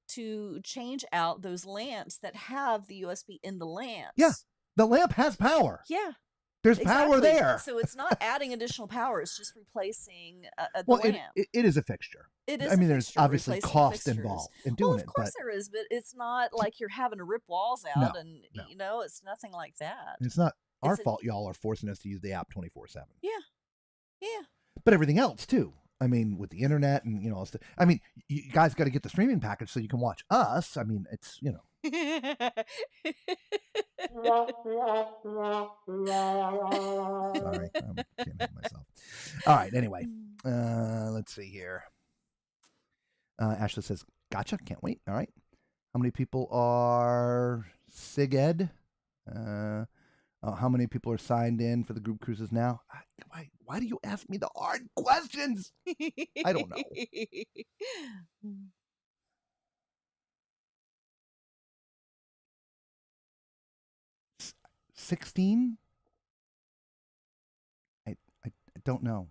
to change out those lamps that have the USB in the lamps.
Yeah. The lamp has power.
Yeah.
There's power there.
So it's not adding additional power. It's just replacing the
lamp.
It
is a fixture.
It is.
I mean, there's obviously cost involved in doing it.
Of course there is, but it's not like you're having to rip walls out it's nothing like that.
It's not our fault y'all are forcing us to use the app 24/7.
Yeah. Yeah.
But everything else too. I mean, with the internet and, I mean, you guys got to get the streaming package so you can watch us. I mean, it's, Sorry, I can't help myself. All right, anyway, let's see here. Ashley says, gotcha, can't wait. All right. How many people are SIG-Ed? How many people are signed in for the group cruises now? Why do you ask me the hard questions? I don't know. 16? I don't know.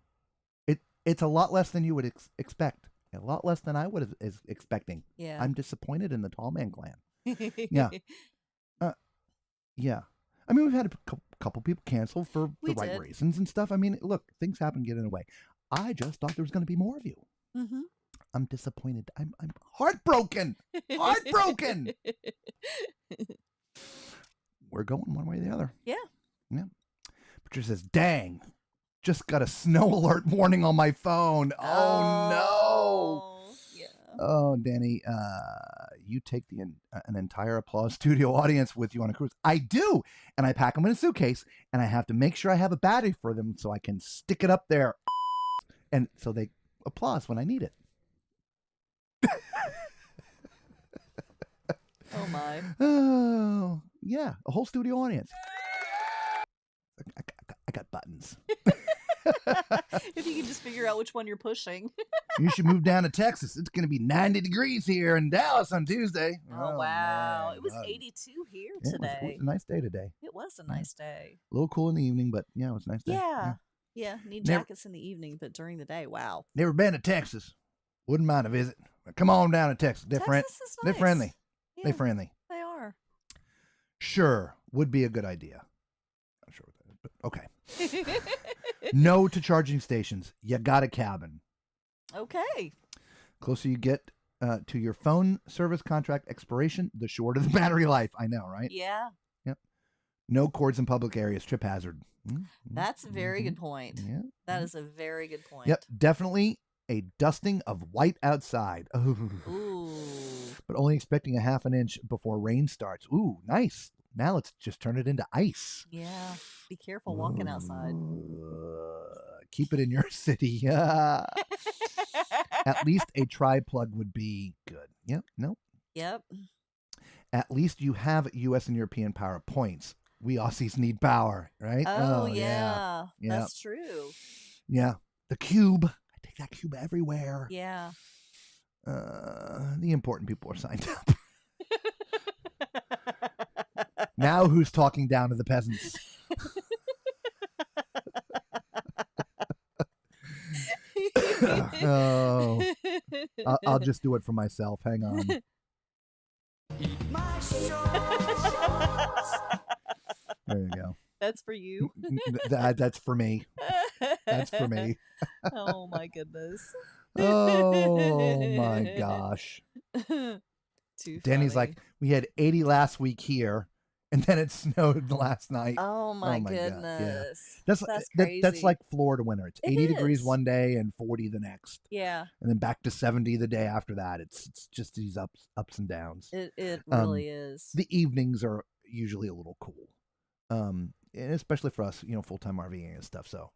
It's a lot less than you would expect. A lot less than I would is expecting.
Yeah.
I'm disappointed in the Tall Man clan. Yeah. Yeah. I mean, we've had a couple people cancel for the right reasons and stuff. I mean, look, things happen, get in the way. I just thought there was going to be more of you.
Mm-hmm.
I'm disappointed. I'm heartbroken. Heartbroken. We're going one way or the other.
Yeah.
Yeah. Patricia says, dang, just got a snow alert warning on my phone. Oh no.
Yeah.
Oh, Danny, you take an entire Applause Studio audience with you on a cruise. I do. And I pack them in a suitcase, and I have to make sure I have a battery for them so I can stick it up there. And so they applause when I need it.
Oh, my.
Oh, yeah. A whole studio audience. I got buttons.
If you could just figure out which one you're pushing.
You should move down to Texas. It's going to be 90 degrees here in Dallas on Tuesday.
Oh wow.
Man.
It was 82 here
Yeah,
today.
It was a nice day today.
It was a nice day.
A little cool in the evening, but yeah, it was a nice day.
Yeah. Need jackets in the evening, but during the day, wow.
Never been to Texas. Wouldn't mind a visit. Come on down to Texas.
Texas is
They're
nice.
friendly.
Yeah,
They're friendly.
They are.
Sure. Would be a good idea. Not sure what that is, but okay. No to charging stations. You got a cabin.
Okay.
Closer you get to your phone service contract expiration, the shorter the battery life. I know, right?
Yeah.
Yep. No cords in public areas. Trip hazard.
That's a very good point.
Yeah.
That is a very good point.
Yep. Definitely a dusting of white outside.
Ooh.
But only expecting a half an inch before rain starts. Ooh, nice. Now let's just turn it into ice.
Yeah. Be careful walking outside.
Keep it in your city. At least a tri-plug would be good. Yep. Nope.
Yep.
At least you have U.S. and European power points. We Aussies need power, right?
Oh yeah. That's true.
Yeah. The cube. I take that cube everywhere.
Yeah.
The important people are signed up. Now who's talking down to the peasants? Oh, I'll just do it for myself. Hang on. There you go.
That's for you.
That's for me. That's for me.
Oh my goodness.
Oh my gosh. Danny's like, we had 80 last week here, and then it snowed last night.
Oh my
God.
goodness.
Yeah.
That's crazy.
That's like Florida winter. It's 80 degrees
is.
one day and 40 the next.
Yeah.
And then back to 70 the day after that. It's just these ups and downs.
It really is.
The evenings are usually a little cool. And especially for us, full-time RVing and stuff. So,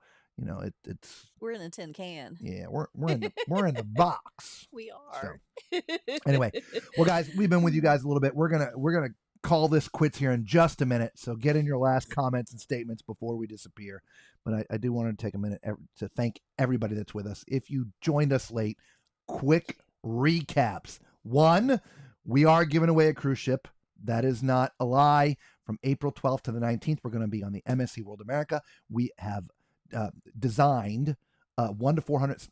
it's
we're in a tin can.
Yeah, we're in the box.
We are.
So, anyway, well, guys, we've been with you guys a little bit. We're gonna call this quits here in just a minute. So get in your last comments and statements before we disappear. But I do want to take a minute to thank everybody that's with us. If you joined us late, quick recaps. 1, we are giving away a cruise ship. That is not a lie. From April 12th to the 19th, we're going to be on the MSC World America. We have designed 1 to 400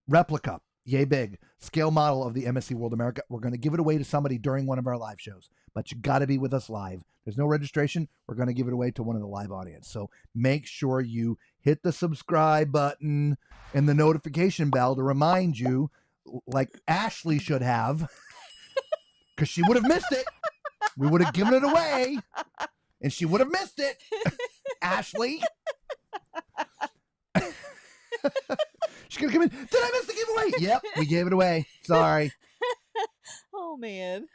replica, yay big, scale model of the MSC World America. We're going to give it away to somebody during one of our live shows, but you got to be with us live. There's no registration. We're going to give it away to one of the live audience. So make sure you hit the subscribe button and the notification bell to remind you, like Ashley should have, because she would have missed it. We would have given it away, and she would have missed it. Ashley. She's going to come in. Did I miss the giveaway? Yep, we gave it away. Sorry.
Oh, man.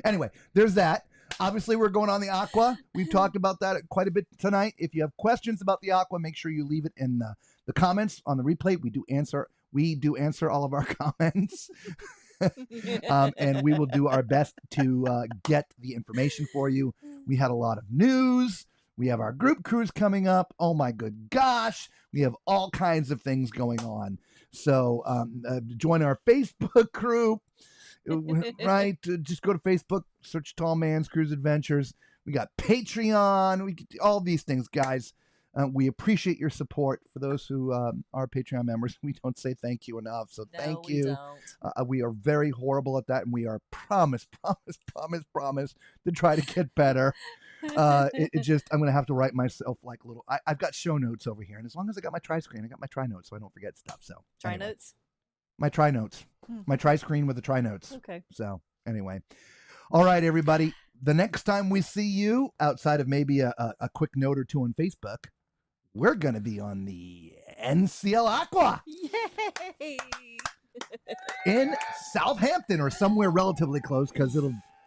Anyway, there's that. Obviously, we're going on the Aqua. We've talked about that quite a bit tonight. If you have questions about the Aqua, make sure you leave it in the comments on the replay. We do answer all of our comments. And we will do our best to get the information for you. We had a lot of news. We have our group cruise coming up. Oh my good gosh. We have all kinds of things going on. So join our Facebook group. right? Just go to Facebook, search Tall Man's Cruise Adventures. We got Patreon. We get all these things, guys. We appreciate your support. For those who are Patreon members, we don't say thank you enough. So thank you. We are very horrible at that, and we are promise to try to get better. It just, I'm going to have to write myself like little, I've got show notes over here. And as long as I got my tri-screen, I got my tri-notes so I don't forget stuff. So
Tri-notes?
My tri-notes. My tri-screen with the tri-notes.
Okay.
So anyway. All right, everybody. The next time we see you, outside of maybe a quick note or two on Facebook, we're going to be on the NCL Aqua.
Yay!
In Southampton or somewhere relatively close, because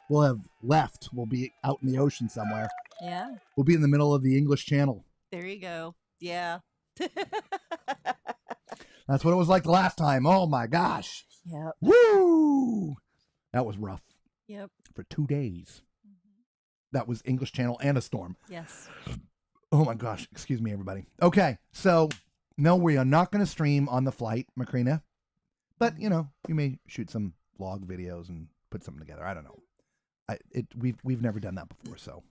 we'll have left. We'll be out in the ocean somewhere.
Yeah.
We'll be in the middle of the English Channel.
There you go. Yeah.
That's what it was like the last time. Oh my gosh.
Yep.
Woo! That was rough.
Yep.
For 2 days. That was English Channel and a storm.
Yes.
Oh my gosh. Excuse me, everybody. Okay. So, no, we are not going to stream on the flight, Macrina. But, you may shoot some vlog videos and put something together. I don't know. We've never done that before, so.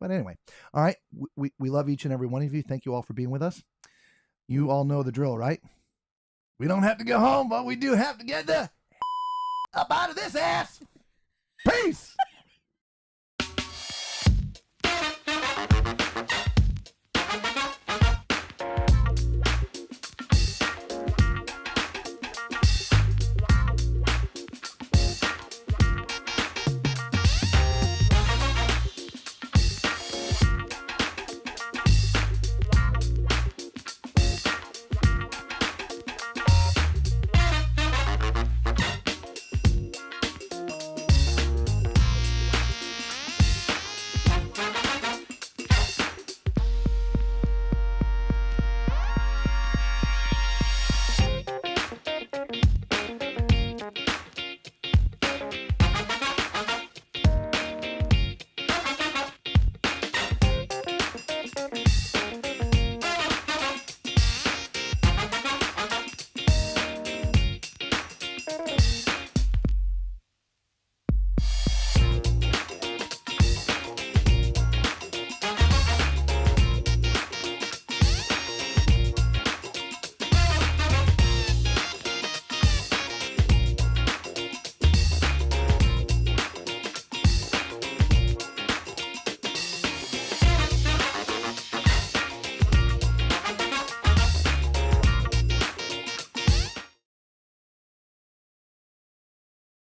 But anyway. All right. We love each and every one of you. Thank you all for being with us. You all know the drill, right? We don't have to go home, but we do have to get the up out of this ass. Peace.